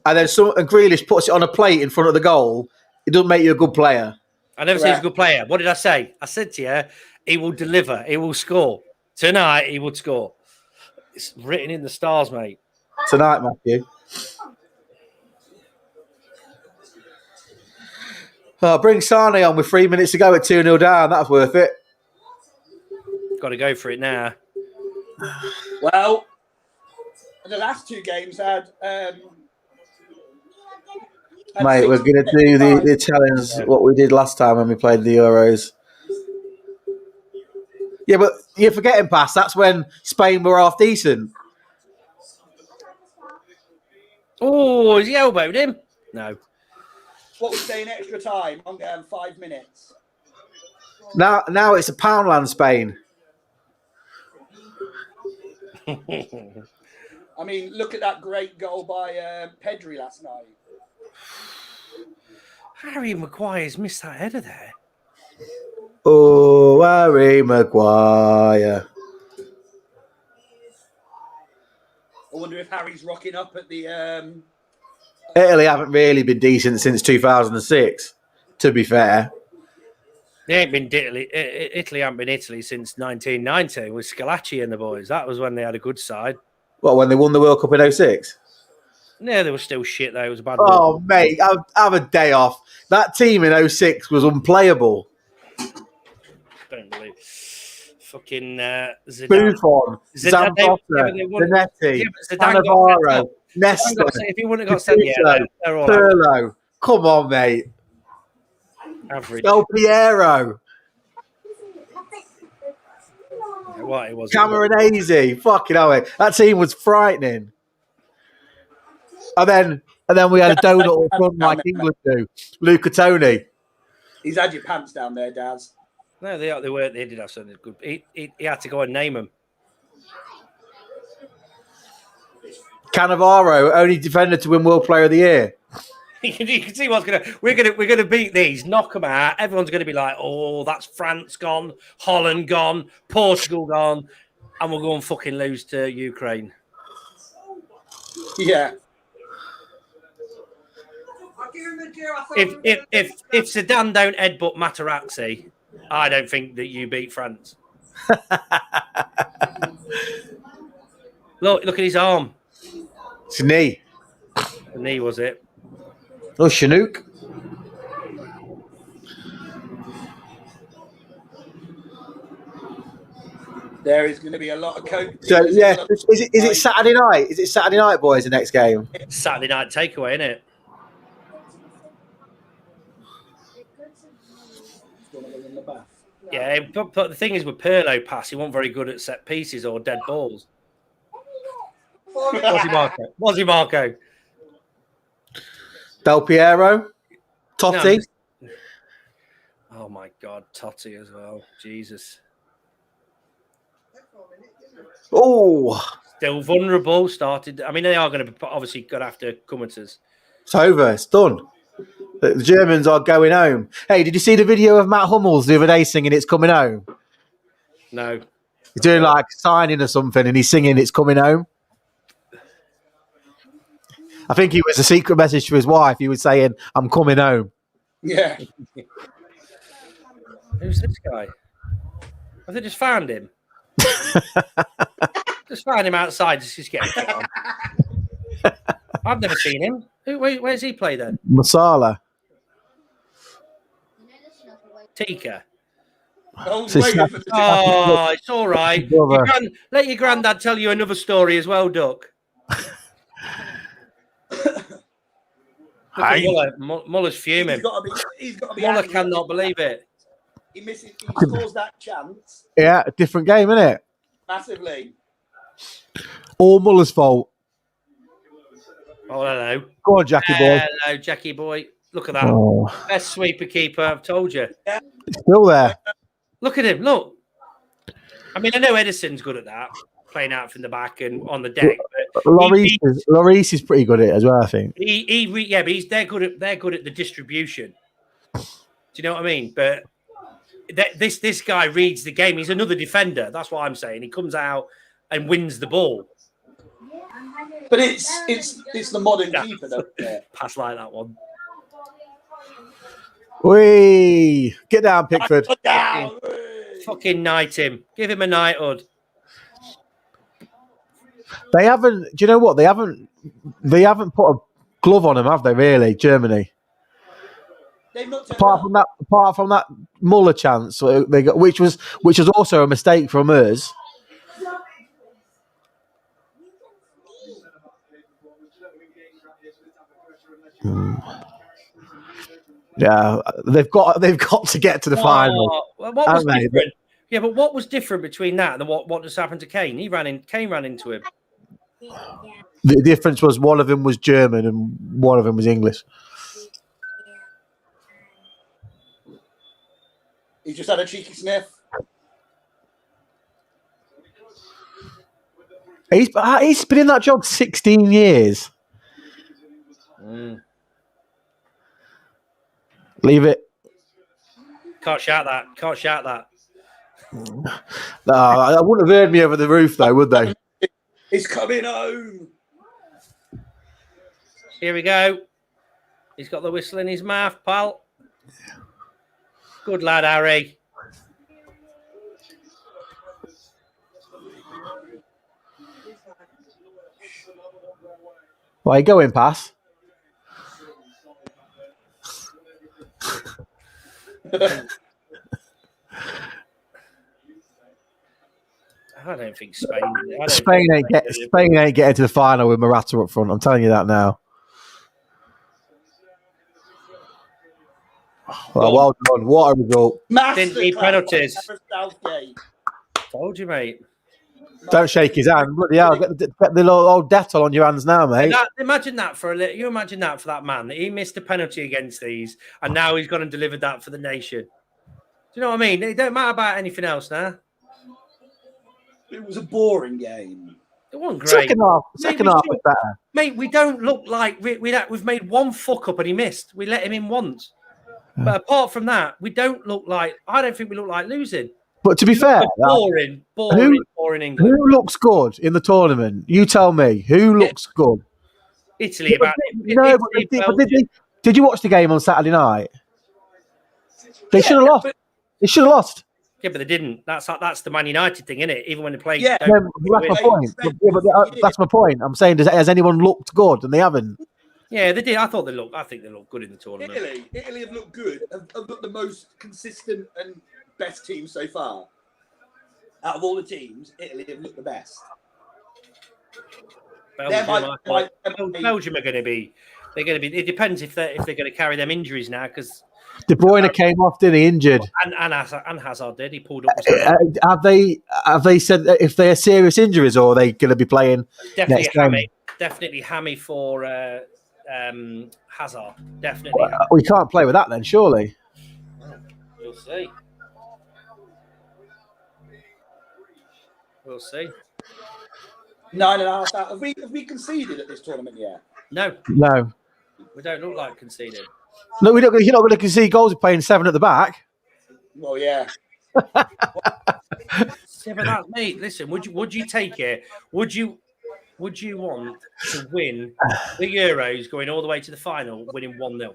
and then and Grealish puts it on a plate in front of the goal. It doesn't make you a good player. I never said he's a good player. What did I say? I said to you, he will deliver. He will score. Tonight, he would score. It's written in the stars, mate. Tonight, Matthew. Bring Sane on with 3 minutes to go at 2-0 down. That's worth it. Got to go for it now. Well, the last 2 games had... Mate, we're going to do the Italians, what we did last time when we played the Euros. Yeah, but you're forgetting, Pass, that's when Spain were half decent. Oh, has he elbowed him? No. What was saying extra time? I'm going 5 minutes. Now it's a Poundland Spain. I mean, look at that great goal by Pedri last night. Harry Maguire's missed that header there. Oh, Harry Maguire. I wonder if Harry's rocking up at the. Italy haven't really been decent since 2006, to be fair. They ain't been Italy. Italy haven't been Italy since 1990 with Scalacci and the boys. That was when they had a good side. What, when they won the World Cup in 06? No, they were still shit though. It was a bad. Oh, mate, have a day off. That team in 06 was unplayable. Don't believe. Fucking Zidane. Buffon, Zambotta, Zanetti, Cannavaro, Nesta, If he wouldn't have got sent, yeah, they're all Pirlo. Come on, mate. average. Del Piero, What it was. Cameronese. Fucking hell, mate. That team was frightening. And then we had a donut up front like England do. Luca Toni. He's had your pants down there, Daz. No, they weren't. They did have something good. He had to go and name them. Cannavaro, only defender to win World Player of the Year. You can see what's gonna. We're gonna beat these, knock them out. Everyone's gonna be like, "Oh, that's France gone, Holland gone, Portugal gone," and we'll go and fucking lose to Ukraine. Yeah. If Zidane don't headbutt Materazzi, I don't think that you beat France. Look at his arm. It's a knee. The knee was it. Oh, Chinook. There is going to be a lot of coke. So yeah, is it Saturday night? Is it Saturday night, boys? The next game. Saturday night takeaway, isn't it? Yeah, but the thing is with Pirlo pass, he wasn't very good at set pieces or dead balls. Was he Marco? Del Piero, Totti. No, oh my God, Totti as well. Jesus. Oh, Still vulnerable. Started. I mean, they are going to be obviously got after Cummins. it's over. It's done. The Germans are going home. Hey, did you see the video of Matt Hummels the other day singing "It's Coming Home"? No. He's doing like signing or something, and he's singing "It's Coming Home." I think it was a secret message to his wife. He was saying, "I'm coming home." Yeah. Who's this guy? Have they just found him? Just found him outside. Just getting shit on. I've never seen him. Where's he play then? Masala. Tika. Oh, it's all right. Let your granddad tell you another story as well, Duck. Muller's fuming. He's got to be Muller cannot believe it. He scores that chance. Yeah, a different game, isn't it? Massively. All Muller's fault. Oh, hello. Go on, Jackie boy. Hello, Jackie boy. Look at that. Oh. Best sweeper keeper, I've told you. Yeah. It's still there. Look at him, look. I mean, I know Edison's good at that, playing out from the back and on the deck. But Lloris is pretty good at it as well, I think. But they're good at the distribution. Do you know what I mean? But this guy reads the game. He's another defender. That's what I'm saying. He comes out and wins the ball. But it's the modern keeper, don't it? Pass like that one. Whee! Get down, Pickford. Fucking knight him. Give him a knighthood. They haven't. Do you know what? They haven't put a glove on him, have they? Really, Germany. Apart from that Muller chance, they got, which was also a mistake from us. Yeah, they've got to get to the final. What was different? Yeah, but what was different between that and what just happened to Kane? Kane ran into him. The difference was one of them was German and one of them was English. He just had a cheeky sniff. He's been in that job 16 years. Leave it. Can't shout that. Can't shout that. No, I wouldn't have heard me over the roof, though, would they? He's coming home. Here we go. He's got the whistle in his mouth, pal. Good lad, Harry. Why you going, Pass? I don't think Spain. Spain ain't getting to the final with Morata up front. I'm telling you that now. Well done. What a result. Didn't need penalties. Southgate. Told you, mate. Don't shake his hand. Bloody hell, get the old Dettol on your hands now, mate. Imagine that for you imagine that for that man. He missed a penalty against these, and now he's gone and delivered that for the nation. Do you know what I mean? It don't matter about anything else now. It was a boring game. It wasn't great. Second half was better. Mate, we don't look like we've made one fuck up and he missed. We let him in once. But apart from that, we don't look like. I don't think we look like losing. But to be fair, boring England. Who looks good in the tournament? You tell me. Who looks good? Italy. Did you watch the game on Saturday night? They should have lost. They should have lost. Yeah, but they didn't. That's the Man United thing, isn't it? Even when they play. Yeah, that's my point. That's my point. I'm saying, has anyone looked good? And they haven't. Yeah, they did. I think they looked good in the tournament. Italy have looked good. Have looked the most consistent and best team so far. Out of all the teams, Italy have looked the best. Belgium are going to be. They're going to be. It depends if they're going to carry them injuries now, because De Bruyne came off, didn't he? Injured. And Hazard did. He pulled up. Have they said that if they're serious injuries, or are they going to be playing definitely next hammy? game? Definitely hammy for Hazard. Definitely. We can't play with that then, surely. We'll see. We'll see. 9.5 out. Have we conceded at this tournament yet? No. We don't look like conceding. No, you're not going to concede goals. You're playing 7 at the back. Well, yeah. Yeah, but that's mate. Listen, would you take it? Would you want to win the Euros, going all the way to the final, winning 1-0,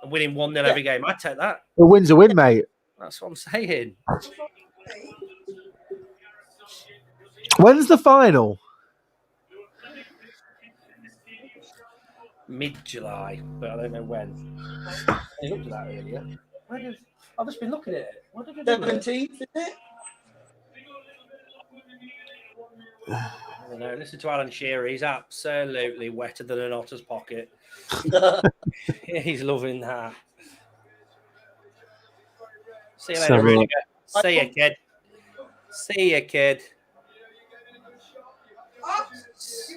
and winning 1-0 every game? I'd take that. A win's a win, mate. That's what I'm saying. When's the final? Mid-July, but I don't know when. I looked at that earlier. I've just been looking at it. What did I do? 17th, is it? I don't know. Listen to Alan Shearer. He's absolutely wetter than an otter's pocket. He's loving that. See you later, Rudiger. See you, kid. See you, kid.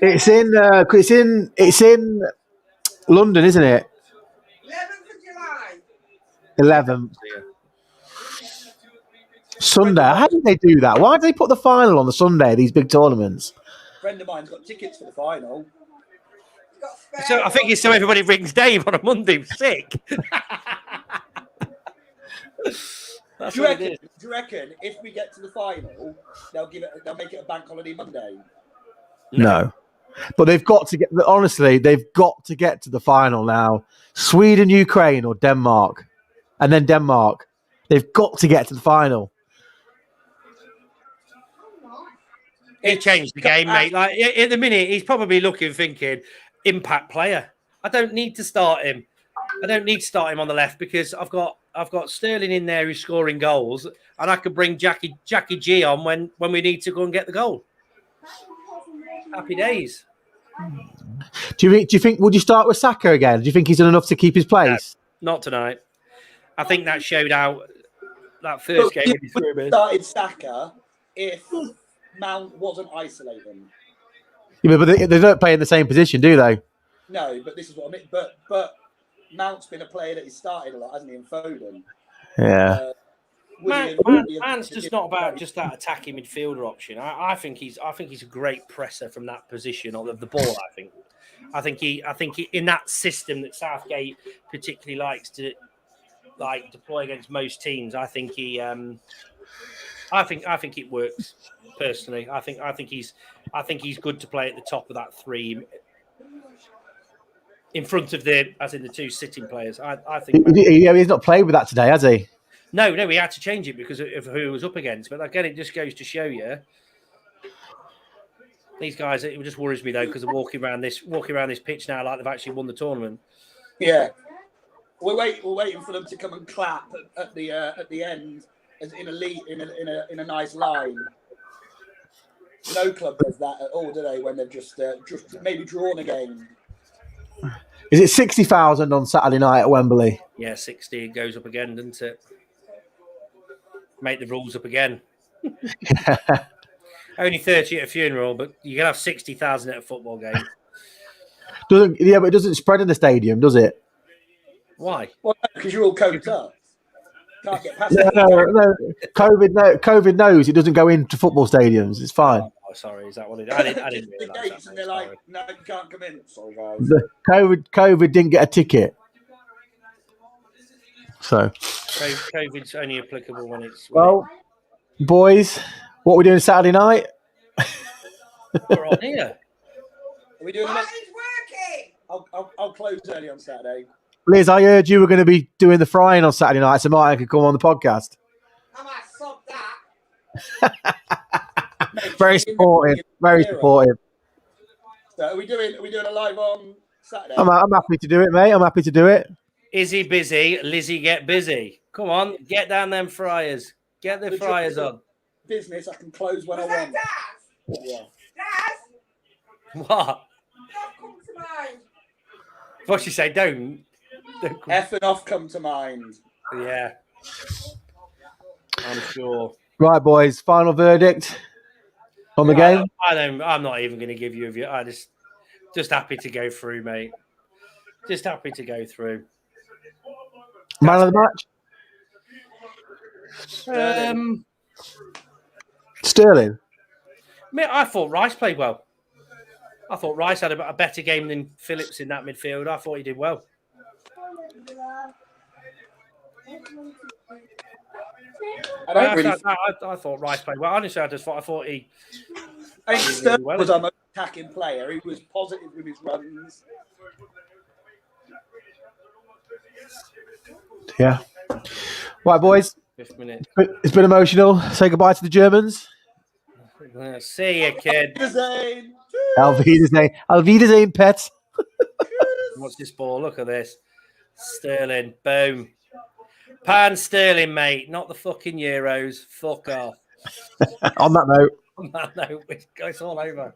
It's in London, isn't it? 11th of July. 11th. Sunday. How do they do that? Why do they put the final on the Sunday, these big tournaments? A friend of mine's got tickets for the final. So I think it's so everybody rings Dave on a Monday. Sick. Do you reckon if we get to the final, they'll make it a bank holiday Monday? No. But they've got to get to the final now. Sweden, Ukraine, or Denmark. And then Denmark. They've got to get to the final. He changed the game, mate. Like at the minute, he's probably thinking, impact player. I don't need to start him. I don't need to start him on the left because I've got Sterling in there who's scoring goals, and I could bring Jackie G on when we need to go and get the goal. Happy days. Do you think? Would you start with Saka again? Do you think he's done enough to keep his place? No, not tonight. I think that showed out that first game. We started Saka if Mount wasn't isolating. Yeah, but they don't play in the same position, do they? No, but this is what I mean. But Mount's been a player that he's started a lot, hasn't he? In Foden. Yeah. Mount's just not about just that attacking midfielder option. I think he's a great presser from that position of the ball. I think he in that system that Southgate particularly likes to like deploy against most teams. I think he, I think it works personally. I think he's good to play at the top of that three, in front of the two sitting players. I think He's not played with that today, has he? no, he had to change it because of who he was up against. But again, it just goes to show you these guys. It just worries me though because they're walking around this pitch now like they've actually won the tournament. Yeah, we're waiting for them to come and clap at the end as in a nice line. No club does that at all, do they? When they've just maybe drawn a game. Is it 60,000 on Saturday night at Wembley? Yeah, 60. It goes up again, doesn't it? Make the rules up again. Only 30 at a funeral, but you can have 60,000 at a football game. But it doesn't spread in the stadium, does it? Why? Well, because you're all coked up. Can't get past No. COVID knows it doesn't go into football stadiums. It's fine. Oh, sorry. Is that what it is? I didn't the realise gates that. and they're like, no, you can't come in. Sorry, guys. COVID didn't get a ticket. So COVID's only applicable when it's... Boys, what are we doing Saturday night? We're on here. Are we doing What it? is working? I'll close early on Saturday. Liz, I heard you were going to be doing the frying on Saturday night, so Martin could come on the podcast. I might sub that. Very supportive. Very supportive. So are we doing a live on Saturday? I'm happy to do it, mate. I'm happy to do it. Izzy busy, Lizzie get busy. Come on, get down them fryers. Get the fryers on. Business, I can close when Was I that want. Daz? Yeah. Daz? What? Don't come to mind. What she say? Don't come. F and off come to mind. Yeah. I'm sure. Right, boys. Final verdict on the game. I'm not even going to give you a view. I just happy to go through, mate. Just happy to go through. Man of the match. Sterling. I thought Rice played well. I thought Rice had a better game than Phillips in that midfield. I thought he did well. I thought Rice played well. Honestly, I thought he. I think Sterling was our most attacking player. He was positive with his runs. Yeah. Right, boys. 5th minute. It's been emotional. Say goodbye to the Germans. See you, kid. Auf Wiedersehen, pets. What's this ball? Look at this. Sterling. Boom. Pan Sterling, mate. Not the fucking Euros. Fuck off. On that note. On that note, it's all over.